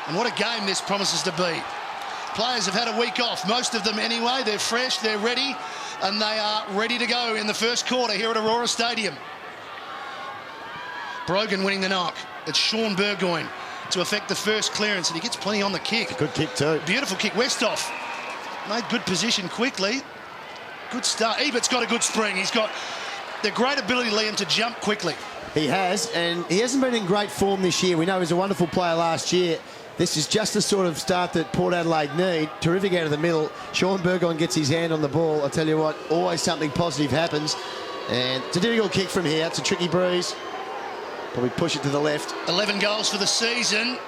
And what a game this promises to be. Players have had a week off, most of them anyway. They're fresh, they're ready, and they are ready to go in the first quarter here at Aurora Stadium. Brogan winning the knock. It's Sean Burgoyne to effect the first clearance, and he gets plenty on the kick. Good kick too. Beautiful kick. Westhoff made good position quickly. Good start. Ebert's got a good spring. He's got the great ability, Liam, to jump quickly. He has, and he hasn't been in great form this year. We know he was a wonderful player last year. This is just the sort of start that Port Adelaide need. Terrific out of the middle. Sean Burgoyne gets his hand on the ball. I tell you what, always something positive happens. And it's a difficult kick from here. It's a tricky breeze. Probably push it to the left. 11 goals for the season.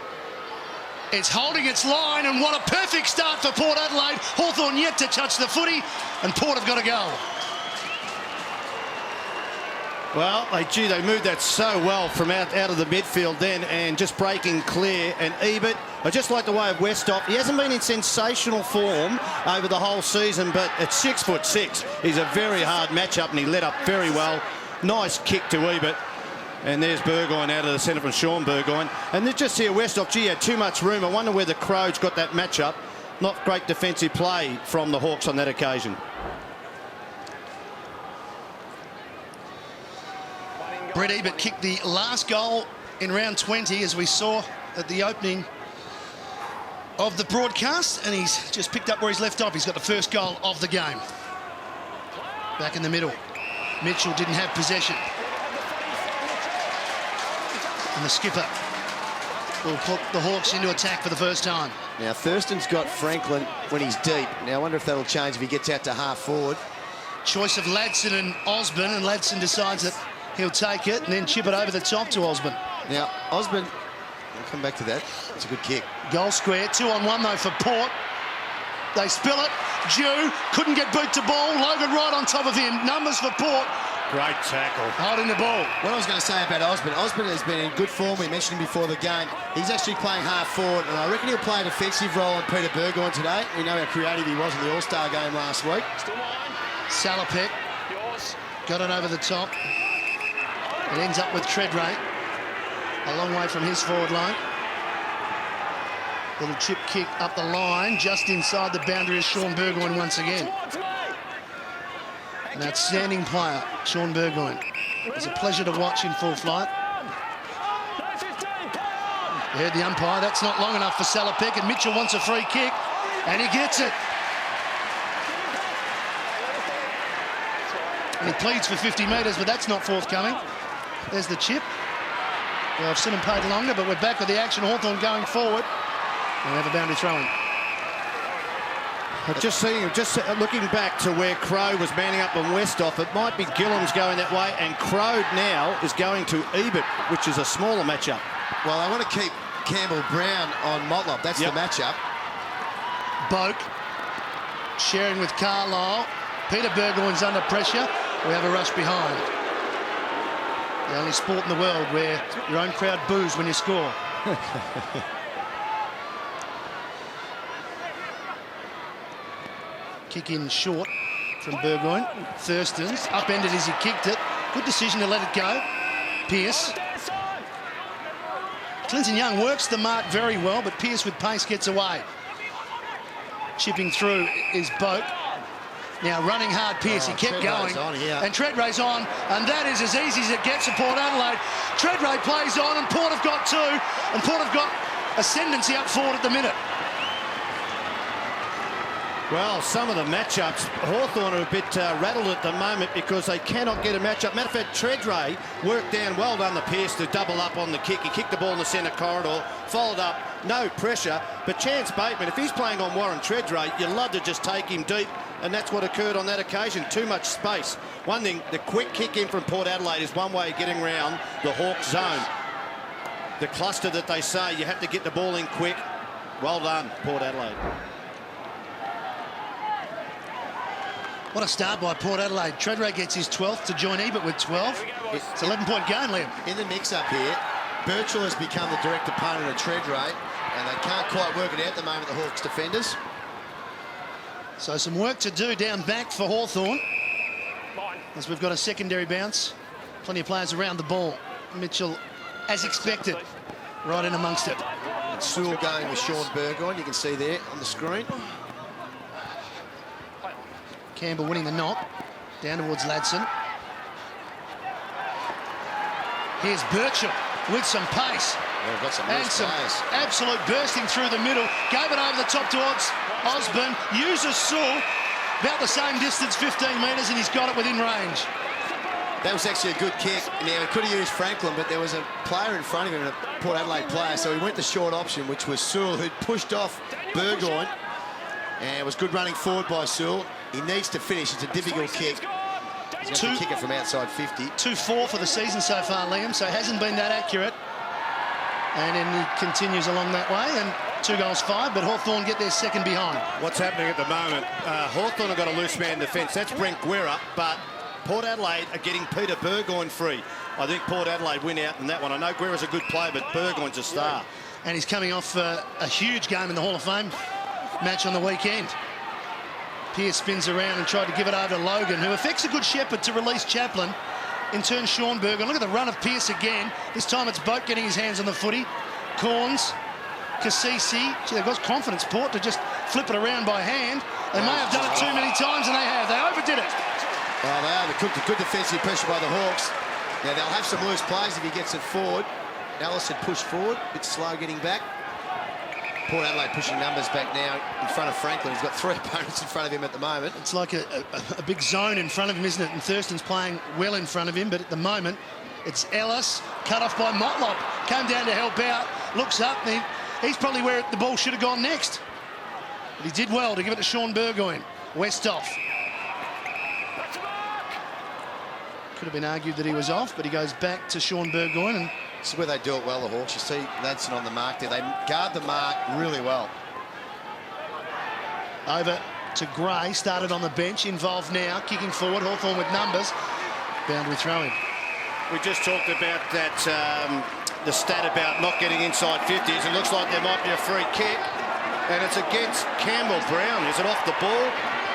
It's holding its line, and what a perfect start for Port Adelaide. Hawthorn yet to touch the footy, and Port have got to go. Well, they moved that so well from out of the midfield then, and just breaking clear. And Ebert, I just like the way of Westhoff. He hasn't been in sensational form over the whole season, but at 6'6", he's a very hard matchup, and he led up very well. Nice kick to Ebert. And there's Burgoyne out of the centre from Sean Burgoyne. And then just here, Westhoff, gee, had too much room. I wonder where the Crows got that matchup. Not great defensive play from the Hawks on that occasion. Brett Ebert kicked the last goal in round 20, as we saw at the opening of the broadcast, and he's just picked up where he's left off. He's got the first goal of the game. Back in the middle. Mitchell didn't have possession. And the skipper will put the Hawks into attack for the first time. Now, Thurston's got Franklin when he's deep. Now, I wonder if that'll change if he gets out to half forward. Choice of Ladson and Osborne, and Ladson decides that he'll take it and then chip it over the top to Osborne. Now, Osborne, I'll come back to that. It's a good kick. Goal square, 2-on-1 though for Port. They spill it. Jew couldn't get boot to ball. Logan right on top of him. Numbers for Port. Great tackle. Holding the ball. What I was going to say about Osborne has been in good form. We mentioned him before the game. He's actually playing half forward, and I reckon he'll play a defensive role on Peter Burgoyne today. We know how creative he was in the All-Star game last week. Salopek got it over the top. It ends up with Treadray, a long way from his forward line. Little chip kick up the line, just inside the boundary is Sean Burgoyne once again. An outstanding player, Sean Burgoyne. It's a pleasure to watch in full flight. You heard the umpire, that's not long enough for Salopek, and Mitchell wants a free kick, and he gets it. And he pleads for 50 metres, but that's not forthcoming. There's the chip. Well, I've seen him paid longer, but we're back with the action. Hawthorn going forward. And we have a boundary throw-in. Just looking back to where Crow was manning up on Westhoff, it might be Gillam's going that way, and Crow now is going to Ebert, which is a smaller matchup. Well, I want to keep Campbell-Brown on Motlop. That's the matchup. Boak sharing with Carlisle. Peter Burgoyne's under pressure. We have a rush behind. The only sport in the world where your own crowd boos when you score. Kick in short from Burgoyne. Thurston's upended as he kicked it. Good decision to let it go. Pearce. Clinton Young works the mark very well, but Pearce with pace gets away. Chipping through is Boak. Now running hard, Pearce. He kept going. And Treadray's on, and that is as easy as it gets for Port Adelaide. Treadray plays on, and Port have got two, and Port have got ascendancy up forward at the minute. Well, some of the matchups, Hawthorn are a bit rattled at the moment because they cannot get a matchup. Matter of fact, Treadray worked down, well done to Pearce to double up on the kick. He kicked the ball in the centre corridor, followed up, no pressure. But Chance Bateman, if he's playing on Warren Treadray, you'd love to just take him deep, and that's what occurred on that occasion. Too much space. One thing, the quick kick in from Port Adelaide is one way of getting around the Hawks zone. The cluster that they say, you have to get the ball in quick. Well done, Port Adelaide. What a start by Port Adelaide. Treadray gets his 12th to join Ebert with 12. It's an 11-point game, Liam. In the mix-up here, Birchall has become the direct opponent of Treadray, and they can't quite work it out at the moment, the Hawks defenders. So some work to do down back for Hawthorn, as we've got a secondary bounce. Plenty of players around the ball. Mitchell, as expected, right in amongst it. And Sewell going with Sean Burgoyne, you can see there on the screen. Campbell winning the knock. Down towards Ladson. Here's Birchall with some pace. Well, got some and some absolute bursting through the middle. Gave it over the top towards Osborne. Uses Sewell. About the same distance, 15 metres, and he's got it within range. That was actually a good kick. Now, he could have used Franklin, but there was a player in front of him, a Port Adelaide player, so he went the short option, which was Sewell, who'd pushed off Burgoyne. And it was good running forward by Sewell. He needs to finish. It's a difficult kick. He's going to kick it from outside 50. 2-4 for the season so far, Liam, so it hasn't been that accurate. And then he continues along that way, and 2 goals 5, but Hawthorn get their second behind. What's happening at the moment, Hawthorn have got a loose man defence. That's Brent Guerra, but Port Adelaide are getting Peter Burgoyne free. I think Port Adelaide win out in that one. I know Guerra's a good player, but Burgoyne's a star. And he's coming off a huge game in the Hall of Fame match on the weekend. Pearce spins around and tried to give it over to Logan, who affects a good shepherd to release Chaplin. In turn, Sean Burgoyne. Look at the run of Pearce again. This time it's Boat getting his hands on the footy. Corns, Cassisi. Gee, they've got confidence, Port, to just flip it around by hand. They may have done it too many times, and they have. They overdid it. Oh, they are. Good defensive pressure by the Hawks. Now, they'll have some loose plays if he gets it forward. Ellis had pushed forward, a bit slow getting back. Port Adelaide pushing numbers back now in front of Franklin. He's got 3 opponents in front of him at the moment. It's like a big zone in front of him, isn't it? And Thurston's playing well in front of him, but at the moment, it's Ellis, cut off by Motlop. Came down to help out, looks up, and he's probably where the ball should have gone next. But he did well to give it to Sean Burgoyne. West off. Could have been argued that he was off, but he goes back to Sean Burgoyne. And this is where they do it well, the Hawks. You see Ladson on the mark there. They guard the mark really well. Over to Gray, started on the bench, involved now, kicking forward. Hawthorn with numbers. Boundary throw-in. We just talked about that, the stat about not getting inside 50s. It looks like there might be a free kick, and it's against Campbell Brown. Is it off the ball?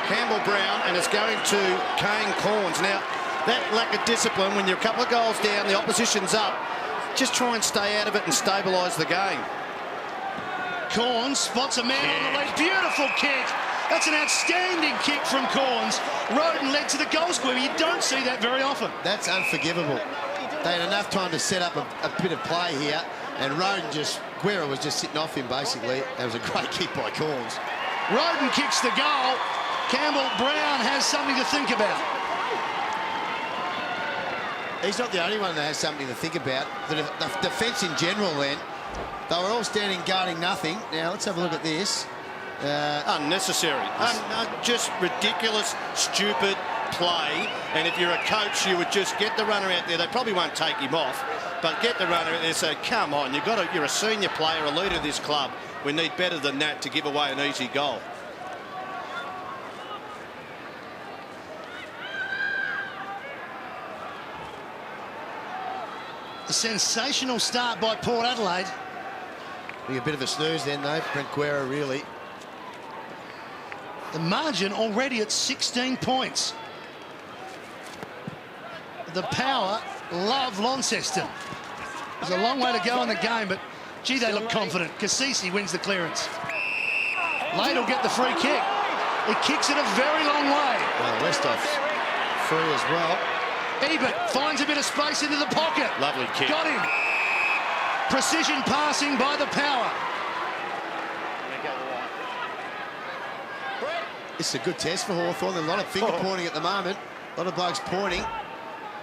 Campbell Brown, and it's going to Kane Corns. Now, that lack of discipline, when you're a couple of goals down, the opposition's up, just try and stay out of it and stabilise the game. Corns spots a man on the lead. Beautiful kick. That's an outstanding kick from Corns. Roden led to the goal square. You don't see that very often. That's unforgivable. They had enough time to set up a bit of play here, and Roden Guerra was just sitting off him, basically. That was a great kick by Corns. Roden kicks the goal. Campbell Brown has something to think about. He's not the only one that has something to think about. The defence in general, then, they were all standing guarding nothing. Now, let's have a look at this. Unnecessary. Just ridiculous, stupid play. And if you're a coach, you would just get the runner out there. They probably won't take him off, but get the runner out there and say, come on, you're a senior player, a leader of this club. We need better than that to give away an easy goal. A sensational start by Port Adelaide. Be a bit of a snooze then, though. Brent Guerra, really. The margin already at 16 points. The Power love Launceston. There's a long way to go in the game, but gee, they look confident. Cassisi wins the clearance. Lade will get the free kick. He kicks it a very long way. Well, Westhoff's free as well. Ebert finds a bit of space into the pocket. Lovely kick. Got him. Precision passing by the Power. It's a good test for Hawthorn. A lot of finger pointing at the moment. A lot of blokes pointing.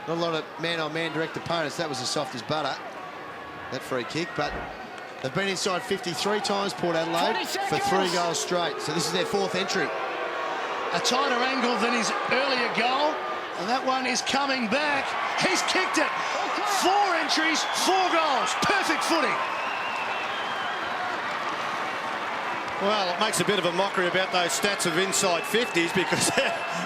Not a lot of man-on-man direct opponents. That was as soft as butter, that free kick. But they've been inside 53 times, Port Adelaide, for 3 goals straight. So this is their 4th entry. A tighter angle than his earlier goal. And that one is coming back. He's kicked it. 4 entries, 4 goals. Perfect footing. Well, it makes a bit of a mockery about those stats of inside 50s because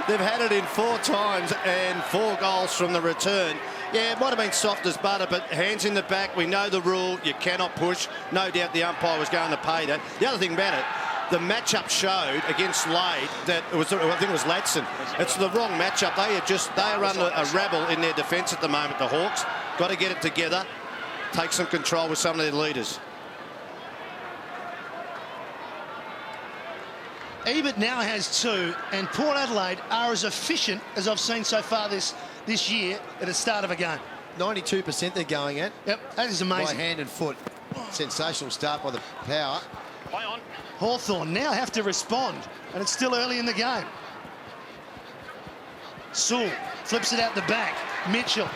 they've had it in 4 times and 4 goals from the return. Yeah, it might have been soft as butter, but hands in the back. We know the rule. You cannot push. No doubt the umpire was going to pay that. The other thing about it, the matchup showed against Lade that it was, I think it was Ladson. It's the wrong matchup. They are under a rabble in their defence at the moment, the Hawks. Got to get it together, take some control with some of their leaders. Ebert now has 2, and Port Adelaide are as efficient as I've seen so far this year at the start of a game. 92% they're going at. Yep, that is amazing. By hand and foot. Sensational start by the power. Play on. Hawthorn now have to respond, and it's still early in the game. Sewell flips it out the back. Mitchell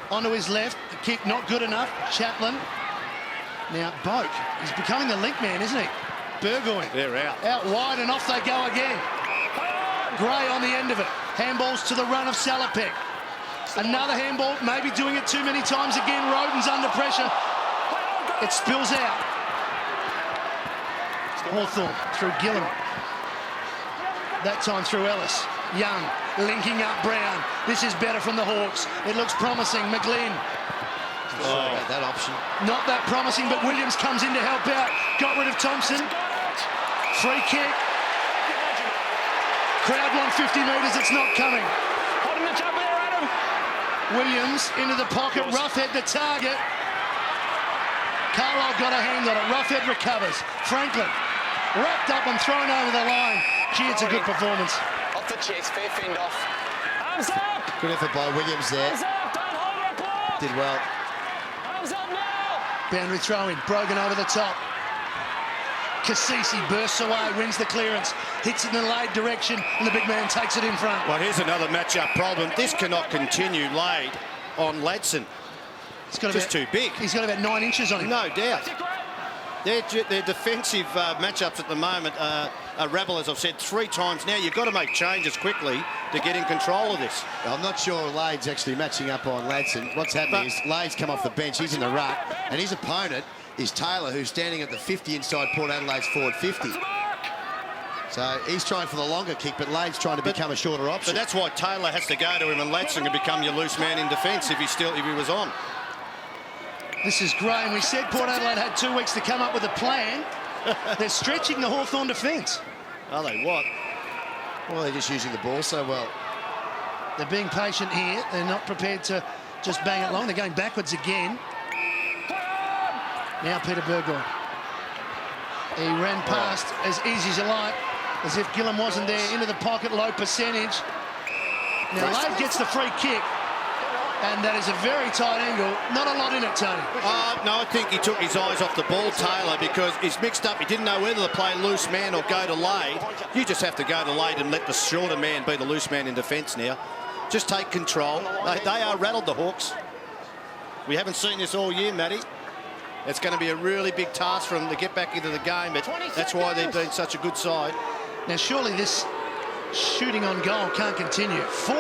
onto his left. The kick not good enough. Chaplin. Now Boak. He's becoming the link man, isn't he? Burgoyne. They're out. Out wide, and off they go again. Gray on the end of it. Handballs to the run of Salopek. Another handball, maybe doing it too many times again. Roden's under pressure. It spills out. Hawthorn through Gillam. That time through Ellis. Young linking up Brown. This is better from the Hawks. It looks promising. McGlynn. Oh, that option. Not that promising, but Williams comes in to help out. Got rid of Thompson. Free kick. Crowd want 50 metres. It's not coming. Williams into the pocket. Roughhead the target. Carlisle got a hand on it. Roughhead recovers. Franklin wrapped up and thrown over the line. Gee, it's a good performance. Off the chest, fair fend off. Arms up! Good effort by Williams there. Arms up! Don't hold report! Did well. Arms up now! Boundary throw in. Brogan over the top. Cassisi bursts away, wins the clearance, hits it in the Lade direction, and the big man takes it in front. Well, here's another matchup problem. This cannot continue. Lade on Ladson. It's got Just too big. He's got about 9 inches on him. No doubt. Their defensive matchups at the moment are rebel, as I've said 3 times now. You've got to make changes quickly to get in control of this. I'm not sure Lade's actually matching up on Ladson. What's happening is Lade's come off the bench. He's in the ruck, and his opponent is Taylor, who's standing at the 50 inside Port Adelaide's forward 50. So he's trying for the longer kick, but Lade's trying to become a shorter option. But that's why Taylor has to go to him, and Ladson can become your loose man in defence if he was on. This is Graham. We said Port Adelaide had 2 weeks to come up with a plan. They're stretching the Hawthorn defence. Are they what? Well, they're just using the ball so well. They're being patient here. They're not prepared to just bang it long. They're going backwards again. Now Peter Burgoyne. He ran past as easy as you like, as if Gillam wasn't there, into the pocket, low percentage. Now Lade gets the free kick, and that is a very tight angle. Not a lot in it, Tony. No, I think he took his eyes off the ball, Taylor, because he's mixed up. He didn't know whether to play loose man or go to Lade. You just have to go to Lade and let the shorter man be the loose man in defence now. Just take control. They are rattled, the Hawks. We haven't seen this all year, Matty. It's going to be a really big task for them to get back into the game, but that's why they've been such a good side. Now, surely this shooting on goal can't continue. 4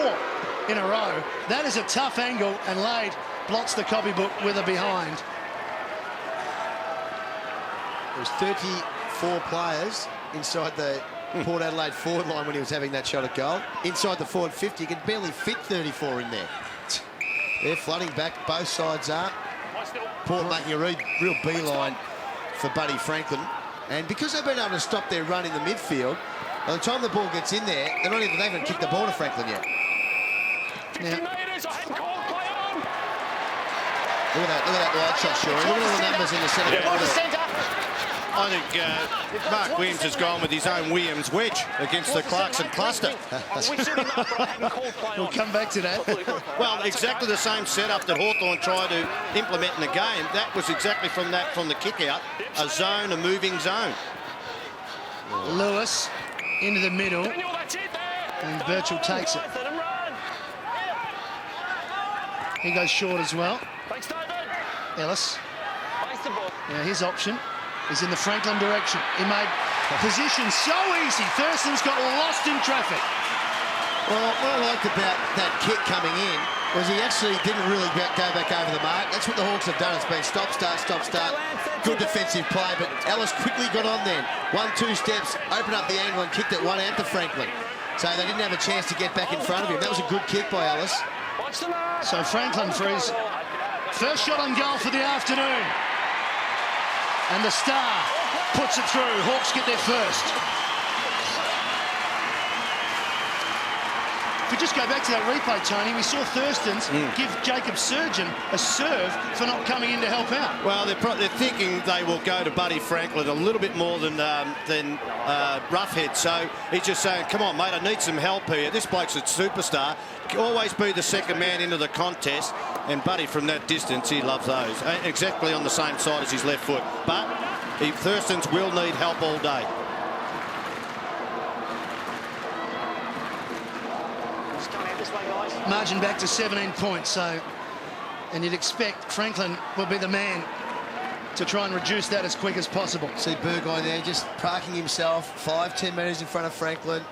in a row. That is a tough angle, and Lade blots the copybook with a behind. There was 34 players inside the Port Adelaide forward line when he was having that shot at goal. Inside the forward 50, you can barely fit 34 in there. They're flooding back, both sides are. Port making a real beeline for Buddy Franklin. And because they've been able to stop their run in the midfield, by the time the ball gets in there, they haven't kicked the ball to Franklin yet. Now, look at that wide shot, Shaw. Look at all the numbers in the centre corner. I think Mark Williams has gone with his own Williams wedge against the Clarkson cluster. We'll come back to that. Well, exactly the same setup that Hawthorn tried to implement in the game. That was exactly from the kick out, a zone, a moving zone. Lewis into the middle, and Birchall takes it. He goes short as well. Ellis. Now his option is in the Franklin direction. He made position so easy. Thurston's got lost in traffic. Well, what I liked about that kick coming in was he actually didn't really go back over the mark. That's what the Hawks have done. It's been stop, start, stop, start. Good defensive play, but Ellis quickly got on then. 1-2 steps, opened up the angle and kicked it one out to Franklin. So they didn't have a chance to get back in front of him. That was a good kick by Ellis. So Franklin for his first shot on goal for the afternoon. And the Star puts it through. Hawks get their first. If we just go back to that replay, Tony, we saw Thurston's give Jacob Surgeon a serve for not coming in to help out. Well, they're thinking they will go to Buddy Franklin a little bit more than Roughhead. So he's just saying, come on, mate, I need some help here. This bloke's a superstar. Always be the second man into the contest. And Buddy, from that distance, he loves those. Exactly on the same side as his left foot. But Thurston's will need help all day. Margin back to 17 points, and you'd expect Franklin will be the man to try and reduce that as quick as possible. See Burgoyne there just parking himself 5-10 metres in front of Franklin,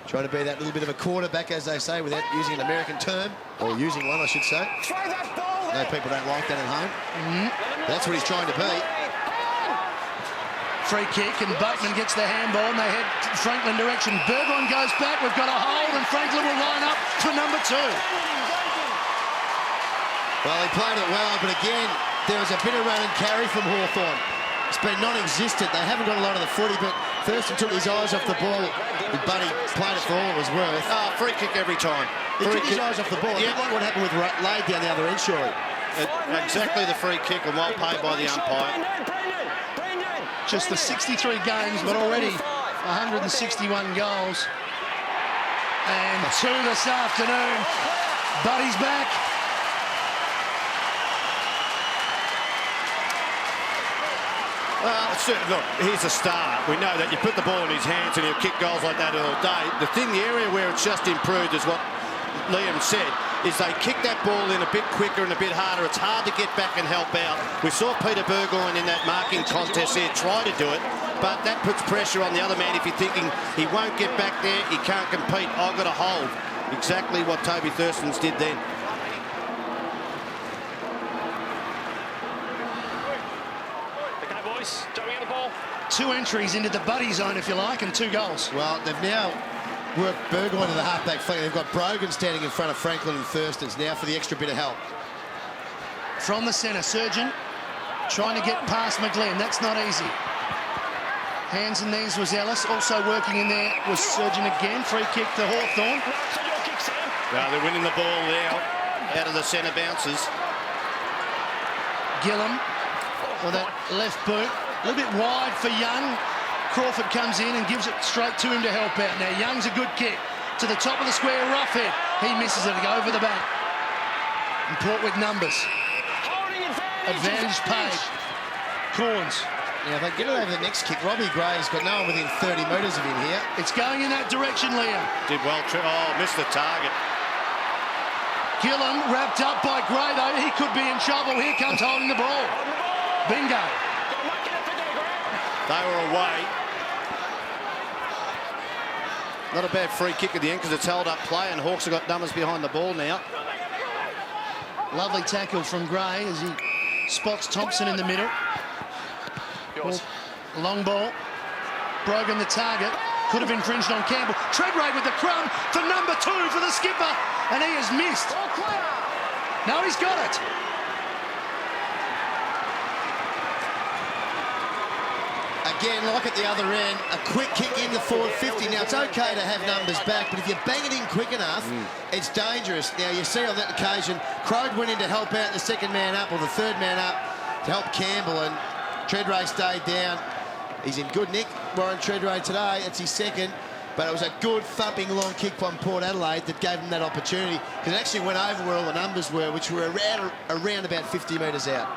trying to be that little bit of a quarterback, as they say, without using an American term, or using one, I should say. No, people don't like that at home. That's what he's trying to be. Free kick, and Buckman gets the handball, and they head Franklin direction. Burgoyne goes back, we've got a hold, and Franklin will line up for number 2. Well, he played it well, but again, there was a bit of run and carry from Hawthorn. It's been non-existent. They haven't got a lot of the footy, but Thurston took his eyes off the ball. Buddy played it for all it was worth. Free kick every time. He took his eyes off the ball. Yeah. Like what happened with Lade down the other end, surely. Exactly the free kick, and well paid by the umpire. Just the 63 games, but already 161 goals. And 2 this afternoon. Buddy's back. Look, he's a star. We know that you put the ball in his hands and he'll kick goals like that all day. The area where it's just improved is what Liam said, is they kick that ball in a bit quicker and a bit harder. It's hard to get back and help out. We saw Peter Burgoyne in that marking contest there try to do it, but that puts pressure on the other man if you're thinking he won't get back there, he can't compete, I've got to hold. Exactly what Toby Thurston's did then. Okay, boys, don't get the ball. 2 entries into the Buddy zone, if you like, and 2 goals. Well, they've now worked Burgoyne to the halfback flank. They've got Brogan standing in front of Franklin and Thurston's now for the extra bit of help. From the centre, Surgeon trying to get past McGlynn. That's not easy. Hands and knees was Ellis. Also working in there was Surgeon again. Free kick to Hawthorn. Well, they're winning the ball now out of the centre bounces. Gillum, or that left boot, a little bit wide for Young. Crawford comes in and gives it straight to him to help out. Now Young's a good kick to the top of the square. Roughhead, he misses it over the back. And Port with numbers. Advantage paid. Corns. Now, if they get it over the next kick, Robbie Gray's got no one within 30 metres of him here. It's going in that direction, Liam. Did well. Missed the target. Gillum wrapped up by Gray, though. He could be in trouble. Here comes holding the ball. Bingo. They were away. Not a bad free kick at the end because it's held up play, and Hawks have got numbers behind the ball now. Lovely tackle from Gray as he spots Thompson in the middle. Long ball. Brogan the target. Could have infringed on Campbell. Treadray with the crumb for number 2 for the skipper. And he has missed. No, he's got it. Again, like at the other end, a quick kick into forward 50. Now, it's okay to have numbers back, but if you bang it in quick enough, it's dangerous. Now, you see on that occasion, Crode went in to help out the second man up, or the third man up, to help Campbell, and Treadray stayed down. He's in good nick, Warren Treadray, today. It's his second, but it was a good thumping long kick from Port Adelaide that gave him that opportunity, because it actually went over where all the numbers were, which were around about 50 metres out.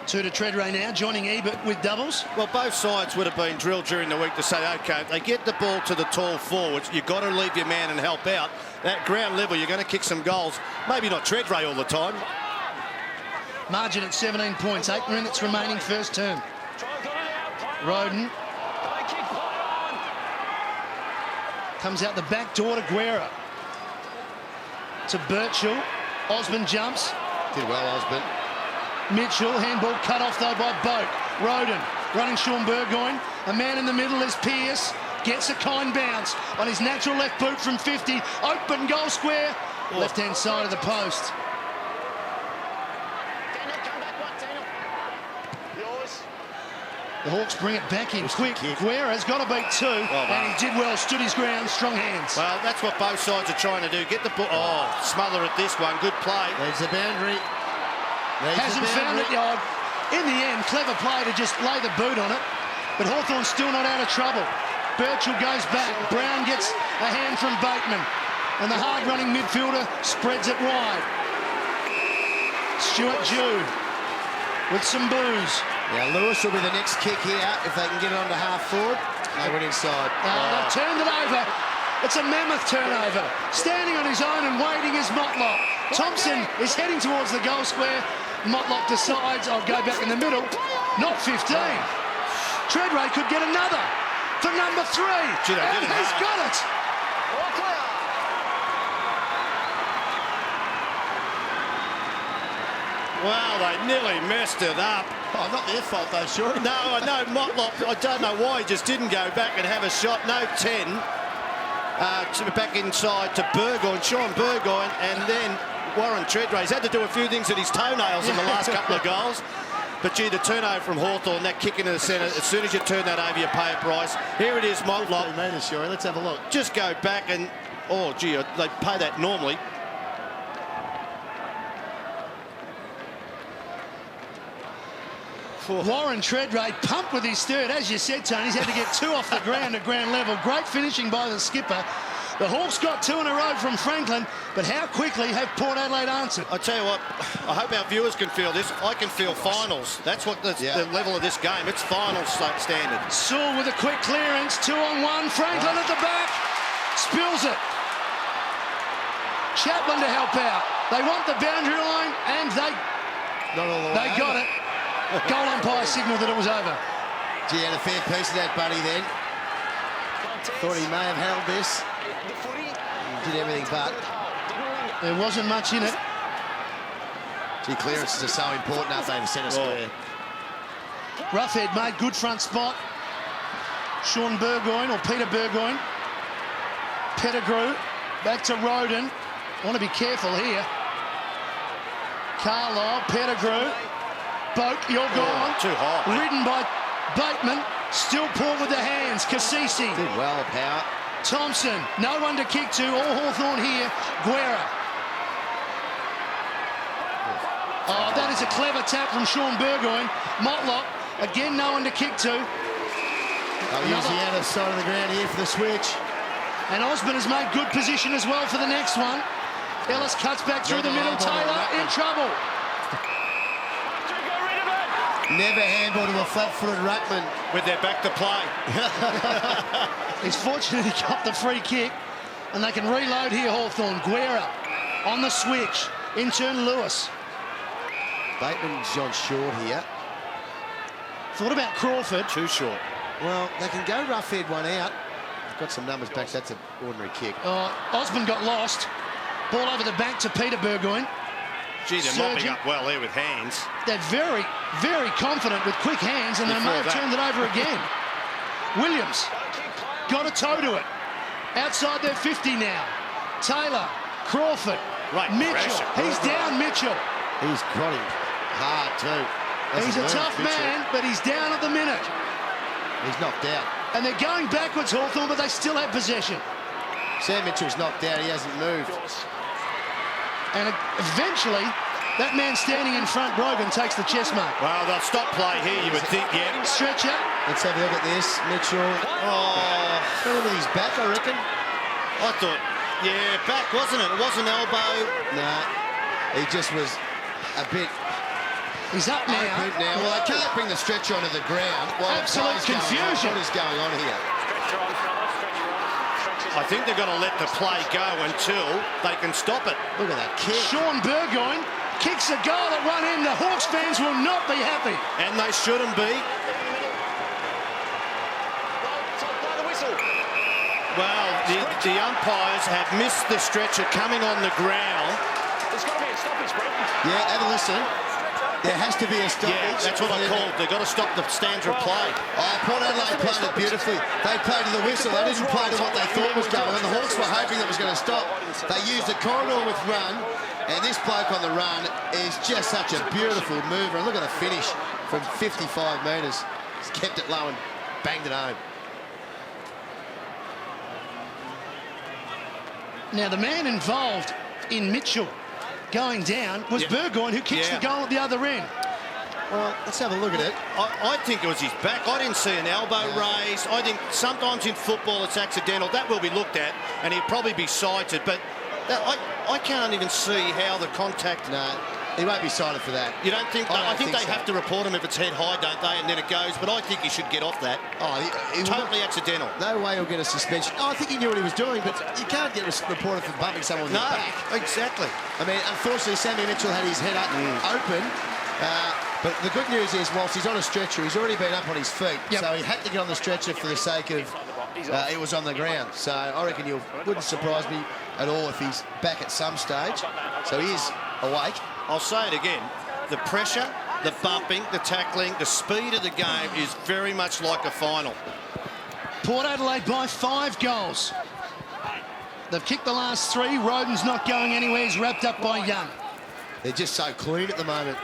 Two to Treadray now, joining Ebert with doubles. Well, both sides would have been drilled during the week to say, OK, if they get the ball to the tall forwards, you've got to leave your man and help out. At ground level, you're going to kick some goals. Maybe not Treadray all the time. Margin at 17 points, 8 minutes remaining first term. Roden comes out the back door to Guerra. To Birchall. Osborne jumps. Did well, Osborne. Mitchell, handball cut off though by Boak. Roden running Sean Burgoyne. A man in the middle is Pearce. Gets a kind bounce on his natural left boot from 50. Open goal square. Left-hand side of the post. The Hawks bring it back in quick. Guerra's got to beat two, and he did well, stood his ground, strong hands. Well, that's what both sides are trying to do. Get the ball. Oh, smother at this one. Good play. There's the boundary. Hasn't found it. Oh, in the end, clever play to just lay the boot on it. But Hawthorn's still not out of trouble. Birchall goes back. Brown gets a hand from Bateman. And the hard-running midfielder spreads it wide. Stuart Jew with some booze. Now Lewis will be the next kick here if they can get it onto half forward. They went inside. They've turned it over. It's a mammoth turnover. Standing on his own and waiting is Motlop. Thompson is heading towards the goal square. Motlop decides, I'll go back in the middle. Not 15. Treadray could get another for number 3. And he's got it. Well, they nearly messed it up. Oh, not their fault though, sure. No, I know Motlop, I don't know why he just didn't go back and have a shot. No 10. Back inside to Burgoyne, Sean Burgoyne, and then Warren Treadray. He's had to do a few things at his toenails in the last couple of goals. But gee, the turnover from Hawthorn, that kick into the centre, as soon as you turn that over, you pay a price. Here it is, Motlop. Sure. Let's have a look. Just go back and, oh gee, they pay that normally. Warren Treadray pumped with his third. As you said, Tony, he's had to get 2 off the ground at ground level. Great finishing by the skipper. The Hawks got 2 in a row from Franklin, but how quickly have Port Adelaide answered? I tell you what, I hope our viewers can feel this. I can feel finals. That's what the level of this game. It's finals standard. Sewell with a quick clearance, 2-on-1. Franklin at the back, spills it. Chapman to help out. They want the boundary line, and they got it. Goal umpire signalled that it was over. Gee, had a fair piece of that, buddy, then. Thought he may have held this. He did everything but. There wasn't much in it. Gee, clearances are so important, aren't they, in the centre square? Roughhead made good front spot. Sean Burgoyne, or Peter Burgoyne. Pettigrew, back to Roden. Want to be careful here. Carlisle, Pettigrew. Boak, you're gone. Too high. Ridden by Bateman. Still Port with the hands. Cassisi. Did well, Power. Thompson. No one to kick to. All Hawthorn here. Guerra. Oh, that is a clever tap from Sean Burgoyne. Motlop. Again, no one to kick to. They'll use the outer side of the ground here for the switch. And Osborne has made good position as well for the next one. Ellis cuts back through the middle. Taylor in trouble. Never handball to a flat-footed ruckman. With their back to play. He's fortunate he got the free kick. And they can reload here, Hawthorn. Guerra on the switch. In turn, Lewis. Bateman's on short here. Thought about Crawford. Too short. Well, they can go rough-head one out. They've got some numbers back. That's an ordinary kick. Osborne got lost. Ball over the back to Peter Burgoyne. Gee, they're mopping up well there with hands. They're very, very confident with quick hands, and they may have turned it over again. Williams got a toe to it. Outside their 50 now. Taylor, Crawford, Mitchell. He's down, Mitchell. He's got him hard too. He's a tough man, but he's down at the minute. He's knocked out. And they're going backwards, Hawthorn, but they still have possession. Sam Mitchell's knocked out. He hasn't moved. And eventually, that man standing in front, Brogan, takes the chest mark. Well, they'll stop play here, you would think, yeah. Stretcher. Let's have a look at this. Mitchell. Oh, fell with his back, I reckon. I thought, yeah, back, wasn't it? It wasn't elbow. Nah, he just was a bit... He's up now. Well, they can't bring the stretcher onto the ground. Absolute confusion. What is going on here? I think they've got to let the play go until they can stop it. Look at that kick. Sean Burgoyne kicks a goal at one end. The Hawks fans will not be happy. And they shouldn't be. Well, the umpires have missed the stretcher coming on the ground. There's got to be a stoppage, Brett. Yeah, have a listen. There has to be a stoppage. Yeah, that's what I called. They've got to stop the stanza of play. Oh, Port Adelaide played it beautifully. They played to the whistle. They didn't play to what they thought was going on. The Hawks were hoping that was going to stop. They used the corridor with run, and this bloke on the run is just such a beautiful mover. And look at the finish from 55 metres. He's kept it low and banged it home. Now, the man involved in Mitchell going down was Burgoyne, who kicks the goal at the other end. Well, let's have a look at it. I think it was his back. I didn't see an elbow raised. I think sometimes in football it's accidental. That will be looked at, and he'll probably be cited. But I can't even see how the contact... No, he won't be cited for that. You don't think... I think they have to report him if it's head high, don't they? And then it goes. But I think he should get off that. Oh, he totally accidental. No way he'll get a suspension. Oh, I think he knew what he was doing, but you can't get reported for bumping someone in the back. Exactly. I mean, unfortunately, Sammy Mitchell had his head up open. But the good news is, whilst he's on a stretcher, he's already been up on his feet. So he had to get on the stretcher for the sake of it was on the ground. So I reckon it wouldn't surprise me at all if he's back at some stage. So he is awake. I'll say it again. The pressure, the bumping, the tackling, the speed of the game is very much like a final. Port Adelaide by 5 goals. They've kicked the last 3. Roden's not going anywhere. He's wrapped up by Young. They're just so clean at the moment.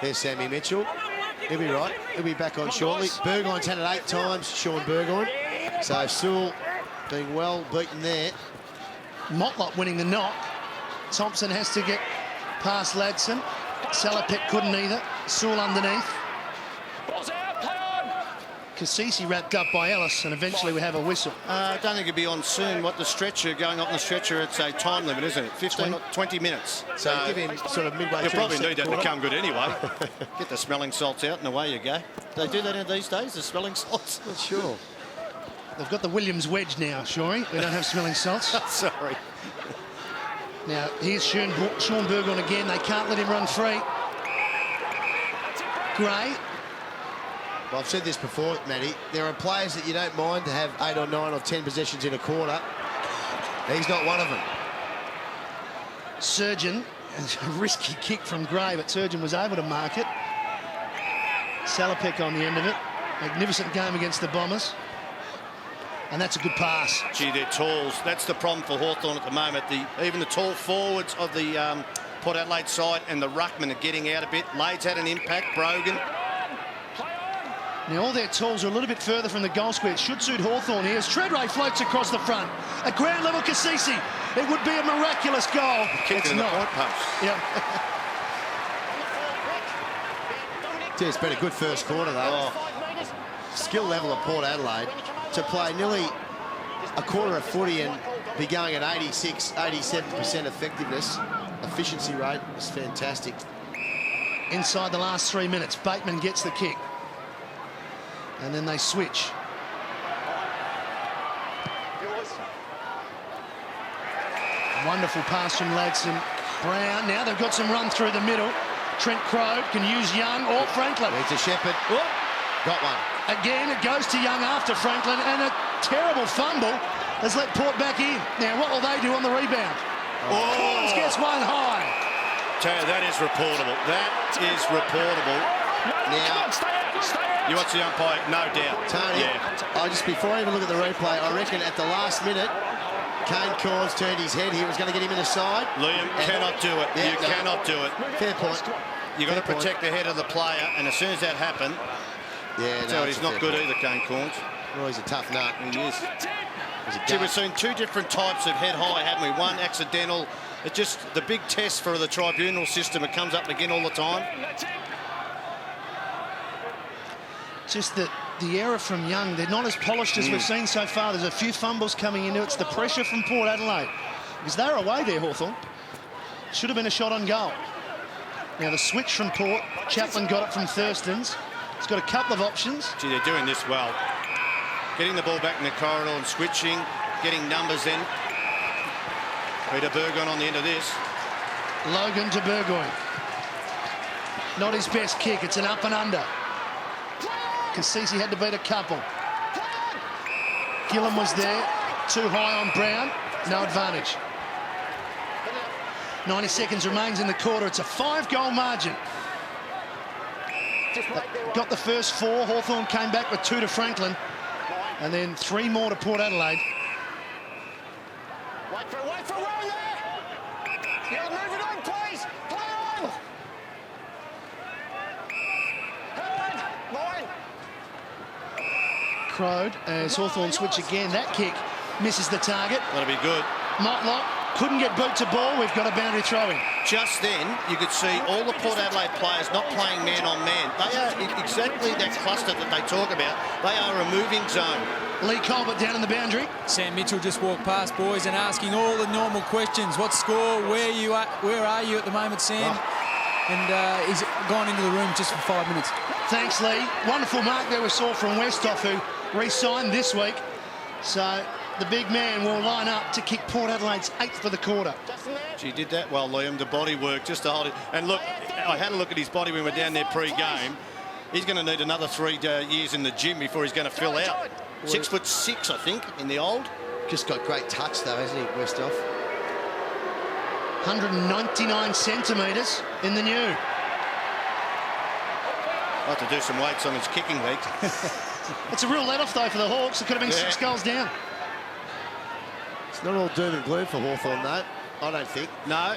There's Sammy Mitchell. He'll be right. He'll be back on shortly. Burgoyne's had it 8 times, Sean Burgoyne. So Sewell being well beaten there. Motlop winning the knock. Thompson has to get past Ladson. Salopek couldn't either. Sewell underneath. Cassisi wrapped up by Ellis, and eventually we have a whistle. I don't think it'll be on soon. What the stretcher, going up on the stretcher, it's a time limit, isn't it? 15 or 20 minutes. So give him sort of midway. You probably need that to come good anyway. Get the smelling salts out and away you go. They do that in these days, the smelling salts? Not sure. They've got the Williams wedge now, Shorey. They don't have smelling salts. Sorry. Now, here's Sean Burgoyne again. They can't let him run free. Gray. Well, I've said this before, Matty. There are players that you don't mind to have 8 or 9 or 10 possessions in a quarter. He's not one of them. Surgeon, a risky kick from Gray, but Surgeon was able to mark it. Salopek on the end of it. Magnificent game against the Bombers. And that's a good pass. Gee, they're talls. That's the problem for Hawthorn at the moment. Even the tall forwards of the Port Adelaide side and the ruckman are getting out a bit. Lade's had an impact. Brogan. Now, all their tools are a little bit further from the goal square. It should suit Hawthorn here as Treadray floats across the front. At ground level, Cassisi. It would be a miraculous goal. Kicked in the point post. Yeah. It's been a good first quarter, though. Skill level of Port Adelaide to play nearly a quarter of footy and be going at 86, 87% effectiveness. Efficiency rate is fantastic. Inside the last 3 minutes, Bateman gets the kick. And then they switch. Wonderful pass from Ladson. Brown, now they've got some run through the middle. Trent Crowe can use Young or Franklin. It's a Shepherd. Got one. Again, it goes to Young after Franklin, and a terrible fumble has let Port back in. Now, what will they do on the rebound? Corns gets one high. Tell you, that is reportable. That is reportable. Now, you watch the umpire, no doubt. Tony, before I even look at the replay, I reckon at the last minute, Kane Corns turned his head. He was going to get him in the side. Liam cannot do it. Yeah, you cannot do it. Fair point. You've got to protect the head of the player, and as soon as that happened, he's not good either, Kane Corns. Well, he's a tough nut. He is. See, we've seen 2 different types of head high, haven't we? One accidental. It's just the big test for the tribunal system. It comes up again all the time. Just that the error from Young, they're not as polished as we've seen so far. There's a few fumbles coming into it. It's the pressure from Port Adelaide. Because they're away there, Hawthorn. Should have been a shot on goal. Now the switch from Port, Chaplin got it from Thurston's. He's got a couple of options. Gee, they're doing this well. Getting the ball back in the corridor and switching, getting numbers in. Peter Burgoyne on the end of this. Logan to Burgoyne. Not his best kick, it's an up and under. Cassisi had to beat a couple. Gillam was there, too high on Brown, no advantage. 90 seconds remains in the quarter. It's a 5-goal margin. Got the first 4. Hawthorn came back with 2 to Franklin. And then 3 more to Port Adelaide. Wait for Rowan there! Yeah, move it on, please! Play on! Helen, Lauren! crowed as Hawthorn switch again. That kick misses the target. That'll be good. Motlop couldn't get boot to ball. We've got a boundary throw-in. Just then, you could see all the Port Adelaide players not playing man-on-man. They are exactly that cluster that they talk about. They are a moving zone. Lee Colbert down in the boundary. Sam Mitchell just walked past, boys, and asking all the normal questions. What score? Where are you at the moment, Sam? And he's gone into the room just for 5 minutes. Thanks, Lee. Wonderful mark there we saw from Westhoff, who re-signed this week. So the big man will line up to kick Port Adelaide's 8th for the quarter. She did that well, Liam. The body work just to hold it. And look, I had a look at his body when we were down there pre-game. He's going to need another 3 years in the gym before he's going to fill out. 6'6", I think, in the old. Just got great touch, though, hasn't he, Westhoff? 199 centimetres in the new. I'll have to do some weights on his kicking leg. It's a real let-off, though, for the Hawks. It could have been 6 goals down. It's not all doom and gloom for Hawthorn, though. I don't think. No.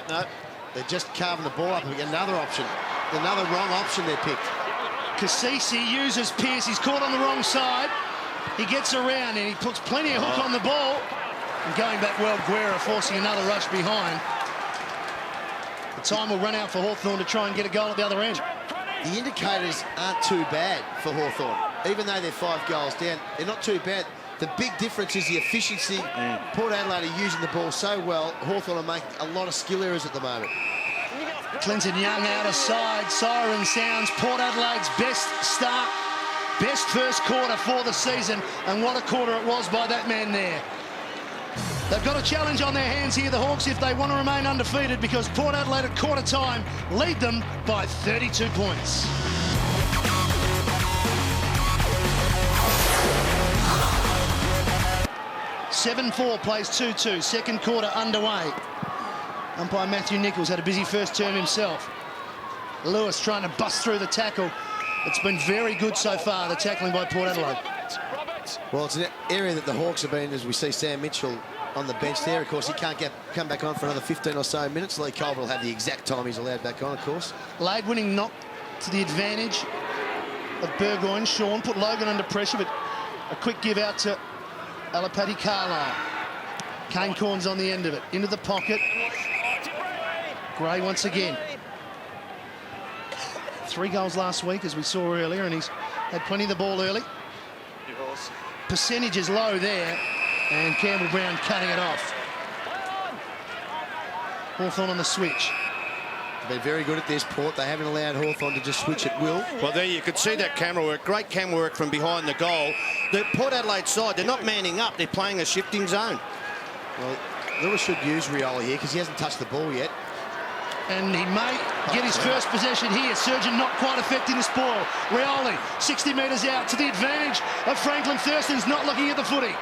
They're just carving the ball up. Another option. Another wrong option they picked. Kasisi uses Pearce. He's caught on the wrong side. He gets around and he puts plenty of hook on the ball. And going back well, Guerra forcing another rush behind. The time will run out for Hawthorn to try and get a goal at the other end. The indicators aren't too bad for Hawthorn. Even though they're 5 goals down, they're not too bad. The big difference is the efficiency. Port Adelaide are using the ball so well. Hawthorn are making a lot of skill errors at the moment. Clinton Young out of side. Siren sounds. Port Adelaide's best start, best first quarter for the season. And what a quarter it was by that man there. They've got a challenge on their hands here, the Hawks, if they want to remain undefeated, because Port Adelaide at quarter time lead them by 32 points. (7-4) plays 2-2. Second quarter underway. Umpire Matthew Nichols had a busy first term himself. Lewis trying to bust through the tackle. It's been very good so far, the tackling by Port Adelaide. Well, it's an area that the Hawks have been, as we see Sam Mitchell on the bench there. Of course, he can't come back on for another 15 or so minutes. Lee Culver will have the exact time he's allowed back on, of course. Lade winning knock to the advantage of Burgoyne. Sean put Logan under pressure, but a quick give out to Alapati Carlisle. Kane Corns on the end of it. Into the pocket. Gray once again. 3 goals last week, as we saw earlier, and he's had plenty of the ball early. Percentage is low there, and Campbell Brown cutting it off. Hawthorn on the switch. They've been very good at this, Port. They haven't allowed Hawthorn to just switch at will. Well, there you could see that camera work. Great camera work from behind the goal. The Port Adelaide side, they're not manning up. They're playing a shifting zone. Well, Lewis should use Rioli here because he hasn't touched the ball yet. And he may get his first possession here. Surgeon not quite affecting the spoil. Rioli, 60 metres out to the advantage of Franklin. Thurston's not looking at the footy.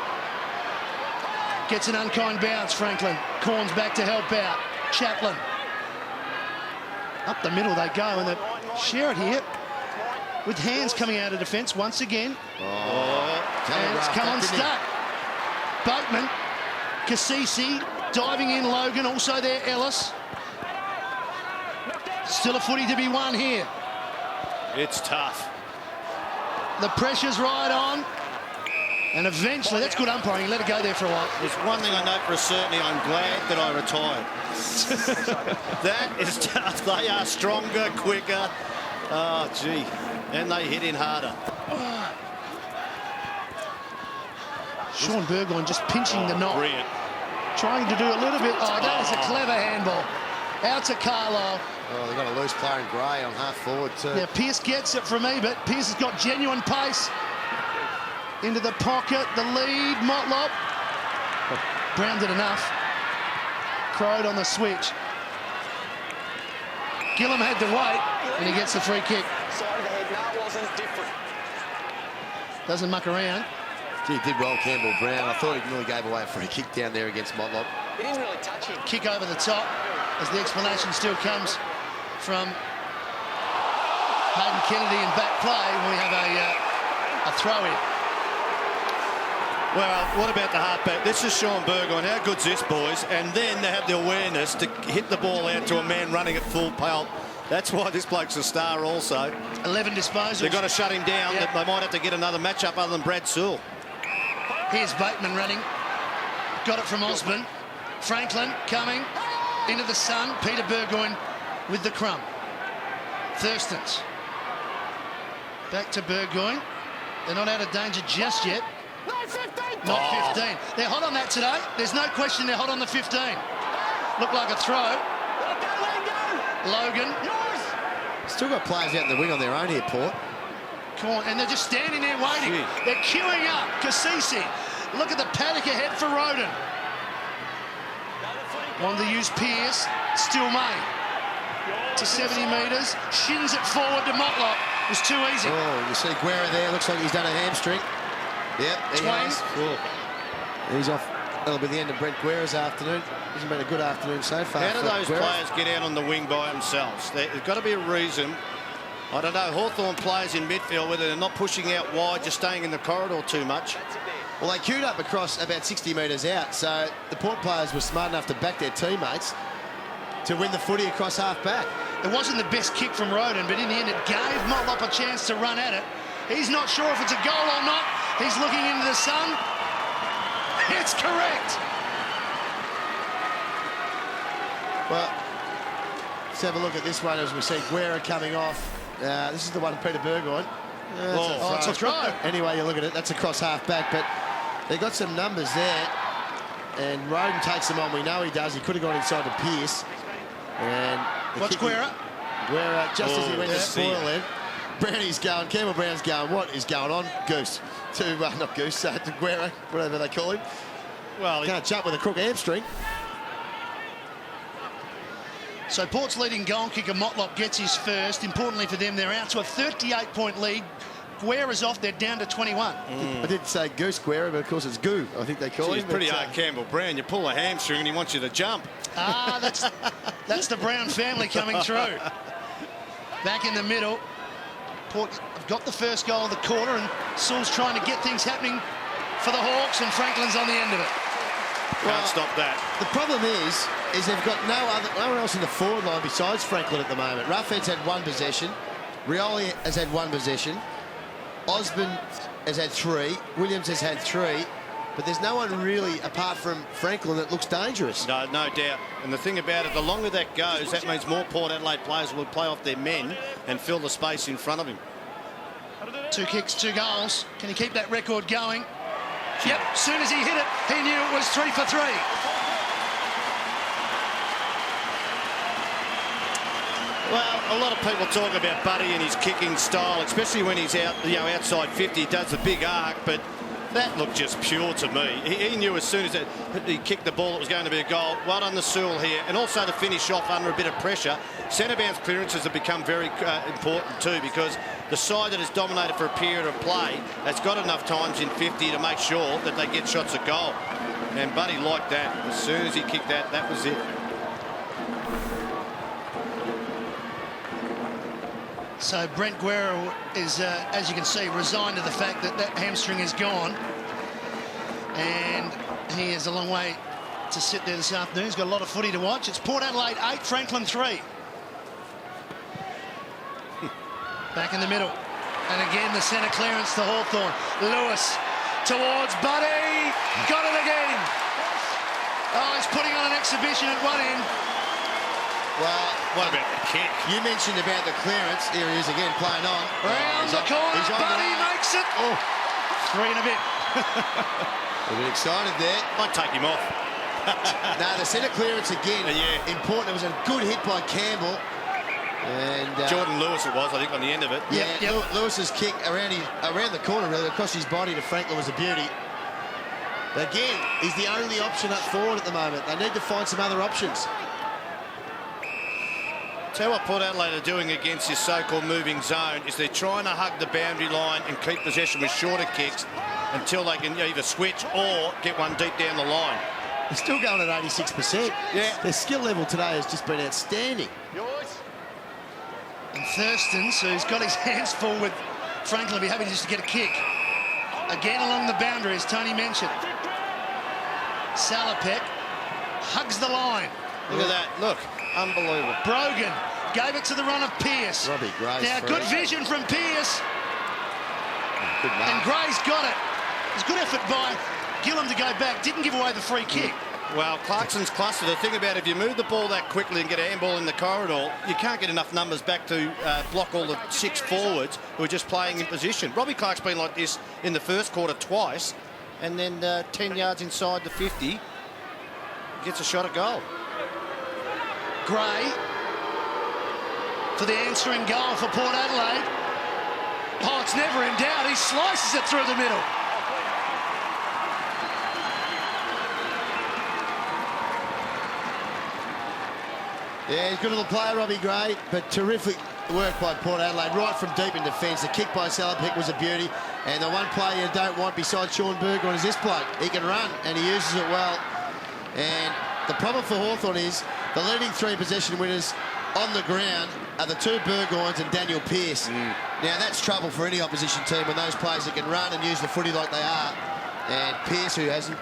Gets an unkind bounce, Franklin. Corns back to help out. Chaplin. Up the middle they go, and they share it here with hands coming out of defence once again. And it's come unstuck. Boatman, Kasisi, diving in Logan, also there Ellis. Still a footy to be won here. It's tough. The pressure's right on. And eventually, that's good umpiring. Let it go there for a while. There's one thing I know for a certainty. I'm glad that I retired. That is tough. They are stronger, quicker. Oh, gee. And they hit in harder. Sean Burgoyne just pinching the knock. Brilliant. Trying to do a little bit. Oh, that is a clever handball. Out to Carlisle. Oh, they've got a loose player in Gray on half forward too. Now, Pearce gets it from me, but Pearce has got genuine pace. Into the pocket, the lead, Motlop. Brown did enough. Crowed on the switch. Gillum had to wait, and he gets the free kick. Side of the head, no, it wasn't different. Doesn't muck around. Gee, he did well, Campbell Brown. I thought he really gave away a free kick down there against Motlop. He didn't really touch him. Kick over the top, as the explanation still comes from Hayden Kennedy in back play when we have a throw-in. Well, what about the halfback? This is Sean Burgoyne. How good's this, boys? And then they have the awareness to hit the ball out to a man running at full pelt. That's why this bloke's a star also. 11 disposals. They've got to shut him down. Yep. They might have to get another matchup other than Brad Sewell. Here's Bateman running. Got it from Osborne. Franklin coming into the sun. Peter Burgoyne with the crumb. Thurstons. Back to Burgoyne. They're not out of danger just yet. Not 15. They're hot on that today. There's no question they're hot on the 15. Looked like a throw. Logan. Still got players out in the wing on their own here, Port. Come on, and they're just standing there waiting. Gee. They're queuing up. Cassisi. Look at the paddock ahead for Roden. Wanted to use Pearce. Still May. To 70 metres. Shins it forward to Motlop. It was too easy. Oh, you see Guerra there. Looks like he's done a hamstring. Yep, he Twain. has. Oh. He's off. That'll be the end of Brent Guerra's afternoon. Hasn't been a good afternoon so far. How do for those Guerra. players get out on the wing by themselves? There's got to be a reason. I don't know. Hawthorn players in midfield, whether they're not pushing out wide, just staying in the corridor too much. Well, they queued up across about 60 metres out, so the Port players were smart enough to back their teammates to win the footy across half-back. It wasn't the best kick from Roden, but in the end it gave Motlop a chance to run at it. He's not sure if it's a goal or not. He's looking into the sun. It's correct. Well, let's have a look at this one as we see Guerra coming off. This is the one Peter Burgoyne. It's a throw. Anyway, you look at it, that's across half-back, but they got some numbers there, and Roden takes them on. We know he does. He could have gone inside to Pearce. And What's Guerra? Guerra, just as he went to see spoil it, Brownie's going, Campbell Brown's going, what is going on? Goose. Not Goose, to Guerra, whatever they call him. Well, Can't jump with a crook hamstring. So Port's leading goal kicker Motlop gets his first. Importantly for them, they're out to a 38-point lead. Guerra's off, they're down to 21. I did say Goose Guerra, but of course it's Goo, I think they call he's him. pretty but, hard, Campbell Brown. You pull a hamstring and he wants you to jump. Ah, that's the Brown family coming through. Back in the middle. Port have got the first goal of the quarter, and Sewell's trying to get things happening for the Hawks, and Franklin's on the end of it. Can't stop that. The problem is they've got no one else in the forward line besides Franklin at the moment. Ruffhead's had one possession. Rioli has had one possession. Osborne has had 3. Williams has had 3. But there's no one really, apart from Franklin, that looks dangerous. No doubt. And the thing about it, the longer that goes, that means more Port Adelaide players will play off their men and fill the space in front of him. 2 kicks, 2 goals. Can he keep that record going? Yep, as soon as he hit it, he knew it was 3 for 3. Well, a lot of people talk about Buddy and his kicking style, especially when he's out, outside 50. He does the big arc, but that looked just pure to me. He knew as soon as he kicked the ball it was going to be a goal. Well done to Sewell here, and also to finish off under a bit of pressure. Centre bounce clearances have become very important too, because the side that has dominated for a period of play has got enough times in 50 to make sure that they get shots at goal. And Buddy liked that. As soon as he kicked that, that was it. So Brent Guerra is, as you can see, resigned to the fact that that hamstring is gone. And he has a long way to sit there this afternoon. He's got a lot of footy to watch. It's Port Adelaide 8, Franklin 3. Back in the middle. And again, the centre clearance to Hawthorn. Lewis towards Buddy. Got it again. Oh, he's putting on an exhibition at one end. Well, what about the kick? You mentioned about the clearance. Here he is again playing on. Round the corner, Buddy makes it. Oh, 3 and a bit. a bit excited there. I'd take him off. No, the centre clearance again. Yeah. Important. It was a good hit by Campbell. And Jordan Lewis it was, I think, on the end of it. Yeah, Lewis's kick around the corner, really, across his body to Franklin was a beauty. But again, he's the only option up forward at the moment. They need to find some other options. Tell what Port Adelaide are doing against this so-called moving zone is they're trying to hug the boundary line and keep possession with shorter kicks until they can either switch or get one deep down the line. They're still going at 86%. Yeah. Their skill level today has just been outstanding. And Thurston, so he's got his hands full with Franklin. Be happy just to get a kick. Again along the boundary, as Tony mentioned. Salopek hugs the line. Look at that. Look. Unbelievable. Brogan Gave it to the run of Pearce. Robbie Gray's now, free. good vision from Pearce. Good mark. And Gray's got it. It was good effort by Gillum to go back. Didn't give away the free kick. Well, Clarkson's clustered. The thing about if you move the ball that quickly and get a handball in the corridor, you can't get enough numbers back to block all the 6 forwards who are just playing in position. Robbie Clark's been like this in the first quarter twice, and then 10 yards inside the 50, gets a shot at goal. Gray for the answering goal for Port Adelaide. Oh, it's never in doubt. He slices it through the middle. Yeah, he's a good little player, Robbie Gray, but terrific work by Port Adelaide, right from deep in defence. The kick by Salapic was a beauty, and the one player you don't want besides Sean Burgoyne is this bloke. He can run, and he uses it well. And the problem for Hawthorn is the leading 3 possession winners on the ground are the 2 Burgoynes and Daniel Pearce. Now, that's trouble for any opposition team when those players that can run and use the footy like they are. And Pearce, who hasn't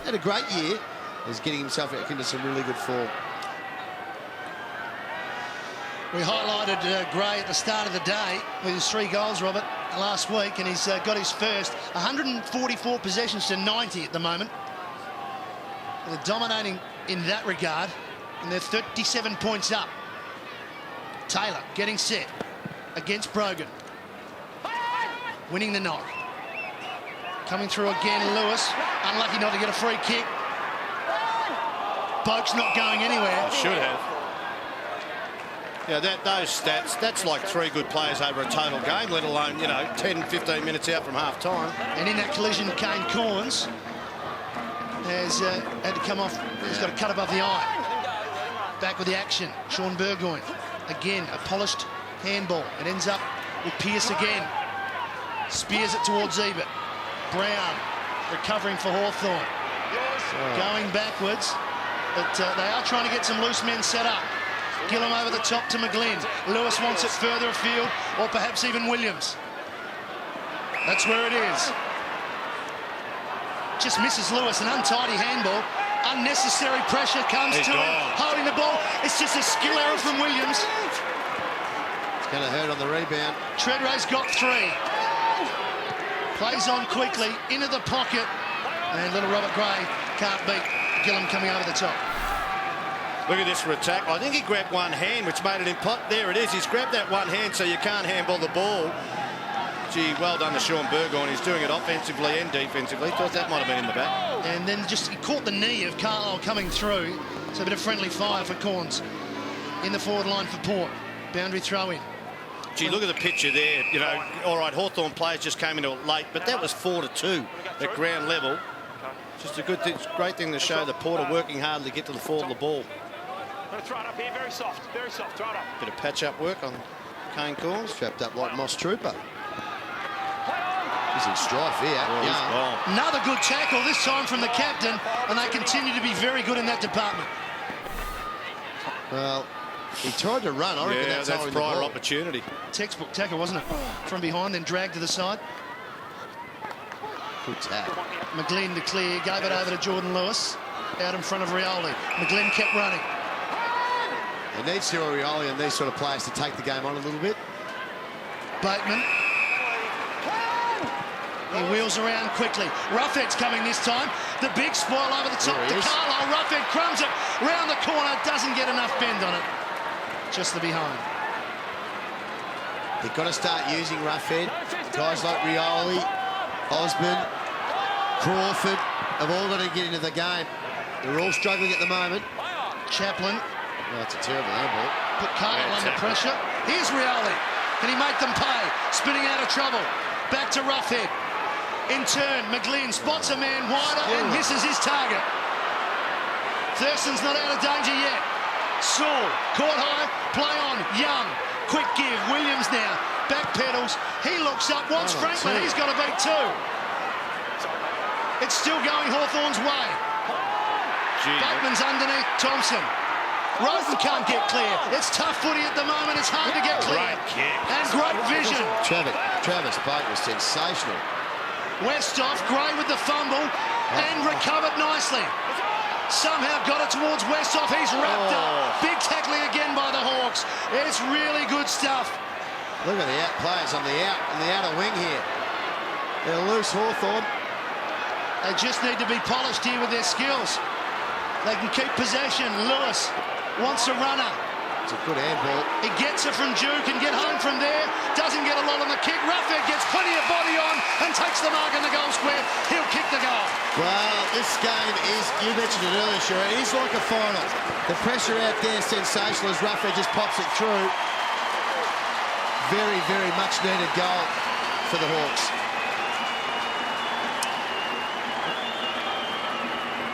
had a great year, is getting himself into some really good form. We highlighted Gray at the start of the day with his 3 goals, Robert, last week, and he's got his first. 144 possessions to 90 at the moment. They're dominating in that regard, and they're 37 points up. Taylor getting set against Brogan. Winning the knock. Coming through again, Lewis. Unlucky not to get a free kick. Boak's not going anywhere. Should have. Yeah, those stats, that's like 3 good players over a total game, let alone, 10, 15 minutes out from half time. And in that collision, Kane Corns has had to come off. He's got a cut above the eye. Back with the action. Sean Burgoyne. Again, a polished handball. It ends up with Pearce again. Spears it towards Ebert. Brown recovering for Hawthorn. Going backwards. But they are trying to get some loose men set up. Gillum over the top to McGlynn. Lewis wants it further afield, or perhaps even Williams. That's where it is. Just misses Lewis, an untidy handball. Unnecessary pressure comes to him. Holding the ball. It's just a skill error from Williams. It's going to hurt on the rebound. Treadray's got 3. Plays on quickly, into the pocket. And little Robert Gray can't beat Gillum coming over the top. Look at this for attack. I think he grabbed one hand, which made it impot. There it is. He's grabbed that one hand so you can't handball the ball. Gee, well done to Sean Burgoyne. He's doing it offensively and defensively. Thought that might have been in the back. And then just he caught the knee of Carlisle coming through. So a bit of friendly fire for Corns in the forward line for Port. Boundary throw in. Gee, look at the picture there. All right, Hawthorn players just came into it late, but that was 4-2 at ground level. Just a good thing, great thing to show the Port are working hard to get to the forward of the ball. Let's right up here, very soft, right up. Bit of patch-up work on Kane Corns. Trapped up like Moss Trooper. He's in strife here. Oh, Another good tackle, this time from the captain, and they continue to be very good in that department. Well, he tried to run. I reckon that's holding prior the ball. opportunity. Textbook tackle, wasn't it? From behind, then dragged to the side. Good tap. McGlynn to clear, gave it over to Jordan Lewis. Out in front of Rioli. McGlynn kept running. It needs to Rioli and these sort of players to take the game on a little bit. Bateman. He wheels around quickly. Roughhead's coming this time. The big spoil over the top to Carlisle. Roughhead crumbs it round the corner. Doesn't get enough bend on it. Just the behind. They've got to start using Roughhead. Guys like Rioli, Osborne, Crawford have all got to get into the game. They're all struggling at the moment. Chaplin. Oh, that's a terrible handball. Put Carlisle under pressure. Here's Rioli. Can he make them pay? Spinning out of trouble. Back to Roughhead. In turn, McGlynn spots a man wider and misses his target. Thurston's not out of danger yet. Saul, caught high, play on, Young. Quick give, Williams now. Back pedals, he looks up, wants Franklin, he's got to beat 2. It's still going Hawthorn's way. Bateman's underneath Thompson. Roden can't get clear. It's tough footy at the moment. It's hard to get clear. Great kick. And great vision. Travis Bate was sensational. Westhoff, Gray with the fumble and recovered nicely. somehow got it towards Westhoff. He's wrapped up. Big tackling again by the Hawks. It's really good stuff. Look at the out players on the outer wing here. They're loose, Hawthorn. They just need to be polished here with their skills. They can keep possession. Lewis wants a runner. It's a good handball. He gets it from Duke and get home from there. Doesn't get a lot on the kick. Roughhead gets plenty of body on and takes the mark in the goal square. He'll kick the goal. Well, this game is, you mentioned it earlier, Sure, it is like a final. The pressure out there is sensational as Roughhead just pops it through. Very, very much needed goal for the Hawks.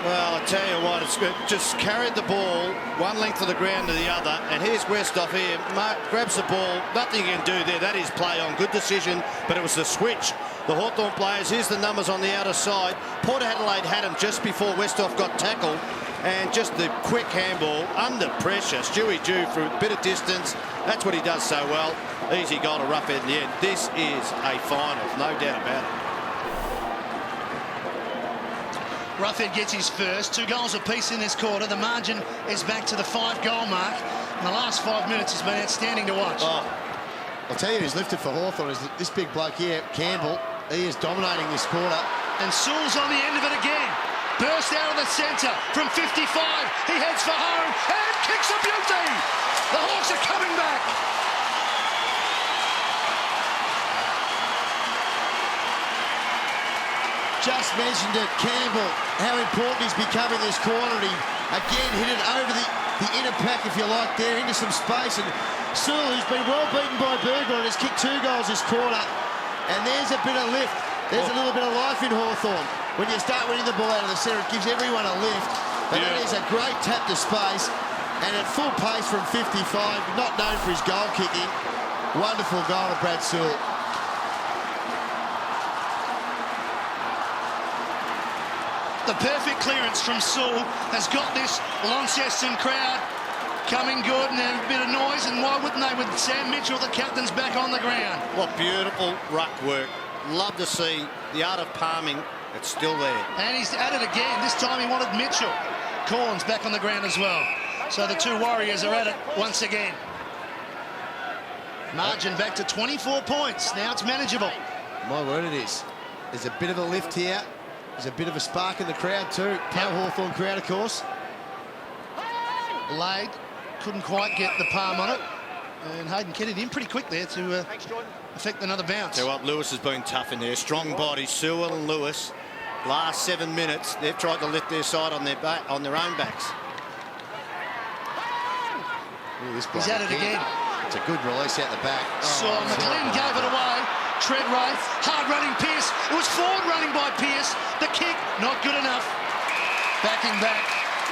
Well, I tell you what, it's just carried the ball one length of the ground to the other, and here's Westhoff here. Mark grabs the ball, nothing he can do there. That is play on, good decision, but it was the switch. The Hawthorn players, here's the numbers on the outer side. Port Adelaide had him just before Westhoff got tackled, and just the quick handball under pressure. Stewie Jew for a bit of distance. That's what he does so well. Easy goal to Roughhead in the end. This is a final, no doubt about it. Roughhead gets his first. 2 goals apiece in this quarter. The margin is back to the 5-goal mark. And the last 5 minutes has been outstanding to watch. Oh, I'll tell you who's lifted for Hawthorn is this big bloke here, Campbell. He is dominating this quarter. And Sewell's on the end of it again. Burst out of the centre from 55. He heads for home and kicks a beauty. The Hawks are coming back. Just mentioned it, Campbell, how important he's become in this quarter. He again hit it over the inner pack, if you like, there into some space. And Sewell, who's been well beaten by Bergeron, has kicked 2 goals this quarter. And there's a bit of lift. There's a little bit of life in Hawthorn. When you start winning the ball out of the centre, it gives everyone a lift. But that is a great tap to space. And at full pace from 55, not known for his goal kicking. Wonderful goal to Brad Sewell. The perfect clearance from Sewell has got this Launceston crowd coming good, and there's a bit of noise, and why wouldn't they with Sam Mitchell, the captain's back on the ground. What beautiful ruck work. Love to see the art of palming. It's still there. And he's at it again. This time he wanted Mitchell. Corns back on the ground as well. So the 2 Warriors are at it once again. Margin back to 24 points. Now it's manageable. My word, it is. There's a bit of a lift here. There's a bit of a spark in the crowd too. Power Hawthorn crowd, of course. Lade couldn't quite get the palm on it. And Hayden Kennedy in pretty quick there to affect another bounce. Tell you what, Lewis has been tough in there. Strong body, Sewell and Lewis. Last 7 minutes, they've tried to lift their side on their own backs. Ooh, he's at it again. It's a good release out the back. So McLean gave it away. Tread right, hard running Pearce. It was forward running by Pearce. The kick, not good enough. Backing back,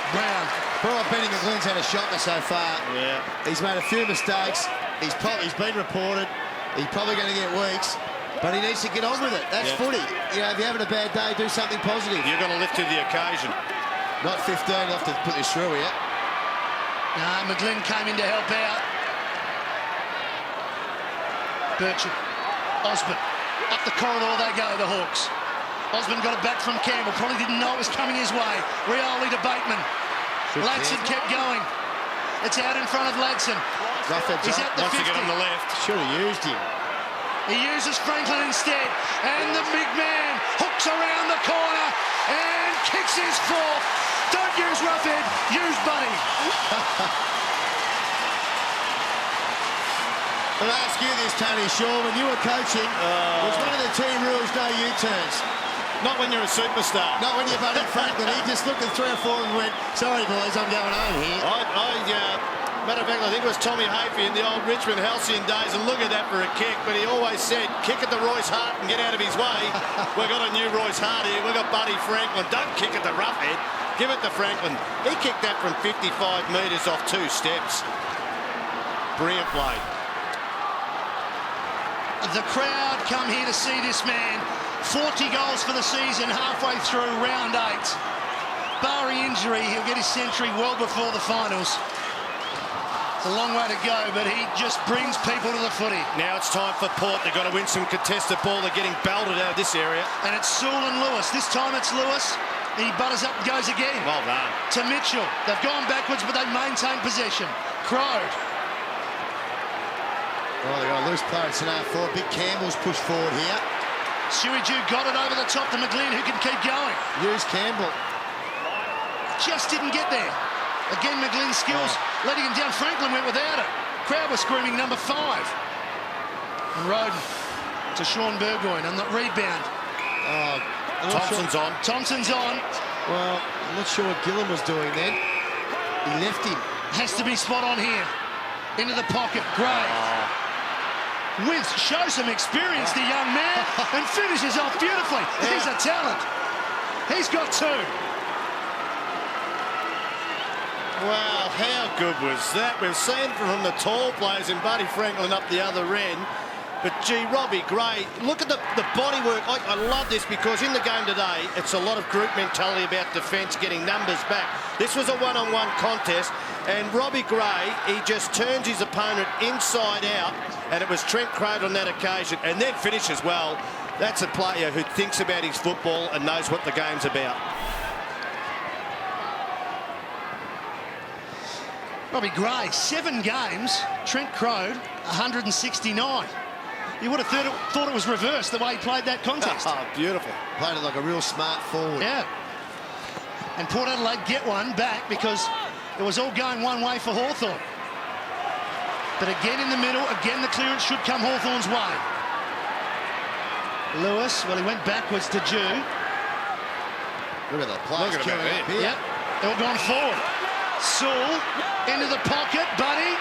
Brown. Brian Benny McLean's had a shocker so far. Yeah. He's made a few mistakes. He's been reported. He's probably going to get weeks, but he needs to get on with it. That's footy. You know, if you're having a bad day, do something positive. You're going to lift to the occasion. Not 15, I'll have to put this through here. No, McLean came in to help out. Birchett. Osborne, up the corridor they go, the Hawks. Osborne got it back from Campbell, probably didn't know it was coming his way. Rioli to Bateman. Ladson kept going. It's out in front of Ladson. He's at the 50. Wants to get on the left. Should have used him. He uses Franklin instead, and the big man hooks around the corner and kicks his 4th. Don't use Roughhead, use Buddy. I'll ask you this, Tony Shaw, when you were coaching, was one of the team rules no U-turns? Not when you're a superstar. Not when you're Buddy Franklin. He just looked at 3 or 4 and went, sorry, boys, I'm going home here. Matter of fact, I think it was Tommy Hafey in the old Richmond Halcyon days, and look at that for a kick, but he always said, kick at the Royce Hart and get out of his way. We've got a new Royce Hart here. We've got Buddy Franklin. Don't kick at the Roughhead. Give it to Franklin. He kicked that from 55 metres off 2 steps. Brilliant play. The crowd come here to see this man. 40 goals for the season, halfway through round 8. Barring injury, he'll get his century well before the finals. It's a long way to go, but he just brings people to the footy. Now it's time for Port. They've got to win some contested ball. They're getting belted out of this area. And it's Sewell and Lewis. This time it's Lewis. He butters up and goes again. Well done. To Mitchell. They've gone backwards, but they've maintained possession. Crowd. Oh, they've got a loose player at centre forward. Big Campbell's pushed forward here. Suiju got it over the top to McGlynn, who can keep going. Use Campbell. Just didn't get there. Again, McGlynn's skills letting him down. Franklin went without it. Crowd was screaming number 5. And Roden to Sean Burgoyne on the rebound. Oh, Thompson's on. Thompson's on. Well, I'm not sure what Gillen was doing then. He left him. Has to be spot on here. Into the pocket. Gray. Shows some experience, the young man, and finishes off beautifully. He's a talent. He's got 2. Wow, how good was that? We've seen from the tall players and Buddy Franklin up the other end. But, gee, Robbie Gray, look at the body work. I love this because in the game today, it's a lot of group mentality about defence, getting numbers back. This was a one-on-one contest, and Robbie Gray, he just turns his opponent inside out, and it was Trent Crowd on that occasion, and then finishes well. That's a player who thinks about his football and knows what the game's about. Robbie Gray, 7 games. Trent Crowd, 169. You would have thought it was reversed the way he played that contest. Oh, beautiful. Played it like a real smart forward. Yeah. And Port Adelaide get one back because it was all going one way for Hawthorn. But again in the middle, again the clearance should come Hawthorn's way. Lewis, well, he went backwards to Jew. Look at the players queuing up here. Yep, they're all gone forward. Sewell into the pocket, Buddy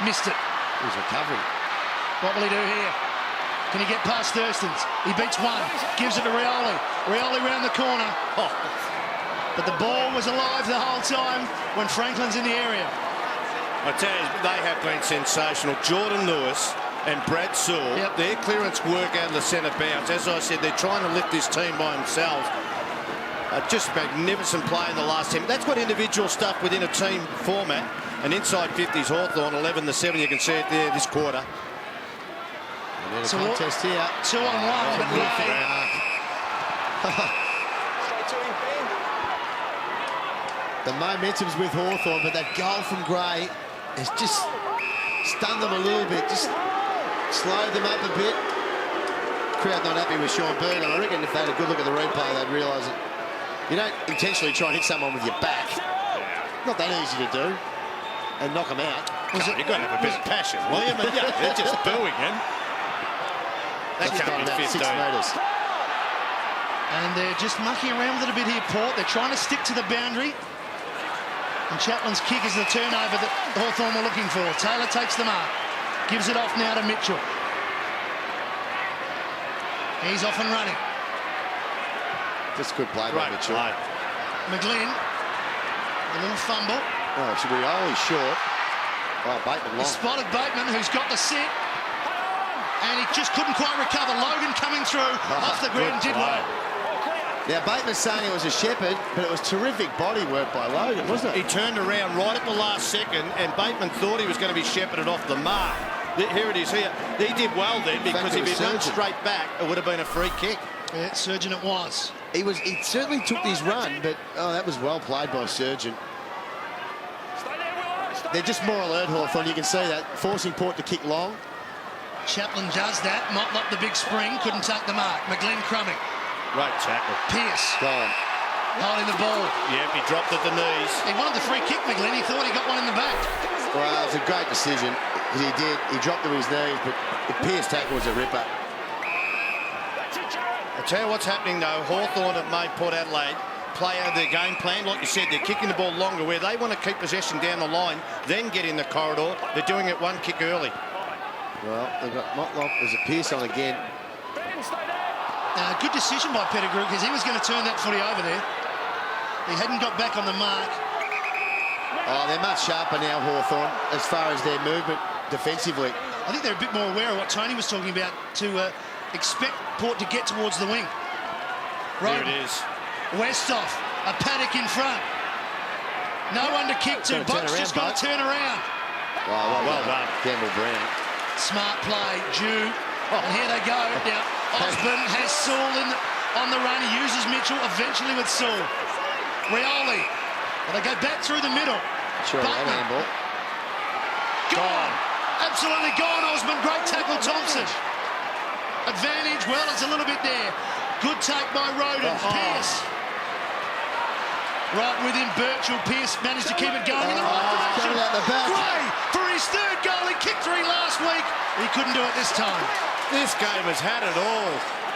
missed it. He's recovering. What will he do here? Can he get past Thurstons? He beats one, gives it to Rioli. Rioli round the corner. But the ball was alive the whole time when Franklin's in the area. I tell you, they have been sensational. Jordan Lewis and Brad Sewell, their clearance work out of the centre bounce. As I said, they're trying to lift this team by themselves. Just magnificent play in the last 10. That's what individual stuff within a team format. And inside 50s Hawthorn, 11-7. You can see it there this quarter. And then a contest here. 2 on 1, but Gray. The momentum's with Hawthorn, but that goal from Gray has just stunned them a little bit, just slowed them up a bit. Crowd not happy with Sean Burgoyne. I reckon if they had a good look at the replay, they'd realise it. You don't intentionally try and hit someone with your back. Not that easy to do. And knock them out. You've got to have a bit of passion, will you? Yeah, they're just booing him. That can't be 6 metres. And they're just mucking around with it a bit here, Port. They're trying to stick to the boundary. And Chaplin's kick is the turnover that Hawthorn were looking for. Taylor takes the mark. Gives it off now to Mitchell. He's off and running. Just good play by Mitchell. McGlynn. A little fumble. Oh, should be only short. Oh, Bateman long. He spotted Bateman, who's got the sit. And he just couldn't quite recover. Logan coming through off the ground, did well. Now, Bateman's saying it was a shepherd, but it was terrific body work by Logan, wasn't it? He turned around right at the last second, and Bateman thought he was going to be shepherded off the mark. Here it is here. He did well then, because if he'd run straight back, it would have been a free kick. Yeah, Surgeon it was. He certainly took his run, but that was well played by Surgeon. They're just more alert, Hawthorn. You can see that, forcing Port to kick long. Chaplin does that. Motlop the big spring, couldn't take the mark. McGlynn crumbing. Great tackle. Pierce. Gone. Holding the ball. Yep, he dropped at the knees. He wanted the free kick, McGlynn. He thought he got one in the back. Well, it was a great decision. He did. He dropped to his knees, but the Pierce tackle was a ripper. I'll tell you what's happening, though. Hawthorn have made Port Adelaide play out of their game plan. Like you said, they're kicking the ball longer where they want to keep possession down the line, then get in the corridor. They're doing it one kick early. Well, they've got Motlop. There's a Pierce on again. Good decision by Pettigrew, because he was going to turn that footy over there. He hadn't got back on the mark. Oh, they're much sharper now, Hawthorn, as far as their movement defensively. I think they're a bit more aware of what Tony was talking about, to expect Port to get towards the wing. Roden. There it is. Westhoff, a Paddock in front. No one to kick to. Buck's just got to turn around. Well done. Campbell Brown. Smart play, Jew. And here they go. Now, Osborne has Sewell on the run. He uses Mitchell eventually with Sewell. Rioli. Well, they go back through the middle. Sure, that Buckman. handball. Gone. Absolutely gone, Osman. Great tackle, Thompson. Advantage, well, it's a little bit there. Good take by Roden. Pearce. Right with him, Birchall. Pearce managed to keep it going in the right direction. coming out the back. Gray for his third goal. He kicked 3 last week. He couldn't do it this time. This game has had it all.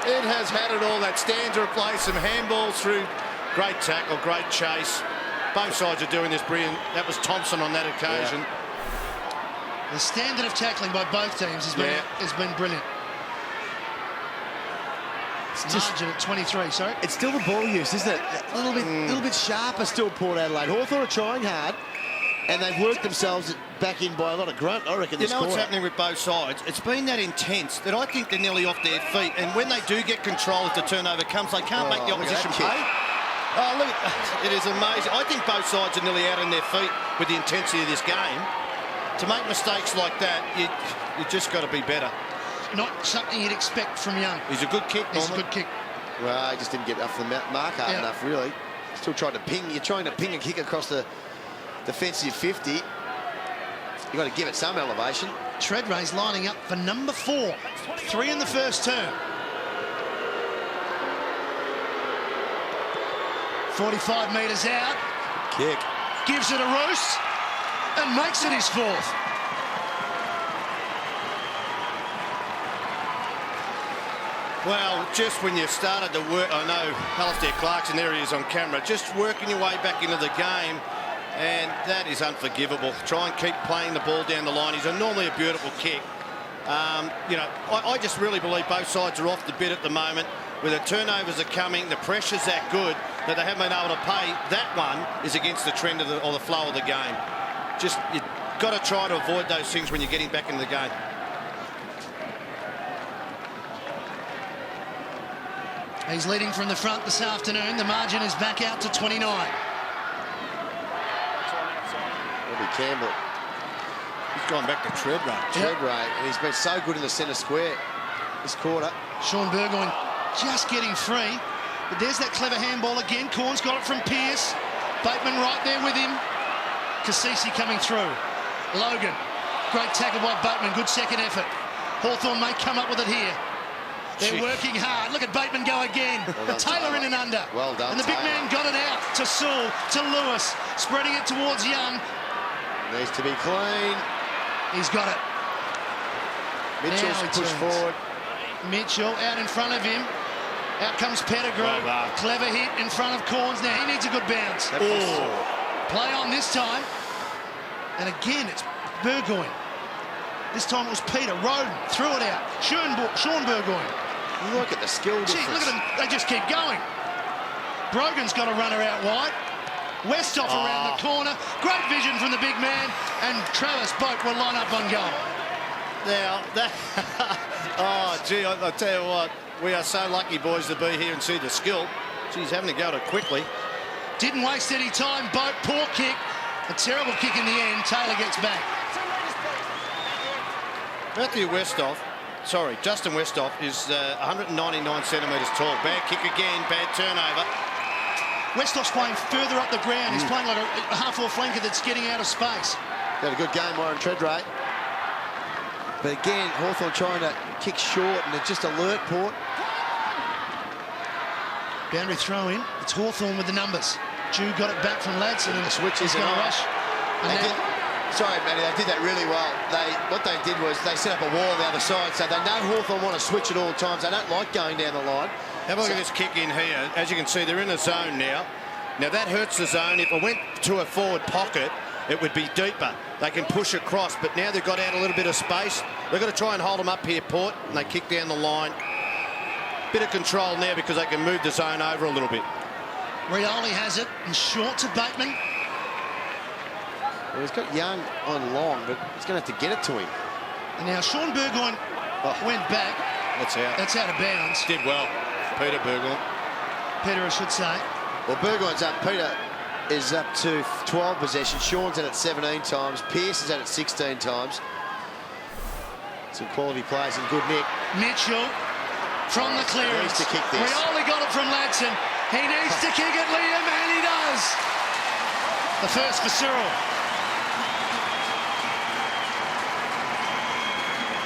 It has had it all. That stanza play, some handballs through. Great tackle, great chase. Both sides are doing this brilliant. That was Thompson on that occasion. Yeah. The standard of tackling by both teams has been brilliant. It's margin at 23, sorry. It's still the ball use, isn't it? A little bit sharper still, Port Adelaide. Hawthorn are trying hard, and they've worked themselves back in by a lot of grunt, I reckon. You know what's happening with both sides? It's been that intense that I think they're nearly off their feet. And when they do get control, if the turnover comes, they can't make the opposition pay. Oh, look, it is amazing. I think both sides are nearly out on their feet with the intensity of this game. To make mistakes like that, you just got to be better. Not something you'd expect from Young. He's a good kick, He's a good kick. Well, he just didn't get off the mark hard enough, really. Still trying to ping. You're trying to ping a kick across the defensive 50. You've got to give it some elevation. Treadray's lining up for number 4. 3 in the first term. 45 metres out. Kick. Gives it a roost and makes it his 4th. Well, just when you started to work, I know Alistair Clarkson, there he is on camera, just working your way back into the game, and that is unforgivable. Try and keep playing the ball down the line. He's normally a beautiful kick. You know, I just really believe both sides are off the bit at the moment. Where the turnovers are coming, the pressure's that good that they haven't been able to pay. That one is against the trend of the flow of the game. Just, you've got to try to avoid those things when you're getting back into the game. He's leading from the front this afternoon. The margin is back out to 29. Robbie Campbell. He's gone back to Treadray. Treadray, and he's been so good in the centre square this quarter. Sean Burgoyne just getting free. But there's that clever handball again. Corns got it from Pearce. Bateman right there with him. Cassisi coming through. Logan. Great tackle by Bateman. Good second effort. Hawthorn may come up with it here. They're working hard. Look at Bateman go again. Well Taylor in and under. Well done, and the big man got it out to Sewell, to Lewis, spreading it towards Young. Needs to be clean. He's got it. Mitchell's pushed forward. Mitchell out in front of him. Out comes Pettigrew. Clever hit in front of Corns. Now he needs a good bounce. Play on this time. And again, it's Burgoyne. This time it was Peter. Roden threw it out. Sean Burgoyne. Look at the skill difference. Gee, look at them. They just keep going. Brogan's got a runner out wide. Westhoff around the corner. Great vision from the big man. And Travis Boak will line up on goal. Now, that... oh, gee, I'll tell you what. We are so lucky, boys, to be here and see the skill. She's having to go to it quickly. Didn't waste any time. Boak, poor kick. A terrible kick in the end. Taylor gets back. Justin Westhoff is 199 centimetres tall. Bad kick again, bad turnover. Westhoff's playing further up the ground. He's playing like a half-forward flanker that's getting out of space. Got a good game, Warren Treadray. But again, Hawthorn trying to kick short, and it's just alert, Port. Boundary throw in. It's Hawthorn with the numbers. Jew got it back from Ladson, and the switch is going to rush. Sorry, Matty, they did that really well. What they did was they set up a wall on the other side, so they know Hawthorn want to switch at all times. They don't like going down the line. Have a look at this kick in here. As you can see, they're in a zone now. Now, that hurts the zone. If it went to a forward pocket, it would be deeper. They can push across, but now they've got out a little bit of space. They've got to try and hold them up here, Port, and they kick down the line. Bit of control now because they can move the zone over a little bit. Rioli has it, and short to Bateman. Well, he's got Young on long, but he's going to have to get it to him. And now Sean Burgoyne went back. That's out. That's out of bounds. Did well, Peter Burgoyne. Peter, I should say. Well, Burgoyne's up. Peter is up to 12 possessions. Sean's at it 17 times. Pearce is at it 16 times. Some quality players in good nick. Mitchell from the clearance. Needs to kick this. Rioli got it from Ladson. He needs to kick it, Liam, and he does. The first for Cyril.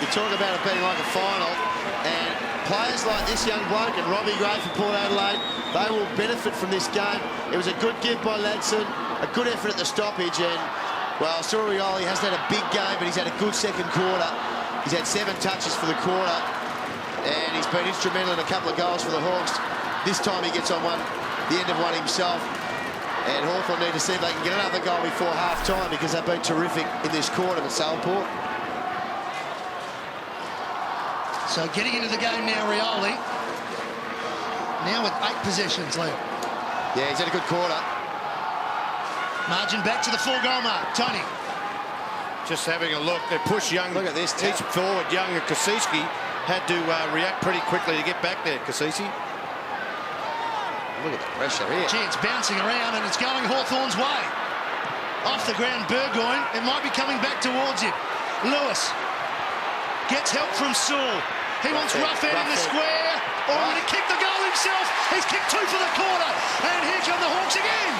You talk about it being like a final, and players like this young bloke and Robbie Gray for Port Adelaide, they will benefit from this game. It was a good give by Ladson, a good effort at the stoppage, and, well, Cyril Rioli hasn't had a big game, but he's had a good second quarter. He's had 7 touches for the quarter, and he's been instrumental in a couple of goals for the Hawks. This time he gets on the end of one himself, and Hawthorn need to see if they can get another goal before half-time, because they've been terrific in this quarter at Southport. So getting into the game now, Rioli. Now with 8 possessions left. Yeah, he's had a good quarter. Margin back to the 4-goal mark. Tony. Just having a look. They push Young. Look at this. He's forward. Young and Kasiski had to react pretty quickly to get back there. Kasisi. Look at the pressure here. Gee, it's bouncing around and it's going Hawthorn's way. Off the ground, Burgoyne. It might be coming back towards him. Lewis gets help from Sewell. He wants Roughead in the square. Or going to kick the goal himself. He's kicked 2 for the quarter. And here come the Hawks again.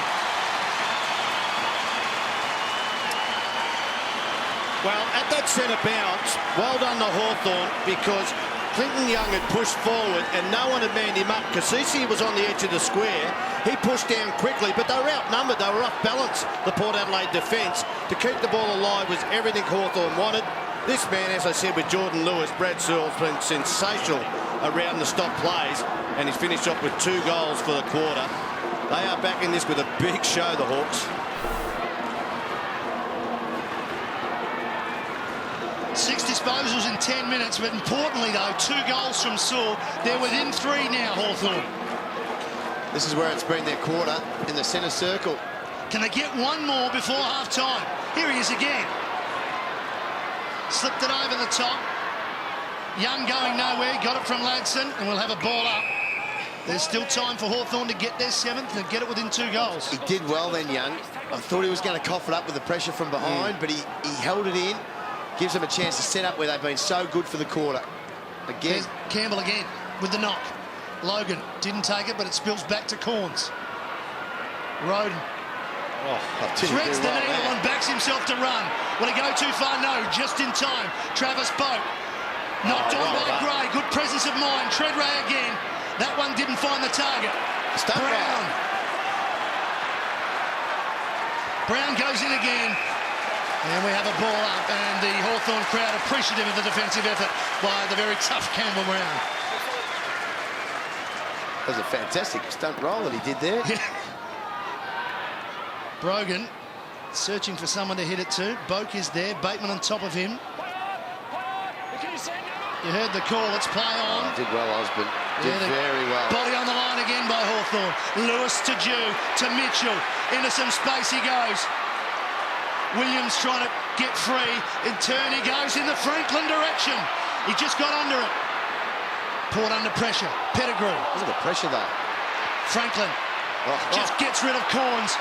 Well, at that centre bounce, well done to Hawthorn, because Clinton Young had pushed forward and no one had manned him up. Kasisi was on the edge of the square. He pushed down quickly, but they were outnumbered. They were off balance, the Port Adelaide defence. To keep the ball alive was everything Hawthorn wanted. This man, as I said, with Jordan Lewis, Brad Searle's been sensational around the stop plays, and he's finished off with 2 goals for the quarter. They are back in this with a big show, the Hawks. 6 disposals in 10 minutes, but importantly, though, 2 goals from Sewell. They're within 3 now, Hawthorn. This is where it's been their quarter, in the centre circle. Can they get one more before half-time? Here he is again. Slipped it over the top. Young going nowhere, got it from Ladson, and we'll have a ball up. There's still time for Hawthorn to get their 7th and get it within 2 goals. He did well then, Young. I thought he was going to cough it up with the pressure from behind, but he held it in. Gives them a chance to set up where they've been so good for the quarter. Again. There's Campbell again with the knock. Logan didn't take it, but it spills back to Corns. Roden threads the needle and backs himself to run. Will he go too far? No, just in time. Travis Boat knocked on by Gray. Good presence of mind. Treadray again. That one didn't find the target. Brown goes in again. And we have a ball up, and the Hawthorn crowd appreciative of the defensive effort by the very tough Campbell Brown. That was a fantastic stunt roll that he did there. Brogan searching for someone to hit it to. Boak is there. Bateman on top of him. You heard the call. Let's play on. Did well, Osborne. Did very well. Body on the line again by Hawthorn. Lewis to Jew, to Mitchell. Into some space he goes. Williams trying to get free. In turn he goes in the Franklin direction. He just got under it. Port under pressure. Pettigrew. Look at the pressure though. Franklin just gets rid of Corns.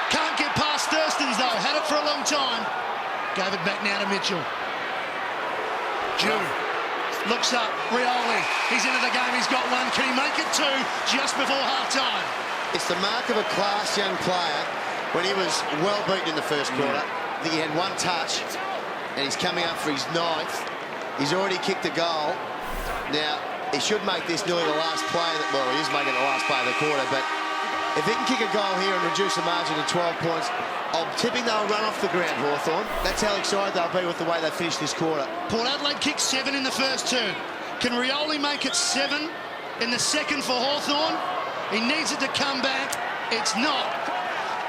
Can't get past Thurston's though. Had it for a long time. Gave it back now to Mitchell. Jew looks up. Rioli. He's into the game. He's got 1. Can he make it 2 just before half-time? It's the mark of a class young player. When he was well beaten in the first quarter, I think he had 1 touch, and he's coming up for his 9th. He's already kicked a goal. Now, he should make this nearly the last play. Well, he is making the last play of the quarter, but if he can kick a goal here and reduce the margin to 12 points, I'm tipping they'll run off the ground, Hawthorn. That's how excited they'll be with the way they finish this quarter. Port Adelaide kicked 7 in the first turn. Can Rioli make it 7 in the second for Hawthorn? He needs it to come back. It's not.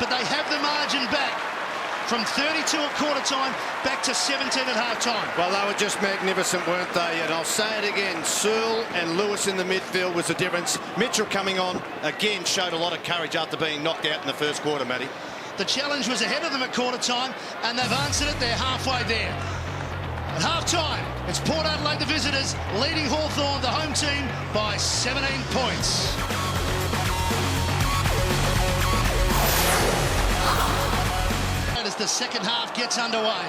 But they have the margin back from 32 at quarter time back to 17 at half time. Well, they were just magnificent, weren't they? And I'll say it again, Searle and Lewis in the midfield was the difference. Mitchell coming on again showed a lot of courage after being knocked out in the first quarter, Matty. The challenge was ahead of them at quarter time, and they've answered it. They're halfway there. At half time, it's Port Adelaide, the visitors, leading Hawthorn, the home team, by 17 points. As the second half gets underway.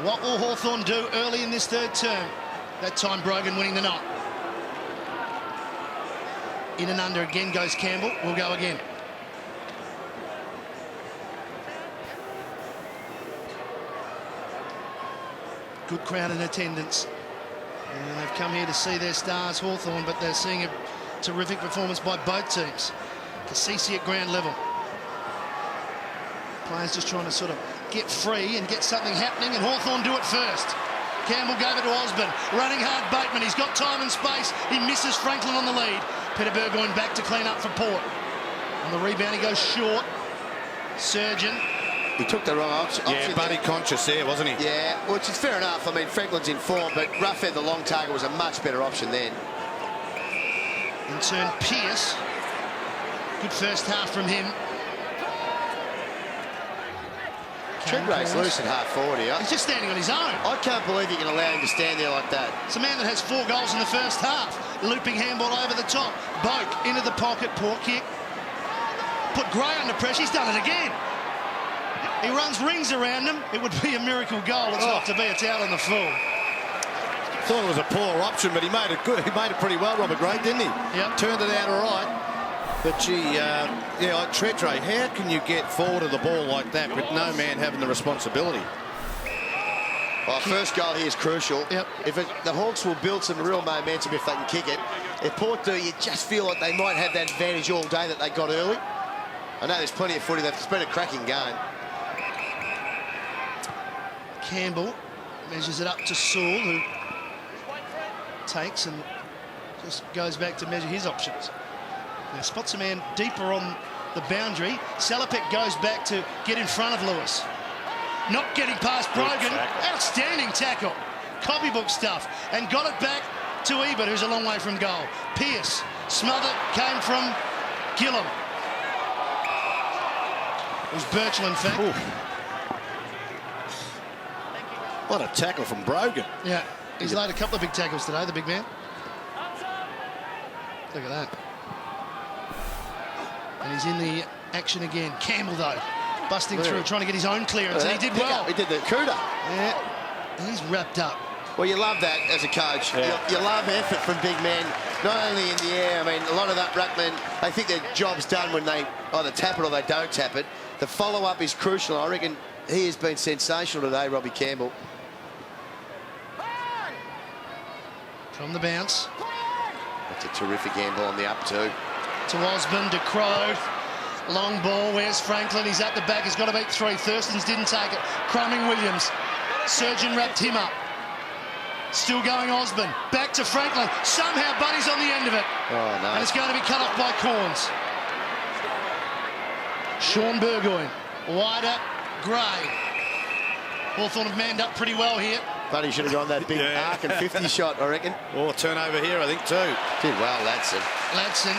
What will Hawthorn do early in this third term? That time Brogan winning the knock. In and under again goes Campbell. We'll go again. Good crowd in attendance. And they've come here to see their stars, Hawthorn, but they're seeing a terrific performance by both teams. Cassisi at ground level. Players just trying to sort of get free and get something happening, and Hawthorn do it first. Campbell gave it to Osborne. Running hard, Bateman. He's got time and space. He misses Franklin on the lead. Peter Burgoyne back to clean up for Port. On the rebound, he goes short. Surgeon. He took the wrong option. Yeah, buddy conscious there, wasn't he? Yeah, which is fair enough. I mean, Franklin's in form, but Roughhead, the long target, was a much better option then. In turn, Pearce. Good first half from him. Treadray's loose at half forward here. He's just standing on his own. I can't believe you can allow him to stand there like that. It's a man that has 4 goals in the first half. Looping handball over the top. Boak into the pocket, poor kick. Put Gray under pressure, he's done it again. He runs rings around him. It would be a miracle goal. It's not to be, it's out on the full. Thought it was a poor option, but he made it good. He made it pretty well, Robert Gray, didn't he? Yep. Turned it out all right. But gee, like Treadray, how can you get forward of the ball like that with no man having the responsibility? Well, first goal here is crucial. Yep. The Hawks will build some real momentum if they can kick it. If Port do, you just feel like they might have that advantage all day that they got early. I know there's plenty of footy. It's been a cracking game. Campbell measures it up to Sewell, who takes and just goes back to measure his options. Now spots a man deeper on the boundary. Salopek goes back to get in front of Lewis. Not getting past Brogan. Outstanding tackle. Copybook stuff. And got it back to Ebert, who's a long way from goal. Pearce smothered, came from Gillum. It was Birchall, in fact. Ooh. What a tackle from Brogan. Yeah, he's laid a couple of big tackles today, the big man. Look at that. And he's in the action again. Campbell, though, busting through, trying to get his own clearance, and he did well. He did the cooter. Yeah, he's wrapped up. Well, you love that as a coach. Yeah. You love effort from big men, not only in the air. I mean, a lot of that ruckman, they think their job's done when they either tap it or they don't tap it. The follow-up is crucial. I reckon he has been sensational today, Robbie Campbell. From the bounce. That's a terrific handball on the up too. To Osborne, to Crow. Long ball, where's Franklin? He's at the back, he's got to beat 3. Thurstons didn't take it. Crumbing Williams. Surgeon wrapped him up. Still going Osborne. Back to Franklin. Somehow Buddy's on the end of it. Oh, no. And it's going to be cut off by Corns. Sean Burgoyne. Wider, Gray. Hawthorn have manned up pretty well here. Buddy should have gone that big arc and 50 shot, I reckon. Or turnover here, I think, too. Did well, Ladson. Ladson.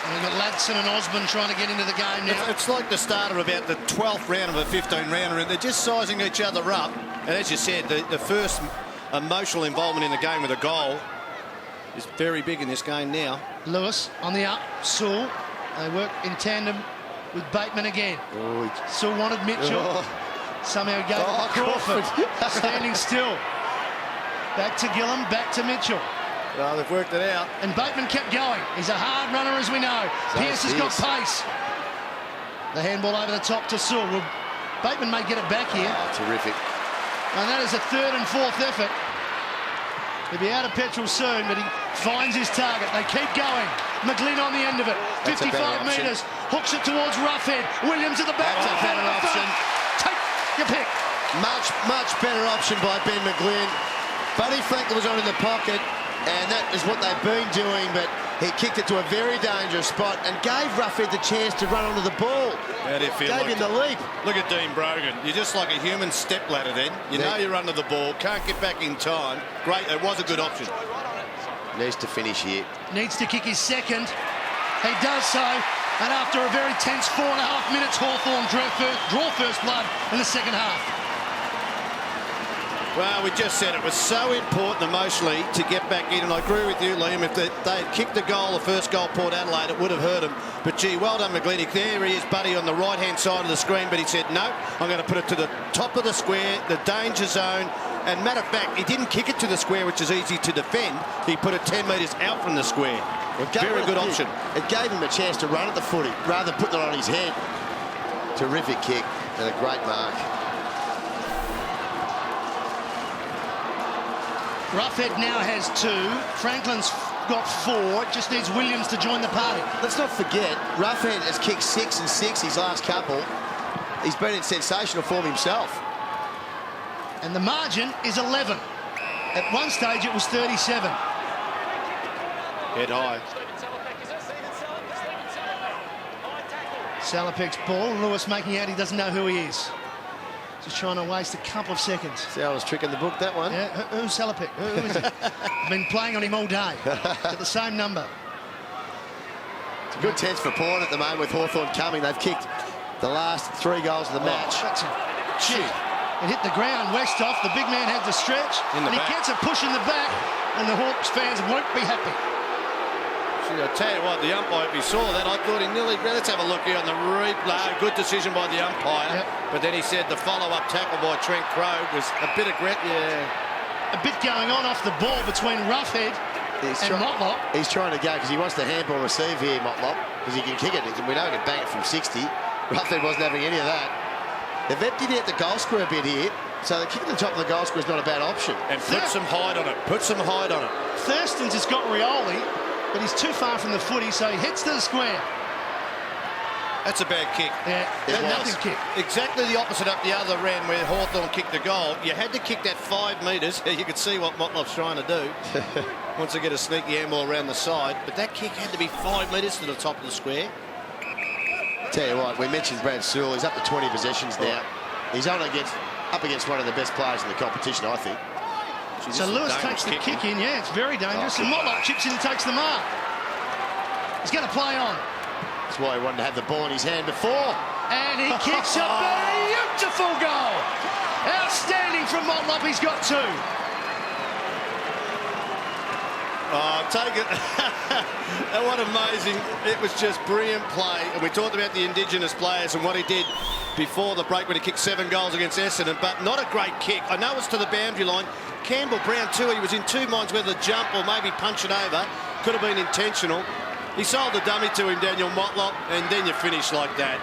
And we've got Ladson and Osborne trying to get into the game now. It's like the start of about the 12th round of a 15-rounder, and they're just sizing each other up. And as you said, the first emotional involvement in the game with a goal is very big in this game now. Lewis on the up. Sewell. They work in tandem with Bateman again. Oh, Sewell wanted Mitchell. Oh. Somehow gave it to Crawford. Standing still. Back to Gillum, back to Mitchell. Well, they've worked it out. And Bateman kept going. He's a hard runner, as we know. Pearce has got pace. The handball over the top to Sewell. Well, Bateman may get it back here. Oh, terrific. And that is a 3rd and 4th effort. He'll be out of petrol soon, but he finds his target. They keep going. McGlynn on the end of it. That's 55 metres. Hooks it towards Roughhead. Williams at the back. That's a better option. Take your pick. Much better option by Ben McGlynn. Buddy Franklin was on in the pocket, and that is what they've been doing, but he kicked it to a very dangerous spot and gave Roughhead the chance to run onto the ball. How do you feel? Gave him the leap. Look at Dean Brogan. You're just like a human stepladder then. You know you're under the ball, can't get back in time. Great, it was a good option. Needs to finish here. Needs to kick his second. He does so. And after a very tense 4.5 minutes, Hawthorn draw first blood in the second half. Well, we just said it was so important emotionally to get back in, and I agree with you, Liam. If they had kicked the goal, the first goal, Port Adelaide, it would have hurt him. But, gee, well done, McGlinnick. There he is, buddy, on the right-hand side of the screen, but he said, no, I'm going to put it to the top of the square, the danger zone. And matter of fact, he didn't kick it to the square, which is easy to defend. He put it 10 metres out from the square. Very good option. It gave him a chance to run at the footy rather than putting it on his head. Terrific kick and a great mark. Roughhead now has 2. Franklin's got 4. Just needs Williams to join the party. Let's not forget, Roughhead has kicked 6 and 6 his last couple. He's been in sensational form himself. And the margin is 11. At one stage, it was 37. Head high. Salopek's ball. Lewis making out he doesn't know who he is. Just trying to waste a couple of seconds. See how I was tricking the book, that one? Yeah, who's Salopek? Who is it? I've been playing on him all day. Got the same number. It's a good tense for Port at the moment with Hawthorn coming. They've kicked the last 3 goals of the match. That's a chip. It hit the ground. Westhoff, the big man, had to stretch. And he gets a push in the back, and the Hawks fans won't be happy. See, I tell you what, the umpire, if he saw that, I thought he nearly... Let's have a look here on the replay. Good decision by the umpire. Yep. But then he said the follow-up tackle by Trent Crowe was a bit aggressive. Yeah. A bit going on off the ball between Roughhead and Motlop. He's trying to go because he wants the handball receive here, Motlop, because he can kick it. We know he can bang it from 60. Roughhead wasn't having any of that. They've emptied out the goal square a bit here, so the kick at the top of the goal square is not a bad option. And put some height on it. Put some height on it. Thurston's has got Rioli, but he's too far from the footy, so he hits to the square. That's a bad kick. Yeah, nothing kick. Exactly the opposite up the other end where Hawthorn kicked the goal. You had to kick that 5 metres. You could see what Motlop's trying to do. Wants to get a sneaky handball around the side. But that kick had to be 5 metres to the top of the square. Tell you what, we mentioned Brad Sewell. He's up to 20 possessions now. He's up against one of the best players in the competition, I think. So Lewis takes the kick in. Yeah, it's very dangerous. And Motlop chips in and takes the mark. He's going to play on. That's why he wanted to have the ball in his hand before. And he kicks a beautiful goal. Outstanding from Motlop. He's got 2. Oh, take it. What amazing. It was just brilliant play. And we talked about the Indigenous players and what he did before the break when he kicked 7 goals against Essendon, but not a great kick. I know it's to the boundary line. Campbell Brown too, he was in 2 minds whether to jump or maybe punch it over. Could have been intentional. He sold the dummy to him, Daniel Motlop, and then you finish like that.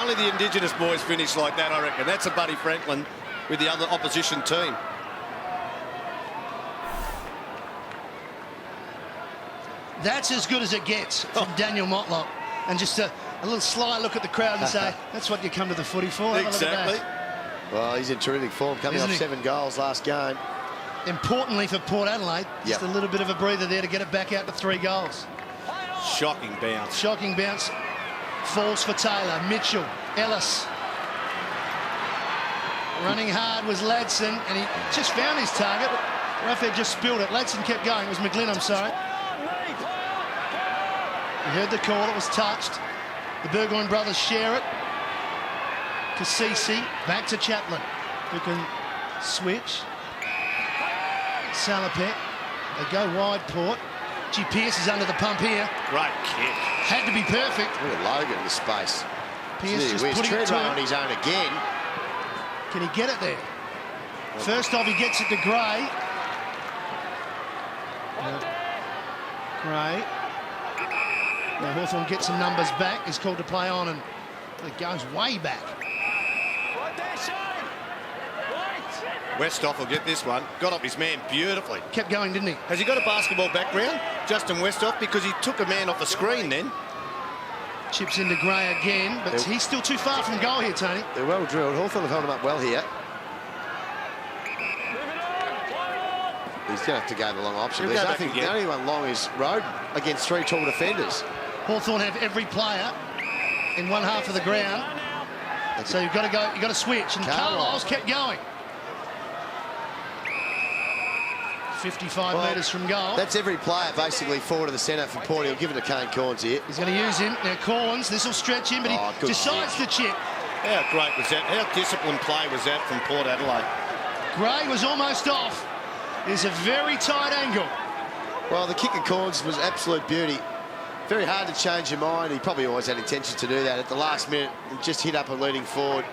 Only the Indigenous boys finish like that, I reckon. That's a Buddy Franklin with the other opposition team. That's as good as it gets from Daniel Motlop. And just a little sly look at the crowd and say, that's what you come to the footy for. Exactly. Well, he's in terrific form, coming off 7 goals last game. Importantly for Port Adelaide, just a little bit of a breather there to get it back out to 3 goals. Shocking bounce. Shocking bounce. Falls for Taylor. Mitchell. Ellis. Running hard was Ladson, and he just found his target. Roughhead just spilled it. Ladson kept going. It was McGlynn, I'm sorry. You heard the call. It was touched. The Burgoyne brothers share it. Cassisi back to Chaplin, who can switch. Salopek. They go wide, Port. Gee, Pearce is under the pump here. Great kick. Had to be perfect. Look at Logan in the space. Pearce just putting it to him. On his own again. Can he get it there? First off, he gets it to Gray. Gray. Now Hawthorn gets some numbers back. He's called to play on, and it goes way back. Westhoff will get this one. Got up his man beautifully. Kept going, didn't he? Has he got a basketball background, Justin Westhoff? Because he took a man off the screen then. Chips into Gray again, but he's still too far from goal here, Tony. They're well drilled. Hawthorn have held him up well here. He's going to have to go the long option. There's nothing. The only one long is Roden against 3 tall defenders. Hawthorn have every player in one half of the ground, so you've got to go. You've got to switch. And Carlisle's kept going. 55 metres from goal. That's every player basically forward of the centre for Port. He'll give it to Kane Corns here. He's going to use him. Now Corns, this will stretch him, but he decides to chip. How great was that? How disciplined play was that from Port Adelaide? Gray was almost off. It's a very tight angle. Well, the kick of corns was absolute beauty. Very hard to change your mind. He probably always had intention to do that. At the last minute, just hit up and leading forward.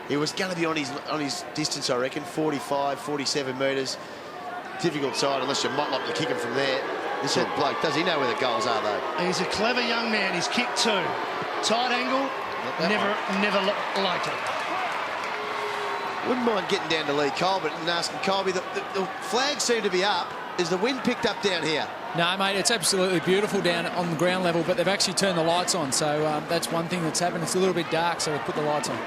He was going to be on his distance, I reckon, 45, 47 metres. Difficult side unless you're Motlop to kick him from there. This bloke, does he know where the goals are, though? He's a clever young man. He's kicked two. Tight angle, never liked it. Wouldn't mind getting down to Lee Colbert and asking Colby, the flags seem to be up. Is the wind picked up down here? No, mate, it's absolutely beautiful down on the ground level, but they've actually turned the lights on, so that's one thing that's happened. It's a little bit dark, so we've put the lights on.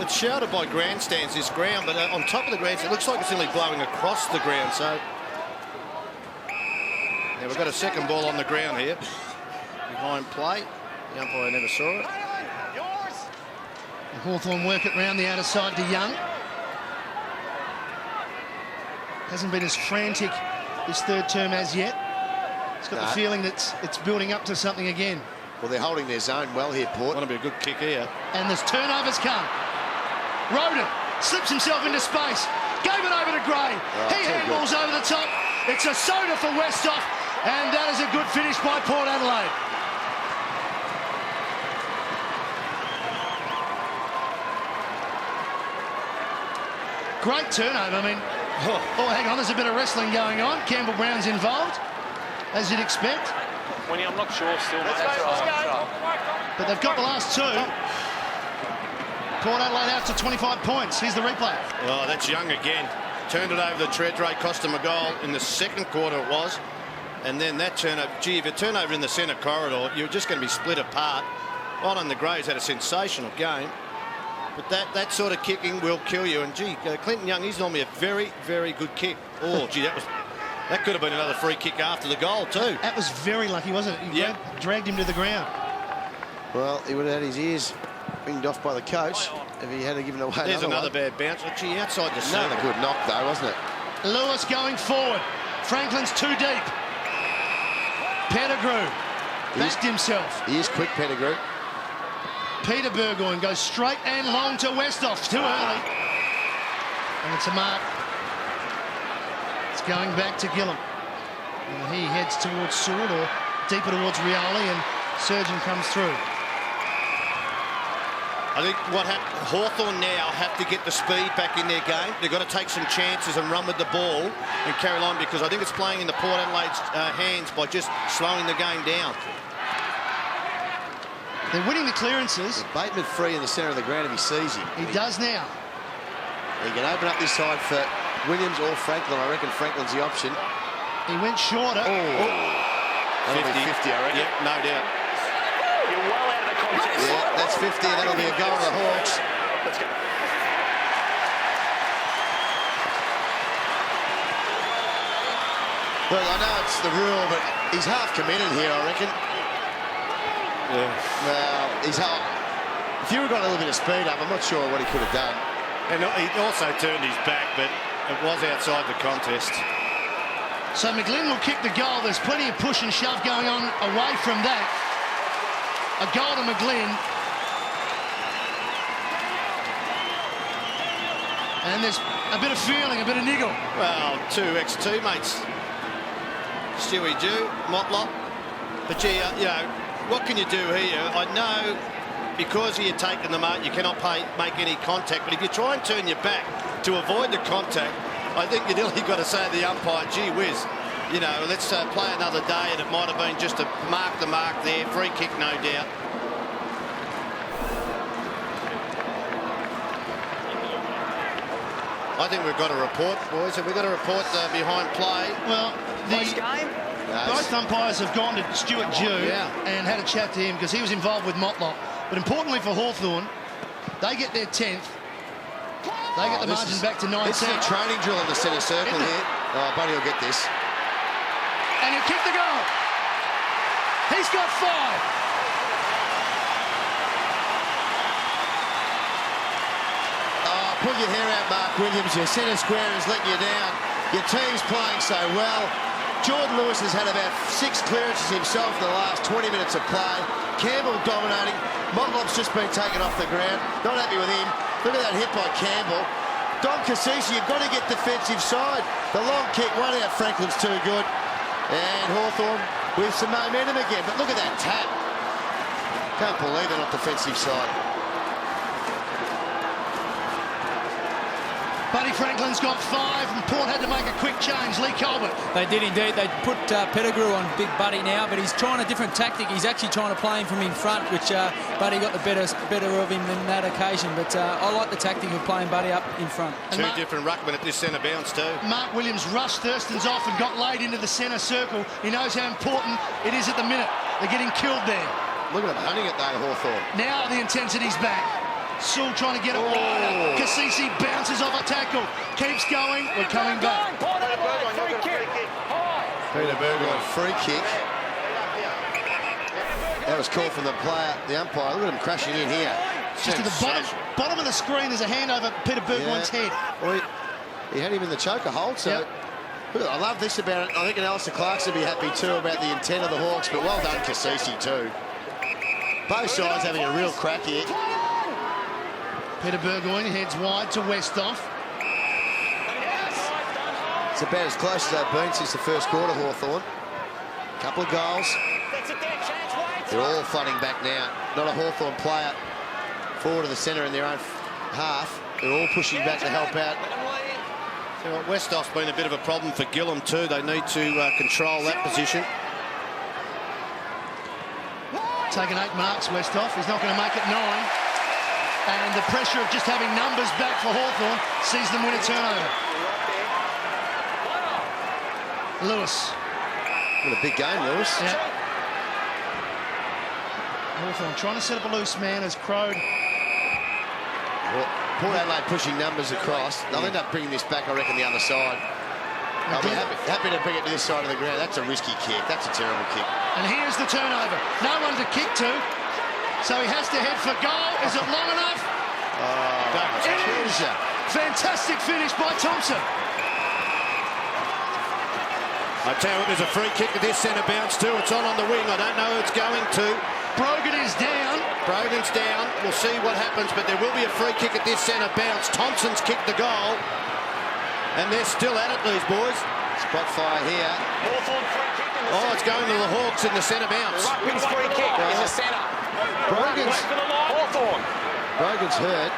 It's shouted by grandstands, this ground, but on top of the grandstand, it looks like it's only blowing across the ground, so... Now we've got a second ball on the ground here. Behind play. The umpire never saw it. Hawthorn work it round the outer side to Young. Hasn't been as frantic this third term as yet. He's got the feeling that it's building up to something again. Well, they're holding their zone well here, Port. Want to be a good kick here. And there's turnovers come. Roden slips himself into space. Gave it over to Gray. He handballs over the top. It's a soda for Westhoff. And that is a good finish by Port Adelaide. Great turnover. I mean, oh, hang on, there's a bit of wrestling going on. Campbell Brown's involved, as you'd expect. Winnie, I'm not sure still. Let's go. But they've got the last two. Port Adelaide out to 25 points. Here's the replay. Oh, that's Young again. Turned it over the Treadray, cost him a goal in the second quarter it was. And then that turnover, gee, if you turn over in the centre corridor, you're just going to be split apart. On the Greys had a sensational game. But that sort of kicking will kill you. And, gee, Clinton Young, he's normally a very, very good kick. Oh, gee, that could have been another free kick after the goal, too. That was very lucky, wasn't it? He dragged him to the ground. Well, he would have had his ears ringed off by the coach if he had given away. There's another bad bounce. Oh, gee, outside the centre. Another good knock, though, wasn't it? Lewis going forward. Franklin's too deep. Pettigrew backed himself. He is quick, Pettigrew. Peter Burgoyne goes straight and long to Westhoff. Too early. And it's a mark. It's going back to Gillum. And he heads towards Seward or deeper towards Rioli, and Surgeon comes through. I think what happened, Hawthorn now have to get the speed back in their game. They've got to take some chances and run with the ball and carry on, because I think it's playing in the Port Adelaide's hands by just slowing the game down. They're winning the clearances. Bateman free in the centre of the ground if he sees him. He does now. He can open up this side for Williams or Franklin. I reckon Franklin's the option. He went shorter. That'll be 50, I reckon. Yep, no doubt. You're well out of the contest. Yeah, that's 50. That'll be a goal to the Hawks. Let's go. Well, I know it's the rule, but he's half committed here, I reckon. Yeah. Well, he's half. If you were got a little bit of speed up, I'm not sure what he could have done. And he also turned his back, but it was outside the contest. So McGlynn will kick the goal. There's plenty of push and shove going on away from that. A goal to McGlynn. And there's a bit of feeling, a bit of niggle. Well, two ex-teammates. Stewie Jew, Motlop. But, gee, you know, what can you do here? I know because he had taken the mark, you cannot make any contact. But if you try and turn your back to avoid the contact, I think you nearly got to say to the umpire, gee whiz, you know, let's play another day, and it might have been just to mark the mark there. Free kick, no doubt. I think we've got a report, boys. Have we got a report behind play? Well, both umpires have gone to Stuart Jew and had a chat to him because he was involved with Motlop. But importantly for Hawthorn, they get their 10th. They get the margin back to 19. This is a training drill in the centre circle here. Oh, Buddy will get this. And he'll kick the goal. He's got 5. Pull your hair out, Mark Williams. Your centre square is letting you down. Your team's playing so well. Jordan Lewis has had about 6 clearances himself in the last 20 minutes of play. Campbell dominating. Motlop's just been taken off the ground. Not happy with him. Look at that hit by Campbell. Dom Cassisi, you've got to get defensive side. The long kick, one out, Franklin's too good. And Hawthorn with some momentum again. But look at that tap. Can't believe they're not defensive side. Buddy Franklin's got 5, and Port had to make a quick change. Lee Colbert. They did indeed. They put Pettigrew on Big Buddy now, but he's trying a different tactic. He's actually trying to play him from in front, which Buddy got the better of him in that occasion. But I like the tactic of playing Buddy up in front. Two different ruckmen at this centre bounce too. Mark Williams rushed Thurston's off and got laid into the centre circle. He knows how important it is at the minute. They're getting killed there. Look at them hunting it though, Hawthorn. Now the intensity's back. Sewell trying to get it wider. Cassisi bounces off a tackle. Keeps going. We're coming back. Peter Burgoyne, free kick. That was called from the player, the umpire. Look at him crashing in here. Just to the bottom of the screen, there's a hand over Peter Burgoyne's head. Well, he had him in the choker hold, so... Yep. Look, I love this about it. I think Alistair Clarkson would be happy too about the intent of the Hawks, but well done, Cassisi too. Both sides having a real crack here. Peter Burgoyne heads wide to Westhoff. It's about as close as they've been since the first quarter, Hawthorn. Couple of goals. They're all flooding back now. Not a Hawthorn player forward to the centre in their own half. They're all pushing back to help out. So Westhoff's been a bit of a problem for Gillum too. They need to control that position. Taking 8 marks, Westhoff. He's not going to make it 9. And the pressure of just having numbers back for Hawthorn sees them win a turnover. Lewis. What a big game, Lewis. Yeah. Hawthorn trying to set up a loose man as Crode. Well, Port Adelaide pushing numbers across. They'll end up bringing this back, I reckon, the other side. I'll be happy to bring it to this side of the ground. That's a risky kick. That's a terrible kick. And here's the turnover. No one to kick to. So he has to head for goal. Is it long enough? It is. Fantastic finish by Thompson. I tell you what, there's a free kick at this centre bounce too. It's on the wing. I don't know who it's going to. Brogan is down. Brogan's down. We'll see what happens, but there will be a free kick at this centre bounce. Thompson's kicked the goal. And they're still at it, these boys. Spot fire here. Oh, it's going to the Hawks in the centre bounce. Ruckman's free kick in the centre. Brogan's hurt,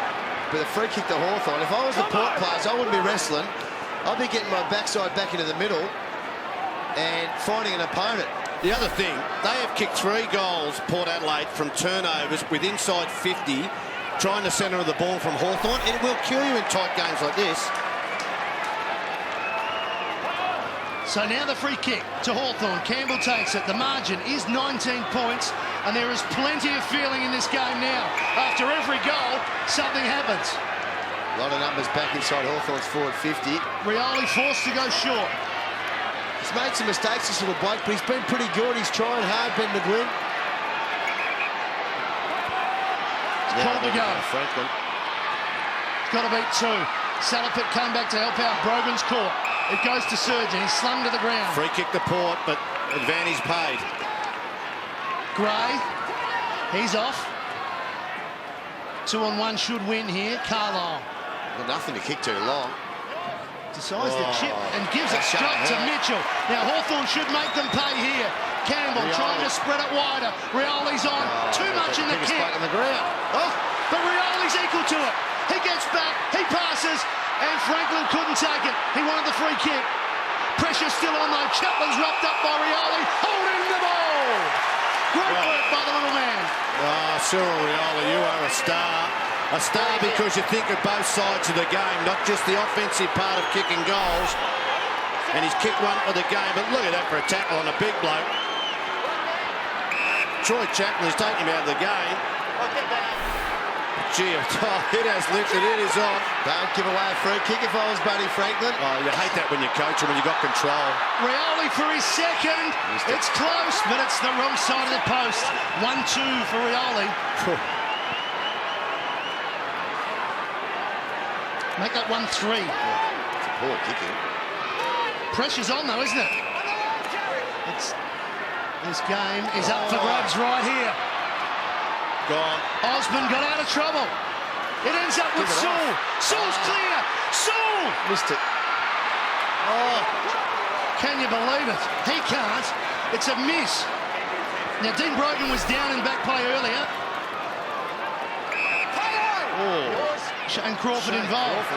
but a free kick to Hawthorn. If I was the Port players, I wouldn't be wrestling. I'd be getting my backside back into the middle and finding an opponent. The other thing, they have kicked 3 goals, Port Adelaide, from turnovers with inside 50, trying to centre the ball from Hawthorn. It will kill you in tight games like this. So now the free kick to Hawthorn. Campbell takes it. The margin is 19 points, and there is plenty of feeling in this game now. After every goal, something happens. A lot of numbers back inside Hawthorn's forward 50. Rioli forced to go short. He's made some mistakes, this little bloke, but he's been pretty good. He's trying hard, Ben McGlynn. It's pulled to go. Franklin. It's got to beat 2. Salopit came back to help out. Brogan's caught. It goes to Surgeon. He's slung to the ground. Free kick to Port, but advantage paid. Gray. He's off. 2-on-1 should win here. Carlisle. Got nothing to kick too long. Decides the chip and gives it straight to Mitchell. Now Hawthorn should make them pay here. Campbell trying to spread it wider. Rioli's on. Too much in the kick. On the ground. Oh, but Rioli's equal to it. He gets back. He passes. And Franklin couldn't take it. He wanted the free kick. Pressure still on though. Chaplin's wrapped up by Rioli. Holding the ball. Great work by the little man. Oh, Cyril Rioli, you are a star. A star because you think of both sides of the game, not just the offensive part of kicking goals. And he's kicked one for the game, but look at that for a tackle on a big bloke. Troy Chaplin's taking him out of the game. Gee, it has lifted, it is off. Don't give away a free kick if I was Buddy Franklin. Oh, you hate that when you coach him, when you've got control. Rioli for his second. It's close, but it's the wrong side of the post. 1-2 for Rioli. Make that 1-3. It's a poor kicking. Pressure's on though, isn't it? This game is up for grabs right here. Gone. Osman got out of trouble. It ends up with Sewell. Sewell's clear. Sewell! Missed it. Oh, can you believe it? He can't. It's a miss. Now, Dean Brogan was down in back play earlier. Shane Crawford involved.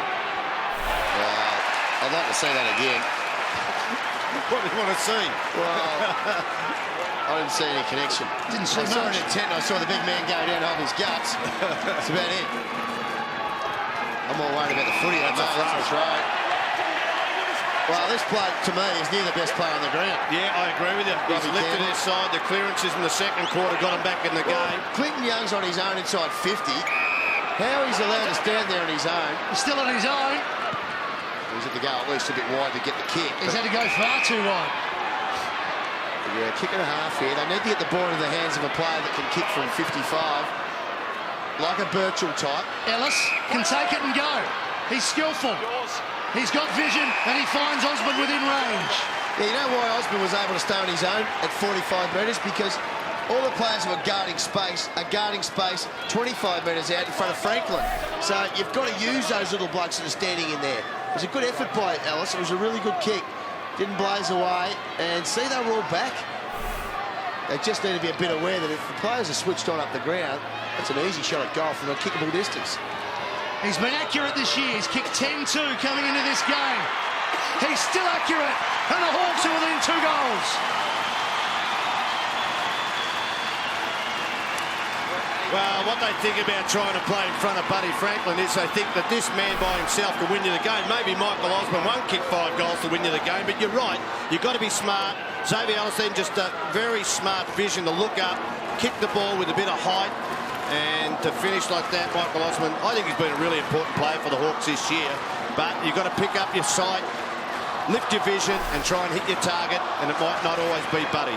I'd like to see that again. What do you want to see? Well, I didn't see any connection. Didn't see I saw much. an intent. I saw the big man go down on his guts. That's about it. I'm more worried about the footy. That's a throw. Well, this bloke, to me, is near the best player on the ground. Yeah, I agree with you. He's lifted his side. The clearances in the second quarter got him back in the game. Clinton Young's on his own inside 50. How he's allowed to stand there on his own? He's still on his own. He's had to go at least a bit wide to get the kick. He's had to go far too wide. Yeah, kick and a half here. They need to get the ball into the hands of a player that can kick from 55, like a Birchall type. Ellis can take it and go. He's skillful. He's got vision, and he finds Osborne within range. Yeah, you know why Osborne was able to stay on his own at 45 metres? Because all the players who are guarding space 25 metres out in front of Franklin. So you've got to use those little blokes that are standing in there. It was a good effort by Ellis. It was a really good kick. Didn't blaze away. And see, they were all back. They just need to be a bit aware that if the players are switched on up the ground, that's an easy shot at goal from a kickable distance. He's been accurate this year. He's kicked 10-2 coming into this game. He's still accurate, and the Hawks are within 2 goals. Well, what they think about trying to play in front of Buddy Franklin is they think that this man by himself can win you the game. Maybe Michael Osborne won't kick 5 goals to win you the game, but you're right. You've got to be smart. Xavier Alistine, just a very smart vision to look up, kick the ball with a bit of height, and to finish like that, Michael Osborne, I think he's been a really important player for the Hawks this year. But you've got to pick up your sight, lift your vision, and try and hit your target, and it might not always be Buddy.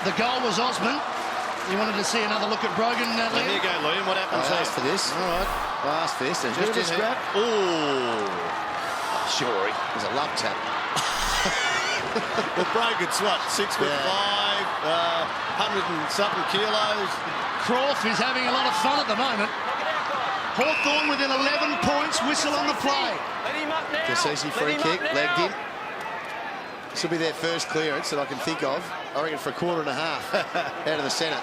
The goal was Osborne. You wanted to see another look at Brogan, There Liam? you go, Liam. What happens I asked for this. All right. I asked for this. There's Just just a scrap. Oh. Sure, there's a love tap. Well, Brogan's what, 6'5", 100 and something kilos. Crawford is having a lot of fun at the moment. Hawthorn within 11 points, whistle on the play. Cassisi free kick, legged him. This will be their first clearance that I can think of. I reckon for a quarter and a half out of the centre.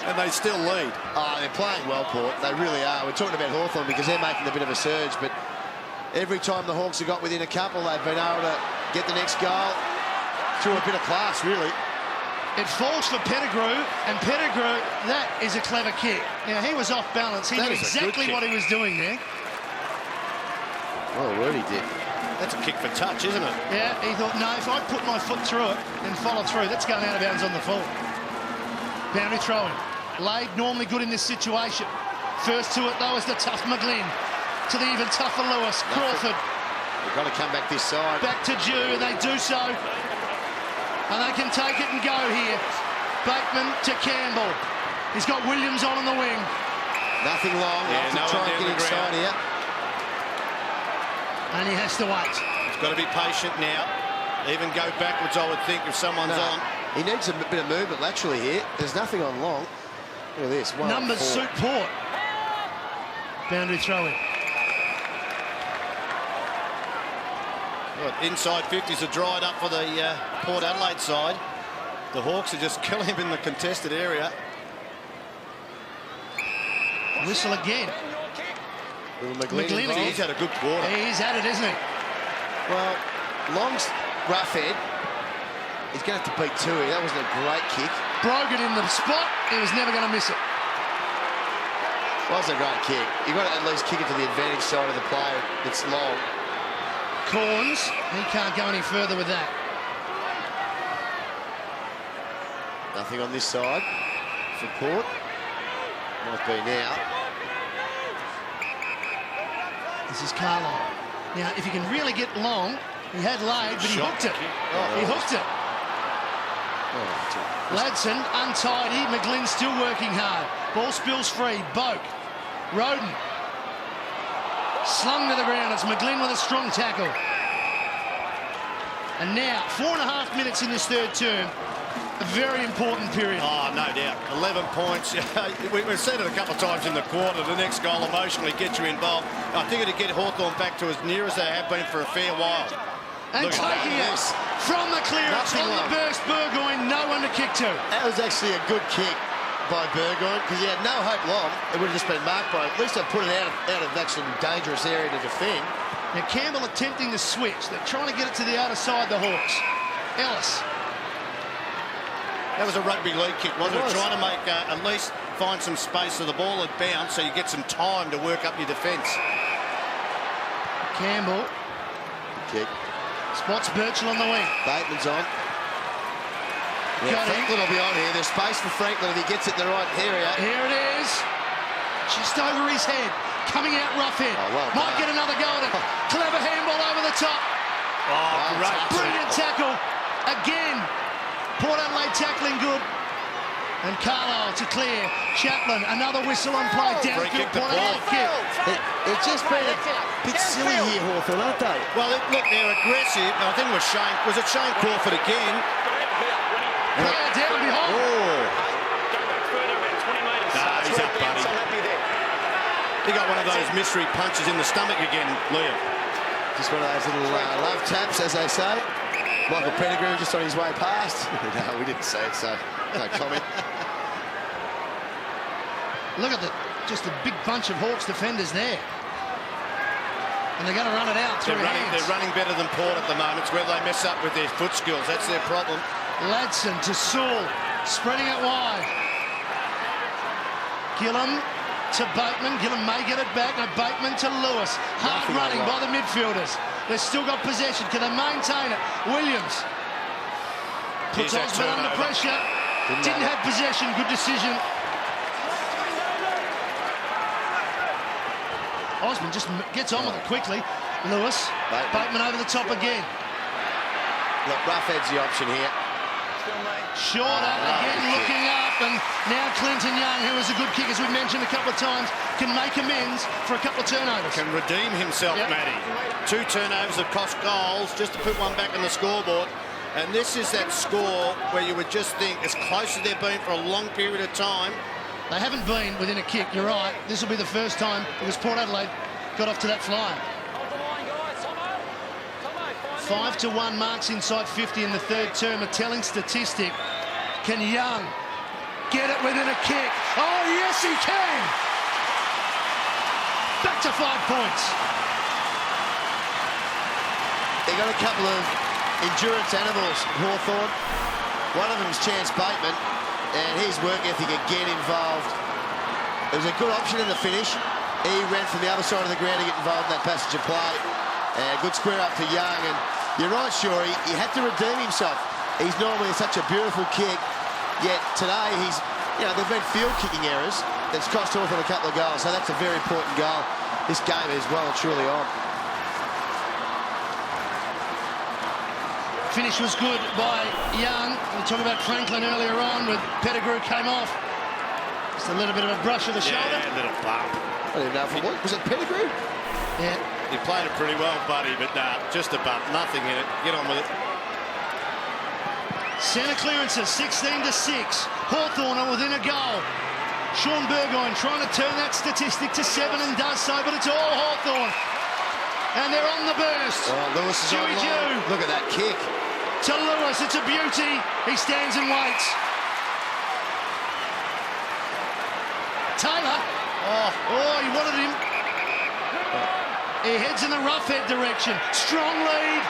And they still lead. Oh, they're playing well, Port. They really are. We're talking about Hawthorn because they're making a bit of a surge, but every time the Hawks have got within a couple, they've been able to get the next goal through a bit of class, really. It falls for Pettigrew, and Pettigrew, that is a clever kick. Now, he was off balance. He knew exactly what he was doing there. Oh, word he did. That's a kick for touch, isn't it? Yeah, he thought, no, if I put my foot through it and follow through, that's going out of bounds on the full. Boundary throwing. Laid normally good in this situation. First to it, though, is the tough McGlynn. To the even tougher Lewis. Crawford. They've got to come back this side. Back to Jew, and they do so. And they can take it and go here. Bateman to Campbell. He's got Williams on the wing. Nothing long. Yeah, no try one and down get the inside ground. here. And he has to wait. He's got to be patient now. Even go backwards, I would think, if someone's No, on. he needs a bit of movement laterally here. There's nothing on long. Look at this. Numbers 1-4. suit Port. Boundary throwing. Well, inside 50s are dried up for the Port Adelaide side. The Hawks are just killing him in the contested area. Whistle again. Little McGlynn involved. He's had a good quarter. He's at it, isn't he? Well, Long's rough head. He's going to have to beat Tui. That wasn't a great kick. Brogan in the spot. He was never going to miss it. Well, that's a great kick. You've got to at least kick it to the advantage side of the player that's long. Corns, he can't go any further with that. Nothing on this side for Port. Might be now. This is Carlisle. Now, if you can really get long, he had laid, but he hooked it. He hooked it. Ladson, untidy. McGlynn still working hard. Ball spills free. Boak. Roden. Slung to the ground. It's McGlynn with a strong tackle. And now, 4.5 minutes in this third term. A very important period. Oh, no doubt. 11 points. We've said it a couple of times in the quarter. The next goal emotionally gets you involved. I think it'd get Hawthorn back to as near as they have been for a fair while. And taking it from the clearance on the burst, Burgoyne, no one to kick to. That was actually a good kick by Burgoyne because he had no hope long. It would have just been marked by, at least they put it out of actually dangerous area to defend. Now Campbell attempting to switch. They're trying to get it to the outer side, the Hawks. Ellis. That was a rugby league kick, wasn't it? Trying to make, at least find some space so the ball had bounced so you get some time to work up your defence. Campbell. Kick. Spots Birchall on the wing. Bateman's on. Yeah, Franklin will be on here. There's space for Franklin if he gets it in the right area. Here it is. Just over his head. Coming out rough head. Oh, well Might get another go at it. Clever handball over the top. Oh, great. Brilliant tackle. Again. Port Adelaide tackling good. And Carlisle to clear. Chaplin, another whistle on play. Downfield Port Adelaide kick. It's just been a bit silly here, Hawthorn, aren't they? Well, look, they're aggressive. I think it was Shane. Was it Shane Crawford again? Player down behind. Nah, he's up, buddy. He got one of those mystery punches in the stomach again, Liam. Just one of those little love taps, as they say. Michael Pettigrew just on his way past. No, we didn't say it, so no comment. Look at just a big bunch of Hawks defenders there. And they're going to run it out through hands. They're running better than Port at the moment. It's where they mess up with their foot skills. That's their problem. Ladson to Sewell, spreading it wide. Gillam to Bateman. Gillam may get it back. No, Bateman to Lewis. Hard running by the midfielders. They've still got possession. Can they maintain it? Williams puts Osman under pressure. Didn't have possession. Good decision. Osman just gets on with it quickly. Lewis, Bateman over the top again. Look, Roughhead's the option here. Shorter, again looking up, and now Clinton Young, who is a good kick, as we mentioned a couple of times, can make amends for a couple of turnovers. Can redeem himself, Matty. 2 turnovers have cost goals just to put one back on the scoreboard. And this is that score where you would just think, as close as they've been for a long period of time. They haven't been within a kick, you're right. This will be the first time because Port Adelaide got off to that flyer. 5-1 marks inside 50 in the third term, a telling statistic. Can Young get it within a kick? Oh, yes, he can! Back to 5 points. They got a couple of endurance animals, Hawthorn. One of them is Chance Bateman, and his work ethic again involved. It was a good option in the finish. He ran from the other side of the ground to get involved in that passage of play. Good square up for Young, and you're right, Shorey, he had to redeem himself. He's normally such a beautiful kick, yet today he's, there've been field kicking errors that's cost Hawthorn a couple of goals, so that's a very important goal. This game is well and truly on. Finish was good by Young. We talked about Franklin earlier on with Pettigrew came off. Just a little bit of a brush of the shoulder. Yeah, a little bump. I don't even know if it was it Pettigrew? Yeah. You played it pretty well, buddy, but just a bump, nothing in it. Get on with it. Centre clearances, 16-6. Hawthorn are within a goal. Sean Burgoyne trying to turn that statistic to 7 and does so, but it's all Hawthorn. And they're on the burst. Oh, Lewis is on line. Look at that kick. To Lewis, it's a beauty. He stands and waits. Taylor. Oh, he wanted him. He heads in the Roughhead direction. Strong lead.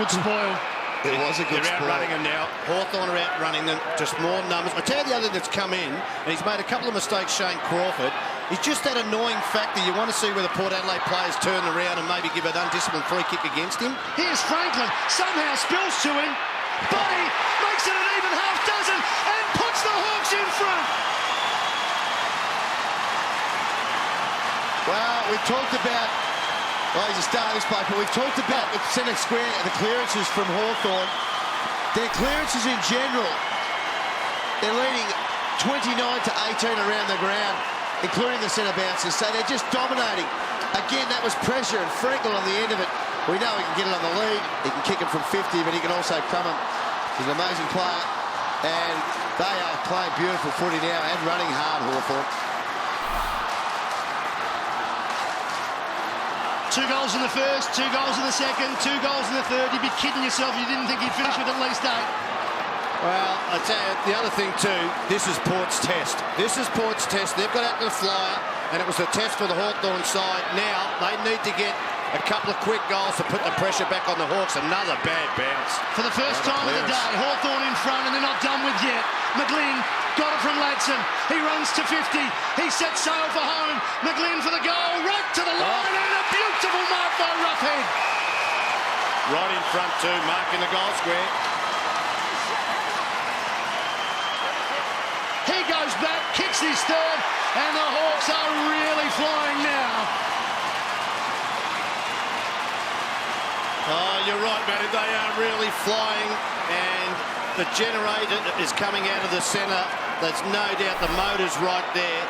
Good spoil. It was a good spoil. They're outrunning them now. Hawthorn are outrunning them. Just more numbers. I tell you the other that's come in, and he's made a couple of mistakes, Shane Crawford. He's just that annoying factor. You want to see where the Port Adelaide players turn around and maybe give an undisciplined free kick against him. Here's Franklin. Somehow spills to him. Buddy makes it an even half dozen and puts the Hawks in front. Well, we've talked about, he's a star of this play, but we've talked about the centre square, the clearances from Hawthorn. Their clearances in general, they're leading 29-18 around the ground, including the centre bounces, so they're just dominating. Again, that was pressure, and Franklin on the end of it. We know he can get it on the lead, he can kick it from 50, but he can also crumb him. He's an amazing player. And they are playing beautiful footy now and running hard, Hawthorn. 2 goals in the first, 2 goals in the second, 2 goals in the third. You'd be kidding yourself if you didn't think he'd finish with at least 8. Well, I tell you, the other thing too, this is Port's test. This is Port's test. They've got out to the flyer, and it was the test for the Hawthorn side. Now, they need to get a couple of quick goals to put the pressure back on the Hawks. Another bad bounce. For the first time of the day, Hawthorn in front, and they're not done with yet. McGlynn got it from Ladson. He runs to 50. He sets sail for home. McGlynn for the goal, right to the line, and a beautiful mark by Roughhead. Right in front too, marking the goal square. He goes back, kicks his third, and the Hawks are really flying now. Oh, you're right, Matty. They are really flying, and the generator is coming out of the centre. There's no doubt the motor's right there.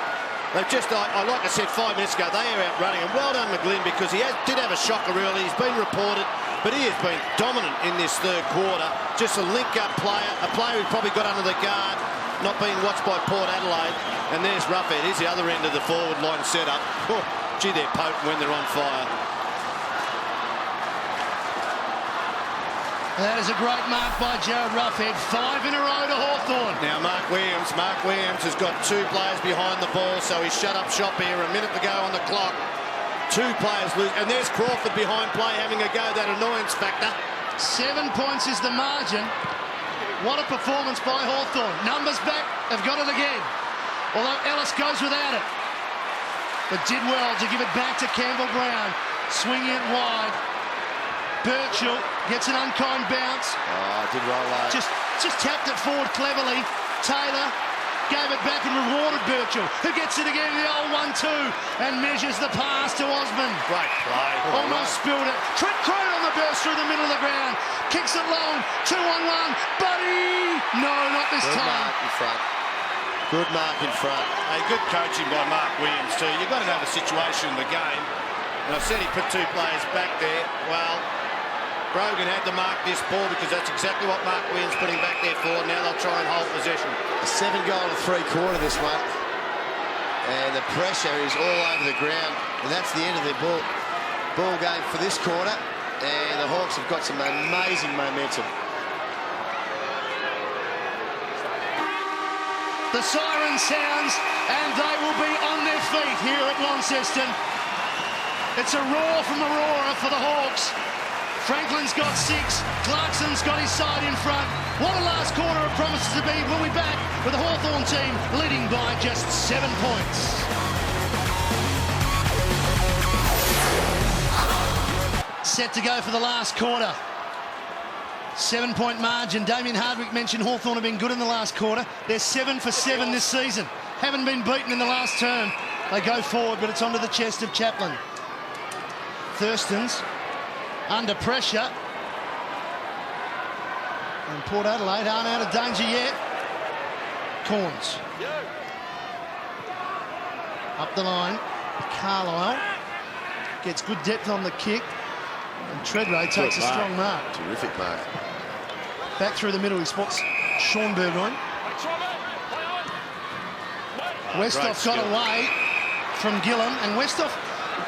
They've just, like I said 5 minutes ago, they are out running. And well done, McGlynn, because he did have a shocker early. He's been reported, but he has been dominant in this third quarter. Just a link-up player, a player who probably got under the guard, not being watched by Port Adelaide. And there's Roughhead. Here's the other end of the forward line setup. Oh, gee, they're potent when they're on fire. That is a great mark by Jared Roughhead. 5 in a row to Hawthorn. Now Mark Williams has got 2 players behind the ball, so he's shut up shop here. A minute to go on the clock. 2 players lose, and there's Crawford behind play having a go, that annoyance factor. 7 points is the margin. What a performance by Hawthorn. Numbers back, they've got it again. Although Ellis goes without it. But did well to give it back to Campbell Brown. Swinging it wide. Birchall gets an unkind bounce. Oh, did roll out. Just tapped it forward cleverly. Taylor gave it back and rewarded Birchall, who gets it again, the old 1-2, and measures the pass to Osmond. Great play. Almost spilled it. Trent Cronin on the burst through the middle of the ground. Kicks it long. 2-on-1. Buddy! No, not this Good time. mark in front. Good mark in front. Hey, good coaching by Mark Williams too. You've got to know the situation in the game. And I said he put 2 players back there. Well, Brogan had to mark this ball because that's exactly what Mark Williams put him back there for. Now they'll try and hold possession. A 7 goal to 3/4 this one. And the pressure is all over the ground. And that's the end of the ball game for this quarter. And the Hawks have got some amazing momentum. The siren sounds, and they will be on their feet here at Launceston. It's a roar from Aurora for the Hawks. Franklin's got 6. Clarkson's got his side in front. What a last quarter it promises to be. We'll be back with the Hawthorn team leading by just 7 points. Set to go for the last quarter. 7-point margin. Damien Hardwick mentioned Hawthorn have been good in the last quarter. They're 7 for 7 this season. Haven't been beaten in the last term. They go forward, but it's onto the chest of Chaplin. Thurston's under pressure. And Port Adelaide aren't out of danger yet. Corns. Up the line. Carlisle gets good depth on the kick. And Treadray takes a strong mark. Terrific mark. Back through the middle, he spots Sean Burgoyne. Westhoff got away from Gillum, and Westhoff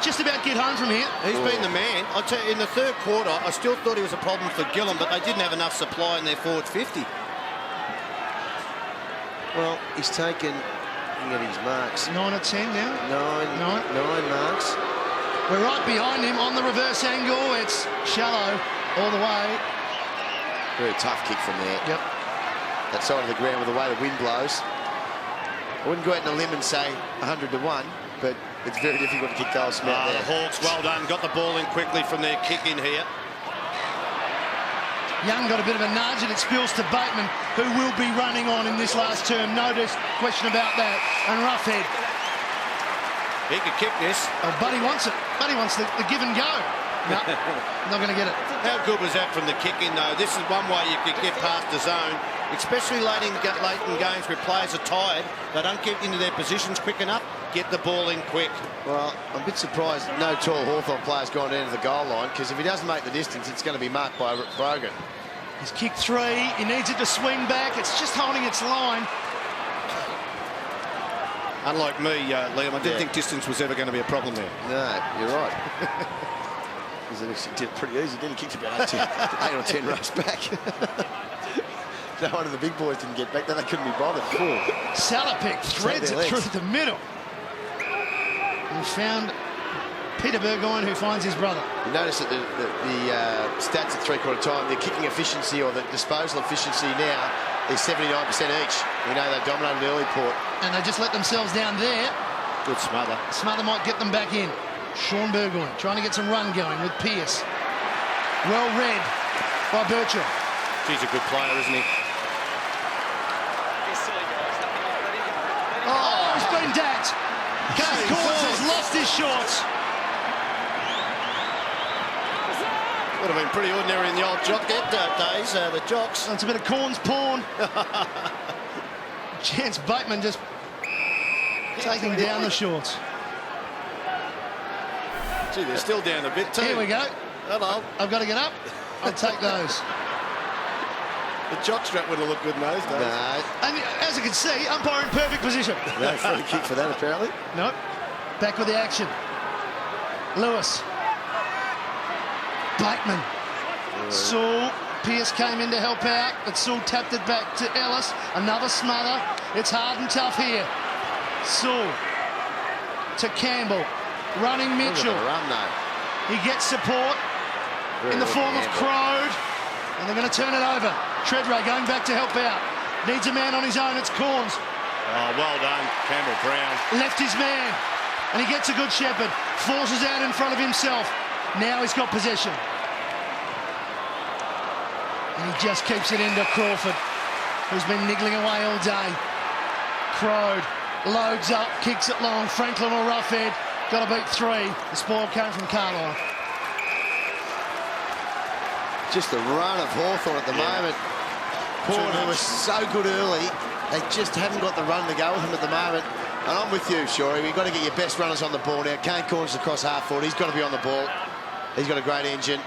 just about get home from here. He's been the man. I'll tell you, in the third quarter, I still thought he was a problem for Gillum, but they didn't have enough supply in their forward 50. Well, he's taken, looking at his marks, 9 of 10 now. 9 marks. We're right behind him on the reverse angle. It's shallow all the way. Very tough kick from there. Yep. That side of the ground with the way the wind blows. I wouldn't go out on a limb and say 100 to 1, but it's very difficult to kick goals from out there. The Hawks, well done, got the ball in quickly from their kick in here. Young got a bit of a nudge, and it spills to Bateman, who will be running on in this last term. No question about that. And Roughhead. He could kick this. Oh, Buddy wants it. Buddy wants the give and go. No, not going to get it. How good was that from the kick in, though? This is one way you could get past the zone, especially late in games where players are tired. They don't get into their positions quick enough. Get the ball in quick. Well, I'm a bit surprised no tall Hawthorn player's gone down to the goal line, because if he doesn't make the distance, it's going to be marked by Brogan. He's kicked 3. He needs it to swing back. It's just holding its line. Unlike me, Liam, I didn't think distance was ever going to be a problem there. No, you're right. He actually did it pretty easy, didn't he? Kicked about 8 or 10 runs back. No one of the big boys didn't get back, then they couldn't be bothered. Salopek threads it through the middle. And found Peter Burgoyne, who finds his brother. You notice that the stats at three-quarter time, their kicking efficiency or the disposal efficiency now is 79% each. We know they dominated early, Port. And they just let themselves down there. Good smother. Smother might get them back in. Sean Burgoyne trying to get some run going with Pearce. Well read by Birchall. He's a good player, isn't he? Oh, he's been dacked. Kane Corns has lost his shorts. Would have been pretty ordinary in the old jock days, the jocks. It's a bit of Corns porn. Chance Bateman just taking down the shorts. Gee, they're still down a bit too. Here we go. Hello. I've got to get up. I'll take those. The jock strap would have looked good in those days. No, And as you can see, umpire in perfect position. no free kick for that, apparently. Nope. Back with the action. Lewis. Bateman. Sewell. Pearce came in to help out, but Sewell tapped it back to Ellis. Another smother. It's hard and tough here. Sewell to Campbell. Running Mitchell. Run, though. He gets support in the form of Crode. And they're going to turn it over. Treadray going back to help out. Needs a man on his own. It's Corns. Oh, well done, Campbell Brown. Left his man. And he gets a good shepherd. Forces out in front of himself. Now he's got possession. And he just keeps it into Crawford, who's been niggling away all day. Crode loads up, kicks it long. Franklin will rough head. Got to beat 3. The spoil came from Carlisle. Just the run of Hawthorn at the moment. Port, who was so good early, they just haven't got the run to go with him at the moment. And I'm with you, Shorey. We've got to get your best runners on the ball now. Kane Corns across half forward. He's got to be on the ball. He's got a great engine.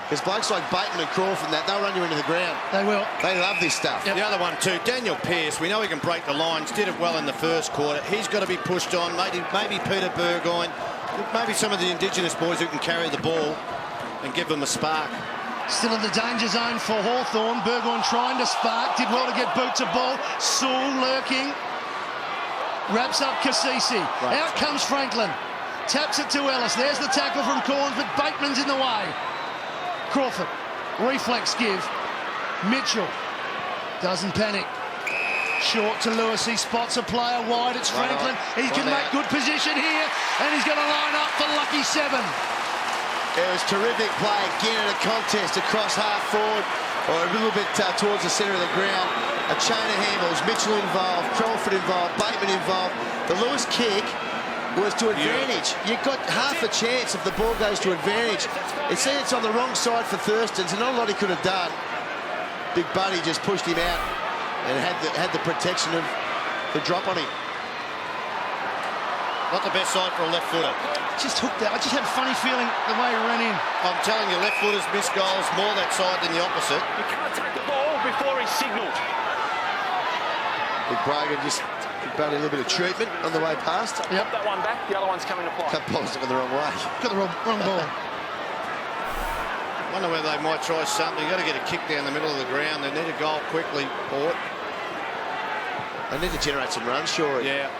Because blokes like Bateman and Crawford, they'll run you into the ground. They will. They love this stuff. Yep. The other one too, Daniel Pearce. We know he can break the lines. Did it well in the first quarter. He's got to be pushed on. Maybe Peter Burgoyne. Maybe some of the Indigenous boys who can carry the ball and give them a spark. Still in the danger zone for Hawthorn. Burgoyne trying to spark. Did well to get boots of ball. Sewell lurking. Wraps up Cassisi. Right. Out comes Franklin. Taps it to Ellis. There's the tackle from Corns, but Bateman's in the way. Crawford. Reflex give. Mitchell. Doesn't panic. Short to Lewis. He spots a player wide. It's Franklin. He can make good position here. And he's going to line up for lucky 7. It was terrific play again in a contest across half forward or a little bit towards the centre of the ground. A chain of handballs, Mitchell involved, Crawford involved, Bateman involved. The Lewis kick was to advantage. You've got half a chance if the ball goes to advantage. It says it's on the wrong side for Thurston, so not a lot he could have done. Big Buddy just pushed him out and had the protection of the drop on him. Not the best side for a left footer. Just hooked out. I just had a funny feeling the way he ran in. I'm telling you, left footers miss goals more that side than the opposite. You can't take the ball before he's signalled. Big Bragan just about a little bit of treatment on the way past. Yep. That one back, the other one's coming to play. Cut balls in the wrong way. Got the wrong ball. Wonder whether they might try something. You've got to get a kick down the middle of the ground. They need a goal quickly, Port. They need to generate some runs, sure. Yeah.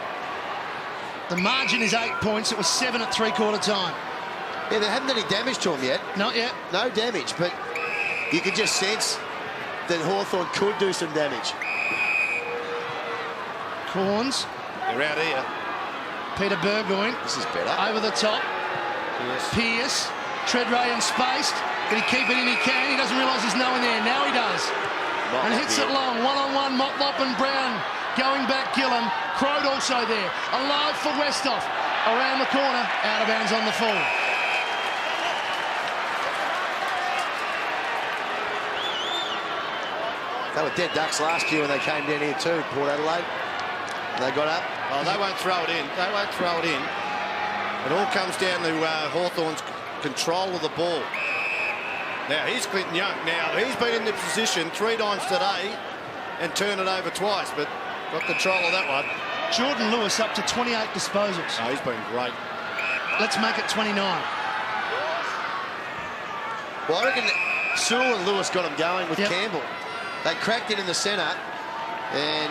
The margin is 8 points. It was 7 at three-quarter time. Yeah, they haven't done any damage to him yet. Not yet. No damage, but you could just sense that Hawthorn could do some damage. Corns. They're out here. Peter Burgoyne. This is better. Over the top. Yes. Pearce. Treadray and spaced. Can he keep it in? He can. He doesn't realise there's no one there. Now he does. And hits it long. One-on-one. Motlop and Brown. Going back, Gillam. Crode also there. Alive for Westhoff. Around the corner. Out of bounds on the full. They were dead ducks last year when they came down here too, Port Adelaide. They got up. Oh, they won't throw it in. They won't throw it in. It all comes down to Hawthorn's control of the ball. Now, here's Clinton Young. Now, he's been in the position 3 times today and turned it over twice, but got control of that one. Jordan Lewis up to 28 disposals. Oh, he's been great. Let's make it 29. Well, I reckon Sewell and Lewis got him going with Campbell. They cracked it in the centre and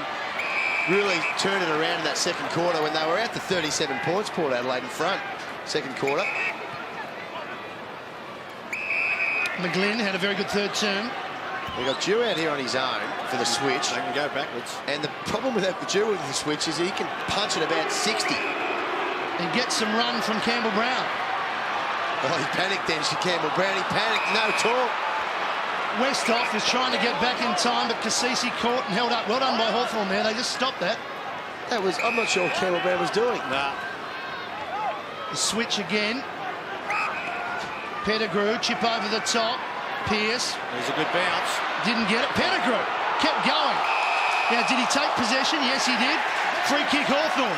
really turned it around in that second quarter when they were out to 37 points, Port Adelaide in front, second quarter. McGlynn had a very good third term. We got Dew out here on his own for the switch. They can go backwards. And the problem with Dew with the switch is he can punch it about 60. He gets some run from Campbell Brown. Oh, he panicked then, Campbell Brown. He panicked, no talk. Westhoff was trying to get back in time, but Cassisi caught and held up. Well done by Hawthorn there. They just stopped that. That was, I'm not sure what Campbell Brown was doing. Nah. The switch again. Pettigrew, chip over the top. Pearce. There's a good bounce. Didn't get it. Pettigrew kept going. Now, did he take possession? Yes, he did. Free kick, Hawthorn.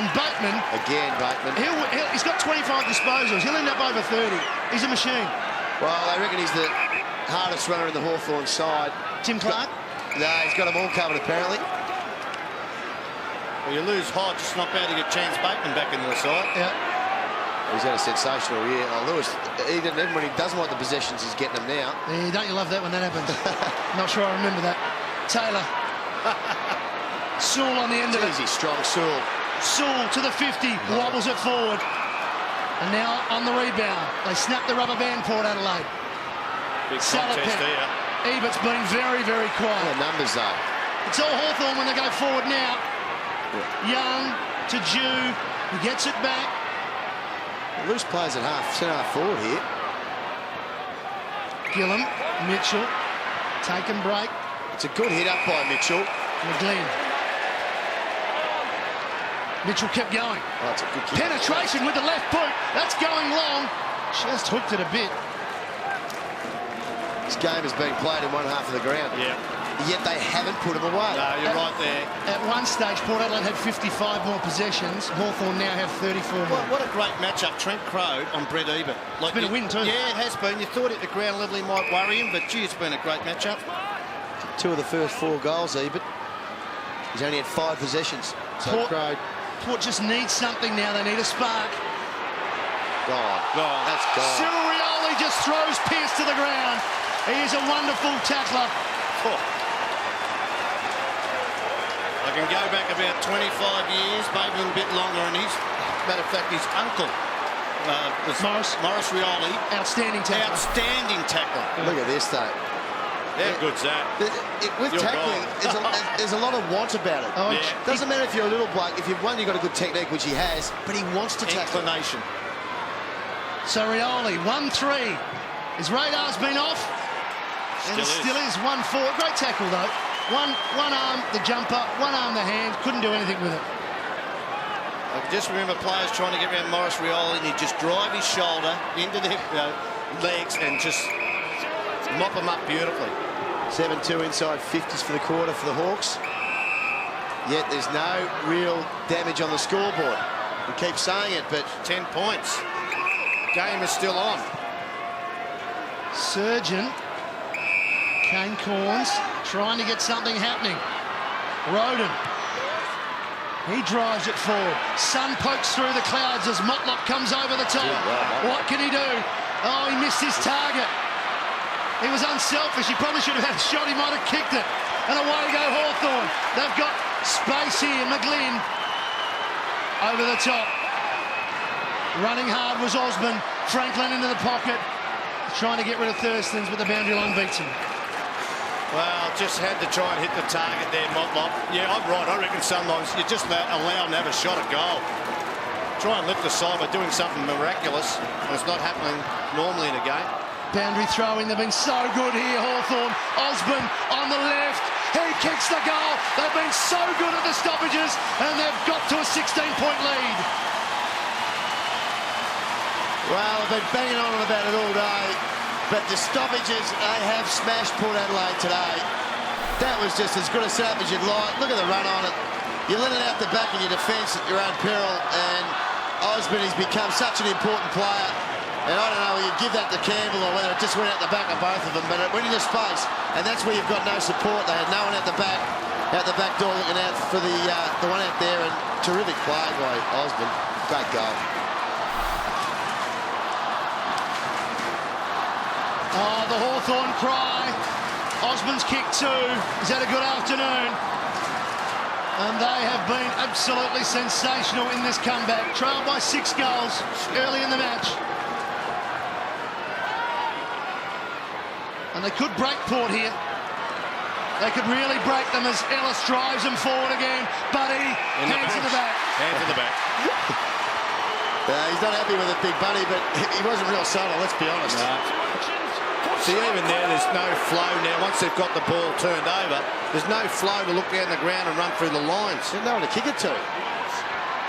And Bateman. Again, Bateman. He's got 25 disposals. He'll end up over 30. He's a machine. Well, I reckon he's the hardest runner in the Hawthorn side. Tim Clark? No, he's got them all covered, apparently. Well, you lose Hodge, it's not bad to get Chance Bateman back into the side. Yeah. He's had a sensational year. Oh, Lewis, even when he doesn't want the possessions, he's getting them now. Yeah, don't you love that when that happens? Not sure I remember that. Taylor. Sewell on the end of it. Easy, strong Sewell. Sewell to the 50, wobbles it forward. And now on the rebound. They snap the rubber band, Port Adelaide. Big contest here. Ebert's been very, very quiet. The numbers, though. It's all Hawthorn when they go forward now. Young to Dew. He gets it back. Loose players at centre-half forward here. Gillum, Mitchell, take and break. It's a good hit up by Mitchell. McGlynn. Mitchell kept going. Oh, it's a good kick. Penetration with the left boot. That's going long. Just hooked it a bit. This game is being played in one half of the ground. Yeah. Yet they haven't put him away. No, you're right there. At one stage, Port Adelaide had 55 more possessions. Hawthorn now have 34 more. What a great matchup. Trent Crowe on Brett Ebert. It's been a win too. Yeah, it has been. You thought at the ground level he might worry him, but gee, it's been a great matchup. 2 of the first 4 goals, Ebert. He's only had 5 possessions. So Port just needs something now. They need a spark. Gone. That's gone. Cyril Rioli just throws Pearce to the ground. He is a wonderful tackler. Oh. I can go back about 25 years, maybe a bit longer, and matter of fact, his uncle was Morris Rioli. Outstanding tackler. Outstanding tackler. Look at this, though. How good's that? With tackling, there's a lot of want about it. Oh, yeah. Doesn't matter if you're a little bloke. If you've got a good technique, which he has, but he wants to tackle. Inclination. So Rioli, 1-3. His radar's been off. And it still is 1-4. Great tackle, though. One arm, the jumper, one arm, the hand. Couldn't do anything with it. I can just remember players trying to get around Morris Rioli, and he'd just drive his shoulder into the legs and just mop them up beautifully. 7-2 inside 50s for the quarter for the Hawks. Yet there's no real damage on the scoreboard. We keep saying it, but 10 points. Game is still on. Surgeon. Kane Corns trying to get something happening. Roden. He drives it forward. Sun pokes through the clouds as Motlop comes over the top. What can he do? Oh, he missed his target. He was unselfish. He probably should have had a shot. He might have kicked it. And away go Hawthorn. They've got space here. McGlynn over the top. Running hard was Osborne. Franklin into the pocket. Trying to get rid of Thurstons, but the boundary line beats him. Well, just had to try and hit the target there, Motlop. Yeah, I'm right. I reckon sometimes you just allow him to have a shot at goal. Try and lift the side by doing something miraculous. And it's not happening normally in a game. Boundary throwing. They've been so good here, Hawthorn. Osborne on the left. He kicks the goal. They've been so good at the stoppages, and they've got to a 16-point lead. well, I've been banging on about it all day. But the stoppages, they have smashed Port Adelaide today. That was just as good a setup as you'd like. Look at the run on it. You let it out the back in your defence at your own peril, and Osborne has become such an important player. And I don't know whether you give that to Campbell or whether it just went out the back of both of them, but it went into space, and that's where you've got no support. They had no one at the back door looking out for the one out there, and terrific play by Osborne. Great goal. Oh, the Hawthorn cry. Osborne's kick too. He's had a good afternoon. And they have been absolutely sensational in this comeback. Trailed by 6 goals early in the match. And they could break Port here. They could really break them as Ellis drives them forward again. Buddy, hands to the back. Hands to the back. He's not happy with it, Big Buddy, but he wasn't real subtle, let's be honest. See, even there's no flow now. Once they've got the ball turned over, there's no flow to look down the ground and run through the lines. There's no one to kick it to.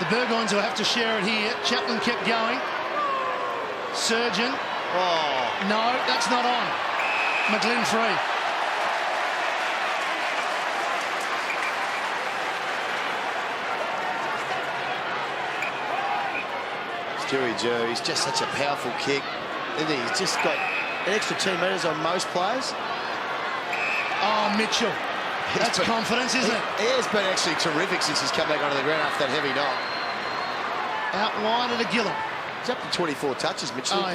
The Burgoynes will have to share it here. Chaplin kept going. Surgeon. Oh. No, that's not on. McGlynn free. Stewie Joe, he's just such a powerful kick. Isn't he? He's just got an extra 2 metres on most players. Oh, Mitchell. That's confidence, isn't it? He has been actually terrific since he's come back onto the ground after that heavy knock. Out wide at a Gillum. He's up to 24 touches, Mitchell. Oh,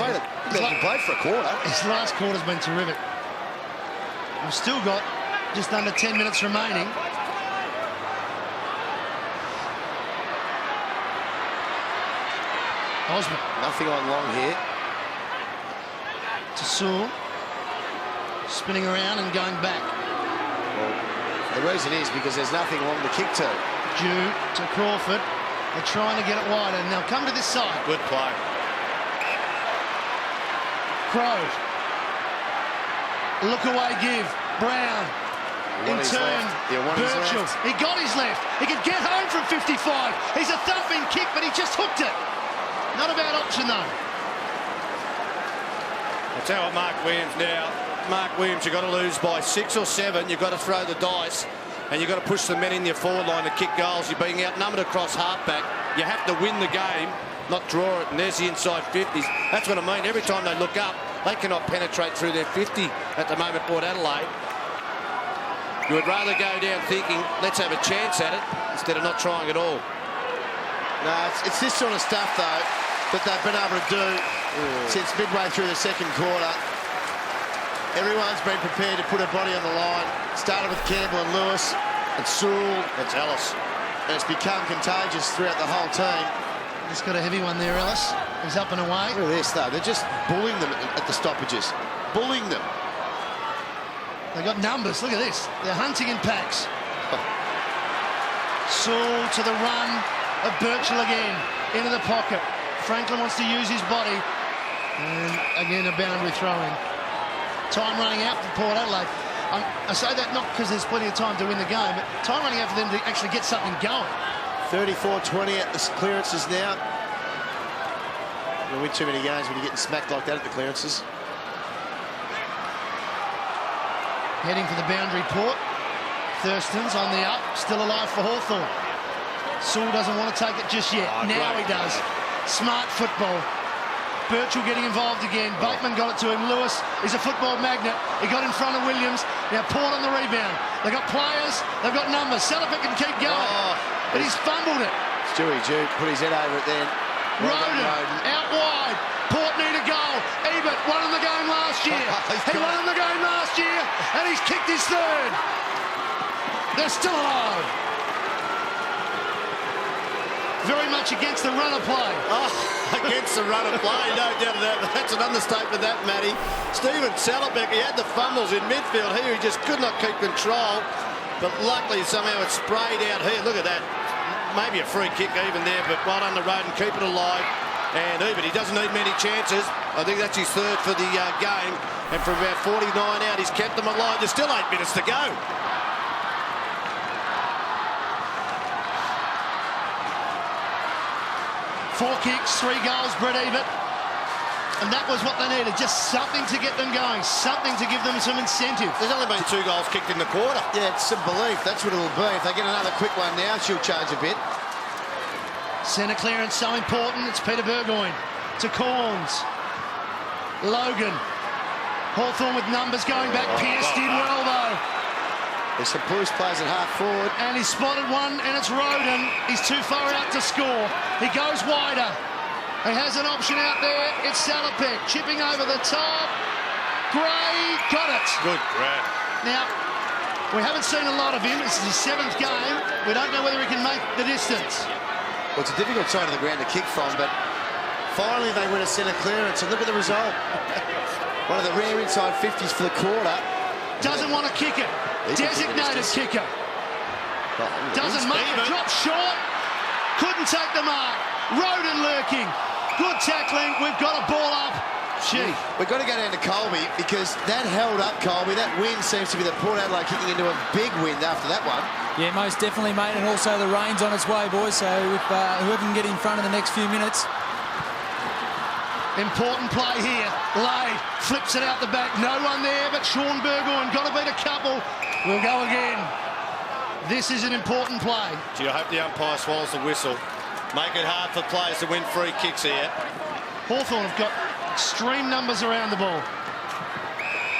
He played for a quarter. His last quarter's been terrific. We've still got just under 10 minutes remaining. Osborne. Nothing on long here. To Sewell. Spinning around and going back. Well, the reason is because there's nothing long to kick to. Jew to Crawford. They're trying to get it wider. Now come to this side. Good play. Crow. Look away, give. Brown. In turn, Birchall. He got his left. He could get home from 55. He's a thumping kick, but he just hooked it. Not a bad option, though. I'll tell you what, Mark Williams now. Mark Williams, you've got to lose by 6 or 7. You've got to throw the dice. And you've got to push the men in your forward line to kick goals. You're being outnumbered across halfback. You have to win the game, not draw it. And there's the inside 50s. That's what I mean. Every time they look up, they cannot penetrate through their 50 at the moment, Port Adelaide. You would rather go down thinking, let's have a chance at it, instead of not trying at all. No, it's this sort of stuff, though, that they've been able to do since midway through the second quarter. Everyone's been prepared to put a body on the line. Started with Campbell and Lewis and Sewell. That's Ellis. And it's become contagious throughout the whole team. He's got a heavy one there, Ellis. He's up and away. Look at this, though. They're just bullying them at the stoppages. Bullying them. They got numbers. Look at this. They're hunting in packs. Sewell to the run of Birchall again. Into the pocket. Franklin wants to use his body. And again, a boundary throw-in. Time running out for Port Adelaide. I say that not because there's plenty of time to win the game, but time running out for them to actually get something going. 34-20 at the clearances now. You win too many games when you're getting smacked like that at the clearances. Heading for the boundary, Port. Thurston's on the up, still alive for Hawthorn. Sewell doesn't want to take it just yet. Now he does. Smart football. Birchall getting involved again. Bateman got it to him. Lewis is a football magnet. He got in front of Williams. Now Port on the rebound. They've got players. They've got numbers. Salopek can keep going. But he's fumbled it. Stewie Jude put his head over it then. Roden out wide. Port need a goal. Ebert won in the game last year. He won in the game last year, and he's kicked his third. They're still alive. Very much against the run of play. Against the run of play, no doubt of that. That's an understatement, that, Matty. Stephen Salopek, he had the fumbles in midfield here. He just could not keep control. But luckily, somehow it sprayed out here. Look at that. Maybe a free kick even there, but well done the road and keep it alive. And even he doesn't need many chances. I think that's his third for the game. And from about 49 out, he's kept them alive. There's still 8 minutes to go. Four kicks, 3 goals, Brett Ebert. And that was what they needed, just something to get them going, something to give them some incentive. There's only been 2 goals kicked in the quarter. Yeah, it's some belief. That's what it'll be. If they get another quick one now, she'll change a bit. Centre clearance so important. It's Peter Burgoyne to Corns. Logan. Hawthorn with numbers going back. Pearce did well, though. There's some Bruce plays at half forward. And he's spotted one, and it's Roden. He's too far out to score. He goes wider. He has an option out there. It's Salopek chipping over the top. Gray got it. Good grab. Now, we haven't seen a lot of him. This is his 7th game. We don't know whether he can make the distance. Well, it's a difficult side of the ground to kick from, but finally they win a centre clearance, and look at the result. One of the rare inside 50s for the quarter. Doesn't want to kick it. Designated kicker. Doesn't make it. Drop short. Couldn't take the mark. Roden lurking. Good tackling. We've got a ball up. Gee. We've got to go down to Colby because that held up Colby. That win seems to be the Port Adelaide kicking into a big win after that one. Yeah, most definitely, mate. And also the rain's on its way, boys. So if whoever can get in front in the next few minutes. Important play here. Lade flips it out the back. No one there, but Sean Burgoyne got to beat a couple. We'll go again. This is an important play. Gee, I hope the umpire swallows the whistle. Make it hard for players to win free kicks here. Hawthorn have got extreme numbers around the ball.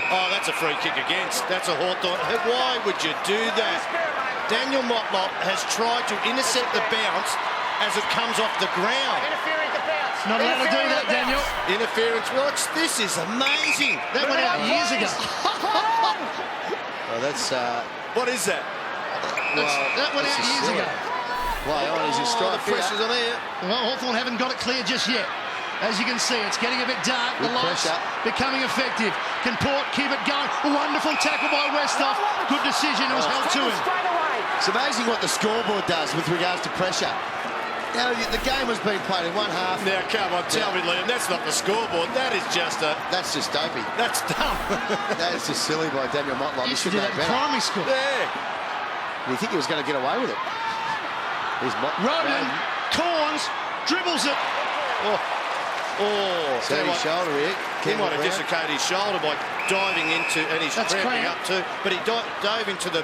Oh, that's a free kick against. That's a Hawthorn. Why would you do that? Daniel Motlop has tried to intercept the bounce as it comes off the ground. Not allowed to do that, Daniel. Interference. Well, this is amazing. That went out years ago. Oh, that's... What is that? That went out years ago. Play on, he's just The pressure's on there. Well, Hawthorn haven't got it clear just yet. As you can see, it's getting a bit dark. The Good lights pressure. becoming effective. Can Port keep it going? Wonderful tackle by Westhoff. Good decision. It was held to him. It's amazing what the scoreboard does with regards to pressure. Now, the game was being played in one half. Now, come on, tell me, Liam, that's not the scoreboard. That is just a... That's just dopey. That's dumb. That is just silly by Daniel Motlop. He Used to should do know that in better. primary school. Yeah. Do you think he was going to get away with it? He's Roden, Corns, dribbles it. So his shoulder here. He might have dislocated his shoulder by diving into, and he's That's cramping cramp. up too, but he dove into the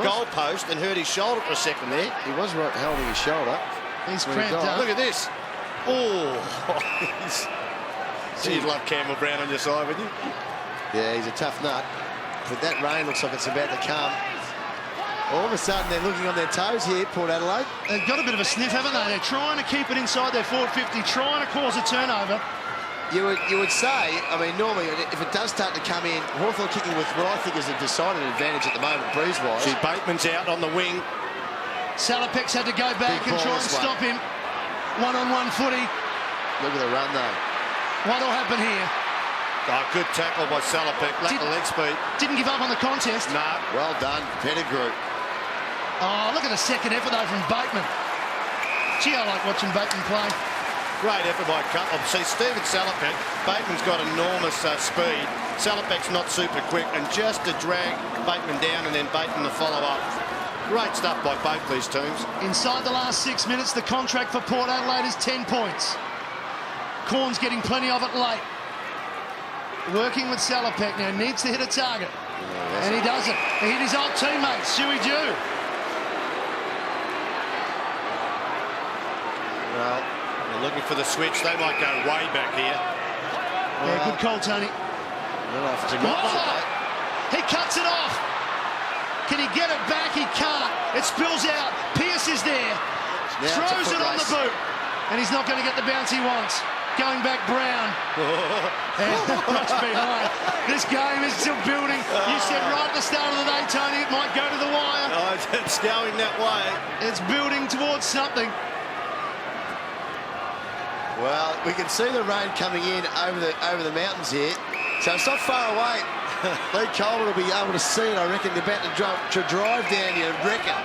goal post and hurt his shoulder for a second there. He was holding his shoulder. He's When he cramped died. up. Look at this. Oh. You'd love Campbell Brown on your side, wouldn't you? Yeah, he's a tough nut. But that rain looks like it's about to come. All of a sudden, they're looking on their toes here, Port Adelaide. They've got a bit of a sniff, haven't they? They're trying to keep it inside their forward 50, trying to cause a turnover. You would say, I mean, normally, if it does start to come in, Hawthorn kicking with what I think is a decided advantage at the moment, breeze-wise. See, Bateman's out on the wing. Salopek's had to go back Big and try ball and this one. stop him. One-on-one footy. Look at the run, though. What'll happen here? Oh, good tackle by Salopek. Lack of leg speed. Didn't give up on the contest. Nah. Well done, Pettigrew. Oh, look at the second effort, though, from Bateman. Gee, I like watching Bateman play. Great effort by a couple. See, Stephen Salopek, Bateman's got enormous speed. Salopek's not super quick, and just to drag Bateman down and then Bateman to follow up. Great stuff by both these teams. Inside the last 6 minutes, the contract for Port Adelaide is 10 points. Corn's getting plenty of it late. Working with Salopek now, needs to hit a target. Yeah, and he does it. He hit his old teammate, Suey Jew. Well, They're looking for the switch. They might go way back here. Yeah, good call, Tony. I don't know if it's a Oh, he cuts it off. Can he get it back? He can't. It spills out. Pearce is there. Now it's a Throws foot it on race. the boot. And he's not going to get the bounce he wants. Going back, Brown. And much behind. This game is still building. You said right at the start of the day, Tony, it might go to the wire. Oh, it's going that way. It's building towards something. Well, we can see the rain coming in over the mountains here, so it's not far away. Lee Coleman will be able to see it, I reckon. They're about to drive down here, I reckon.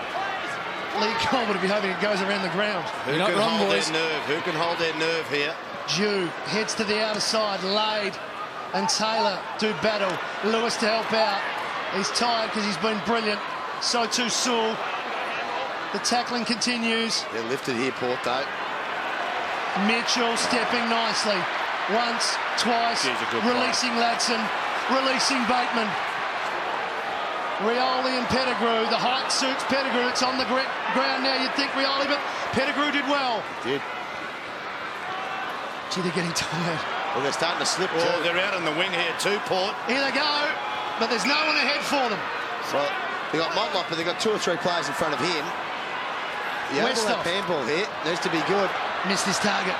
Lee Coleman will be hoping it goes around the ground. Who You're can not wrong, hold boys. their nerve? Who can hold their nerve here? Jew heads to the outer side. Lade and Taylor do battle. Lewis to help out. He's tired because he's been brilliant. So too Sewell. The tackling continues. They're lifted here, Port, though. Mitchell stepping nicely. Once, twice. He's a good Releasing Ladson. Releasing Bateman. Rioli and Pettigrew. The height suits Pettigrew. It's on the ground now. You'd think Rioli, but Pettigrew did well. Did. Gee, they're getting tired. Well, they're starting to slip. Oh, they're out on the wing here too, Port. Here they go, but there's no one ahead for them. Well, they got Motlop, but they got 2 or 3 players in front of him. The overlap handball here needs to be good. Missed his target.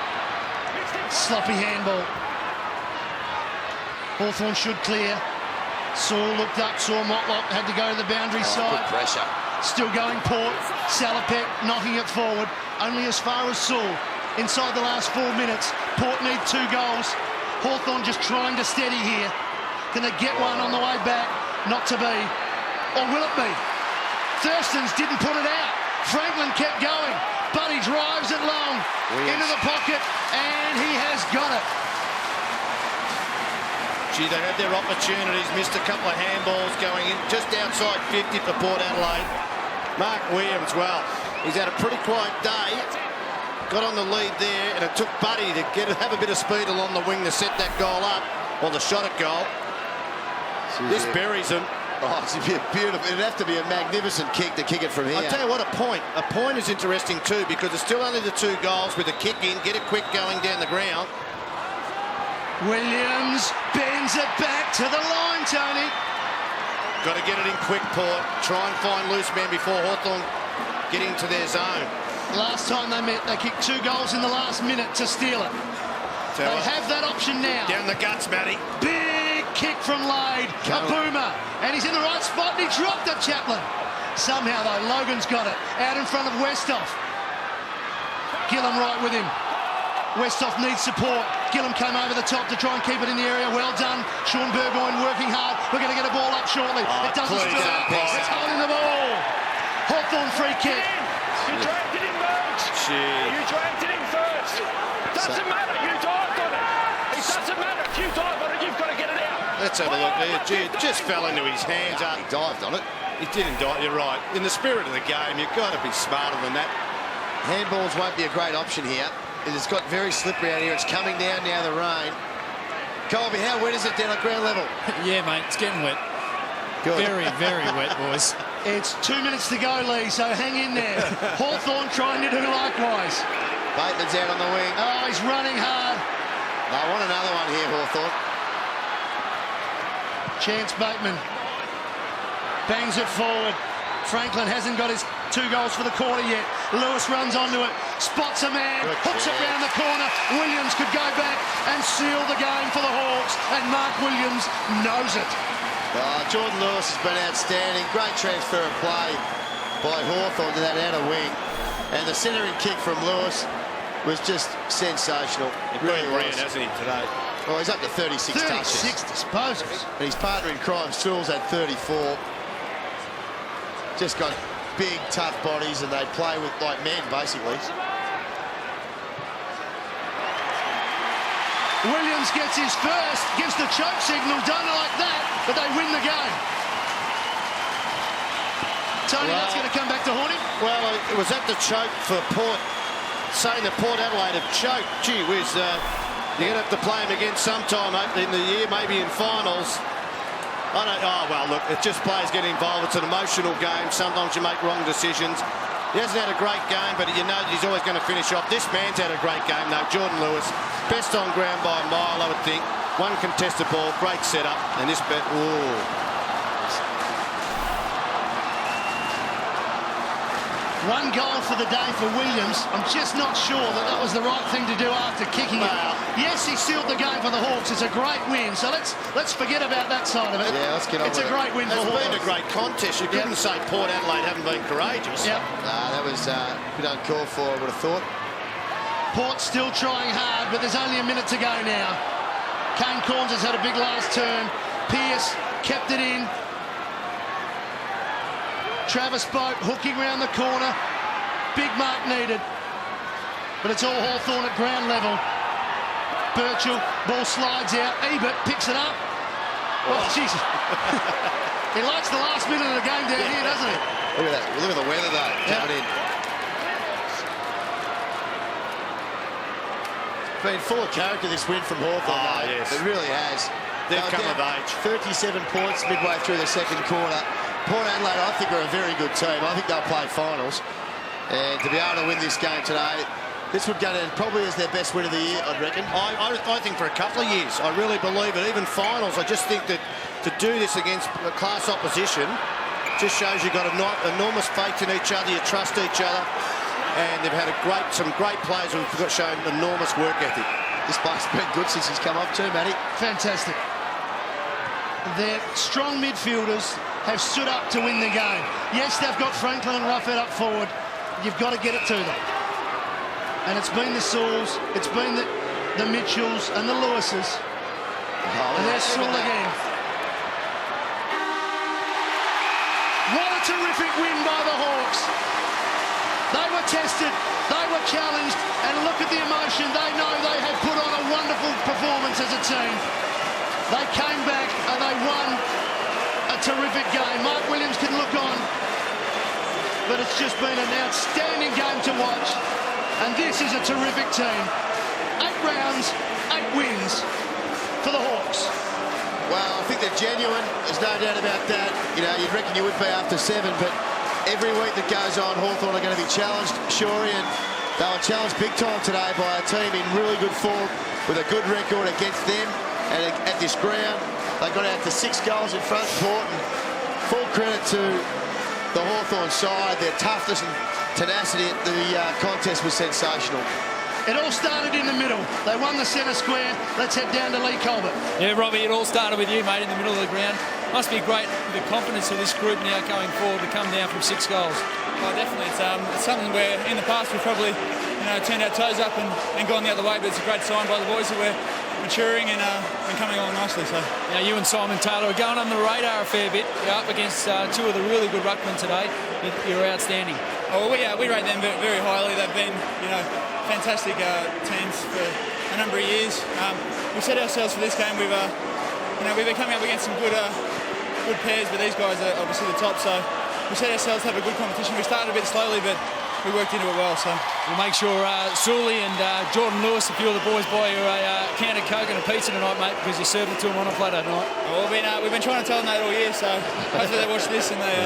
Sloppy handball. Hawthorn should clear. Saul looked up, saw Motlop, had to go to the boundary side. Good pressure. Still going Port. Salopek knocking it forward. Only as far as Saul. Inside the last 4 minutes. Port need 2 goals. Hawthorn just trying to steady here. Can they get one on the way back? Not to be. Or will it be? Thurstons didn't put it out. Franklin kept going. Buddy drives it long. Into the pocket, and he has got it. Gee, they had their opportunities, missed a couple of handballs going in just outside 50 for Port Adelaide. Mark Williams, well, he's had a pretty quiet day. Got on the lead there, and it took Buddy to have a bit of speed along the wing to set that goal up, or the shot at goal. This buries him. Oh, it's beautiful. It'd have to be a magnificent kick to kick it from here. I'll tell you what, a point. A point is interesting too, because it's still only the 2 goals with a kick in, get it quick going down the ground. Williams bends it back to the line, Tony. Got to get it in quick, Port. Try and find loose man before Hawthorn get into their zone. Last time they met, they kicked 2 goals in the last minute to steal it. They have that option now. Down the guts, Matty. Big kick from Lade, a boomer, and he's in the right spot, and he dropped it, Chaplin. Somehow, though, Logan's got it, out in front of Westhoff. Gillum right with him. Westhoff needs support. Gillum came over the top to try and keep it in the area. Well done. Sean Burgoyne working hard. We're going to get a ball up shortly. It doesn't spill out. It's holding the ball. Hawthorn free kick. You dragged it in, Burge. You dragged it in first. Doesn't matter. You dived on it. It doesn't matter. If you dive on it, you've got to get it out. Let's have a look there. Gee, it just fell into his hands. He dived on it. He didn't dive. You're right. In the spirit of the game, you've got to be smarter than that. Handballs won't be a great option here. It's got very slippery out here. It's coming down now, the rain. Colby, how wet is it down at ground level? Yeah, mate, it's getting wet. Good. Very, very wet, boys. It's 2 minutes to go, Lee, so hang in there. Hawthorn trying to do likewise. Bateman's out on the wing. Oh, he's running hard. I want another one here, Hawthorn. Chance Bateman bangs it forward. Franklin hasn't got his 2 goals for the quarter yet. Lewis runs onto it, spots a man, hooks it round the corner. Williams could go back and seal the game for the Hawks, and Mark Williams knows it. Jordan Lewis has been outstanding. Great transfer of play by Hawthorn to that outer wing. And the centering kick from Lewis was just sensational. He's been brilliant, hasn't he, today? Oh, he's up to 36 touches. 36 disposals. And his partner in crime, Stools, had 34. Just got big, tough bodies, and they play with like men, basically. Williams gets his first, gives the choke signal, don't like that, but they win the game. Tony, that's going to come back to haunt him. Well, it was at the choke for Port, saying that Port Adelaide have choked. Gee whiz, you're going to have to play him again sometime in the year, maybe in finals. Well, look, it's just players getting involved. It's an emotional game. Sometimes you make wrong decisions. He hasn't had a great game, but you know he's always going to finish off. This man's had a great game, though. Jordan Lewis, best on ground by a mile, I would think. 1 contested ball, great setup, and this bet, ooh. 1 goal for the day for Williams. I'm just not sure that was the right thing to do after kicking it. Yes, he sealed the game for the Hawks. It's a great win. So let's forget about that side of it. Yeah, let's get on with it. It's a great win for Hawks. It's been Hawks. a great contest. You couldn't say Port Adelaide haven't been courageous. Yep. That was a bit uncalled for, I would have thought. Port's still trying hard, but there's only a minute to go now. Kane Corns has had a big last turn. Pearce kept it in. Travis Boat hooking round the corner. Big mark needed. But it's all Hawthorn at ground level. Birchall, ball slides out. Ebert picks it up. Oh, Jesus. He likes the last minute of the game down here, doesn't he? Look at that. Look at the weather, though, coming in. It's been full of character, this win from Hawthorn. Yes. It really has. They've come of age. 37 points midway through the second quarter. Port Adelaide, I think, are a very good team. I think they'll play finals. And to be able to win this game today, This would go down probably as their best win of the year, I'd reckon. I think for a couple of years, I really believe it. Even finals, I just think that to do this against a class opposition just shows you've got enormous faith in each other, you trust each other, and they've had some great players who've shown enormous work ethic. This bloke's been good since he's come up too, Matty. Fantastic. Their strong midfielders have stood up to win the game. Yes, they've got Franklin and Ruffhead up forward. You've got to get it to them. And it's been the Sauls, it's been the Mitchells and the Lewises. And there's Saul again. What a terrific win by the Hawks. They were tested, they were challenged, and look at the emotion. They know they have put on a wonderful performance as a team. They came back and they won a terrific game. Mark Williams can look on, but it's just been an outstanding game to watch. And this is a terrific team. 8 rounds, 8 wins for the Hawks. Well, I think they're genuine. There's no doubt about that. You know, you'd reckon you would be after 7, but every week that goes on, Hawthorn are going to be challenged, Shorey, and they were challenged big time today by a team in really good form with a good record against them. And at this ground, they got out to 6 goals in front court, and full credit to the Hawthorn side. Their toughness and tenacity at the contest was sensational. It all started in the middle. They won the centre square. Let's head down to Lee Colbert. Yeah, Robbie, it all started with you, mate, in the middle of the ground. Must be great, the confidence of this group now going forward to come down from 6 goals. Oh, definitely. It's something where in the past we've probably turned our toes up and gone the other way, but it's a great sign by the boys that we're maturing and coming along nicely. So now you and Simon Taylor are going on the radar a fair bit. You're up against 2 of the really good ruckmen today. You're outstanding. Oh, well, we rate them very highly. They've been fantastic teams for a number of years. We set ourselves for this game. We've been coming up against some good pairs, but these guys are obviously the top. So we set ourselves to have a good competition. We started a bit slowly, but we worked into it well. So we'll make sure Sully and Jordan Lewis, a few of the boys, buy you a can of Coke and a pizza tonight, mate, because you served it to them on a platter tonight. Well, we've been trying to tell them that all year, so hopefully they watch this and they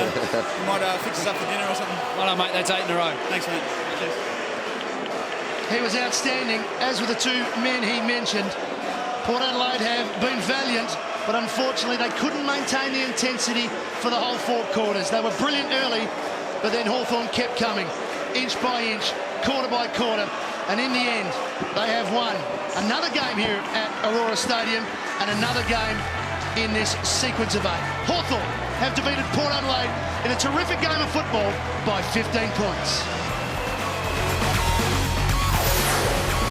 might fix us up for dinner or something. Well done, mate. That's 8 in a row. Thanks, mate. Cheers. He was outstanding, as were the 2 men he mentioned. Port Adelaide have been valiant, but unfortunately they couldn't maintain the intensity for the whole 4 quarters. They were brilliant early, but then Hawthorn kept coming, inch by inch, quarter by quarter, and in the end, they have won another game here at Aurora Stadium and another game in this sequence of 8. Hawthorn have defeated Port Adelaide in a terrific game of football by 15 points.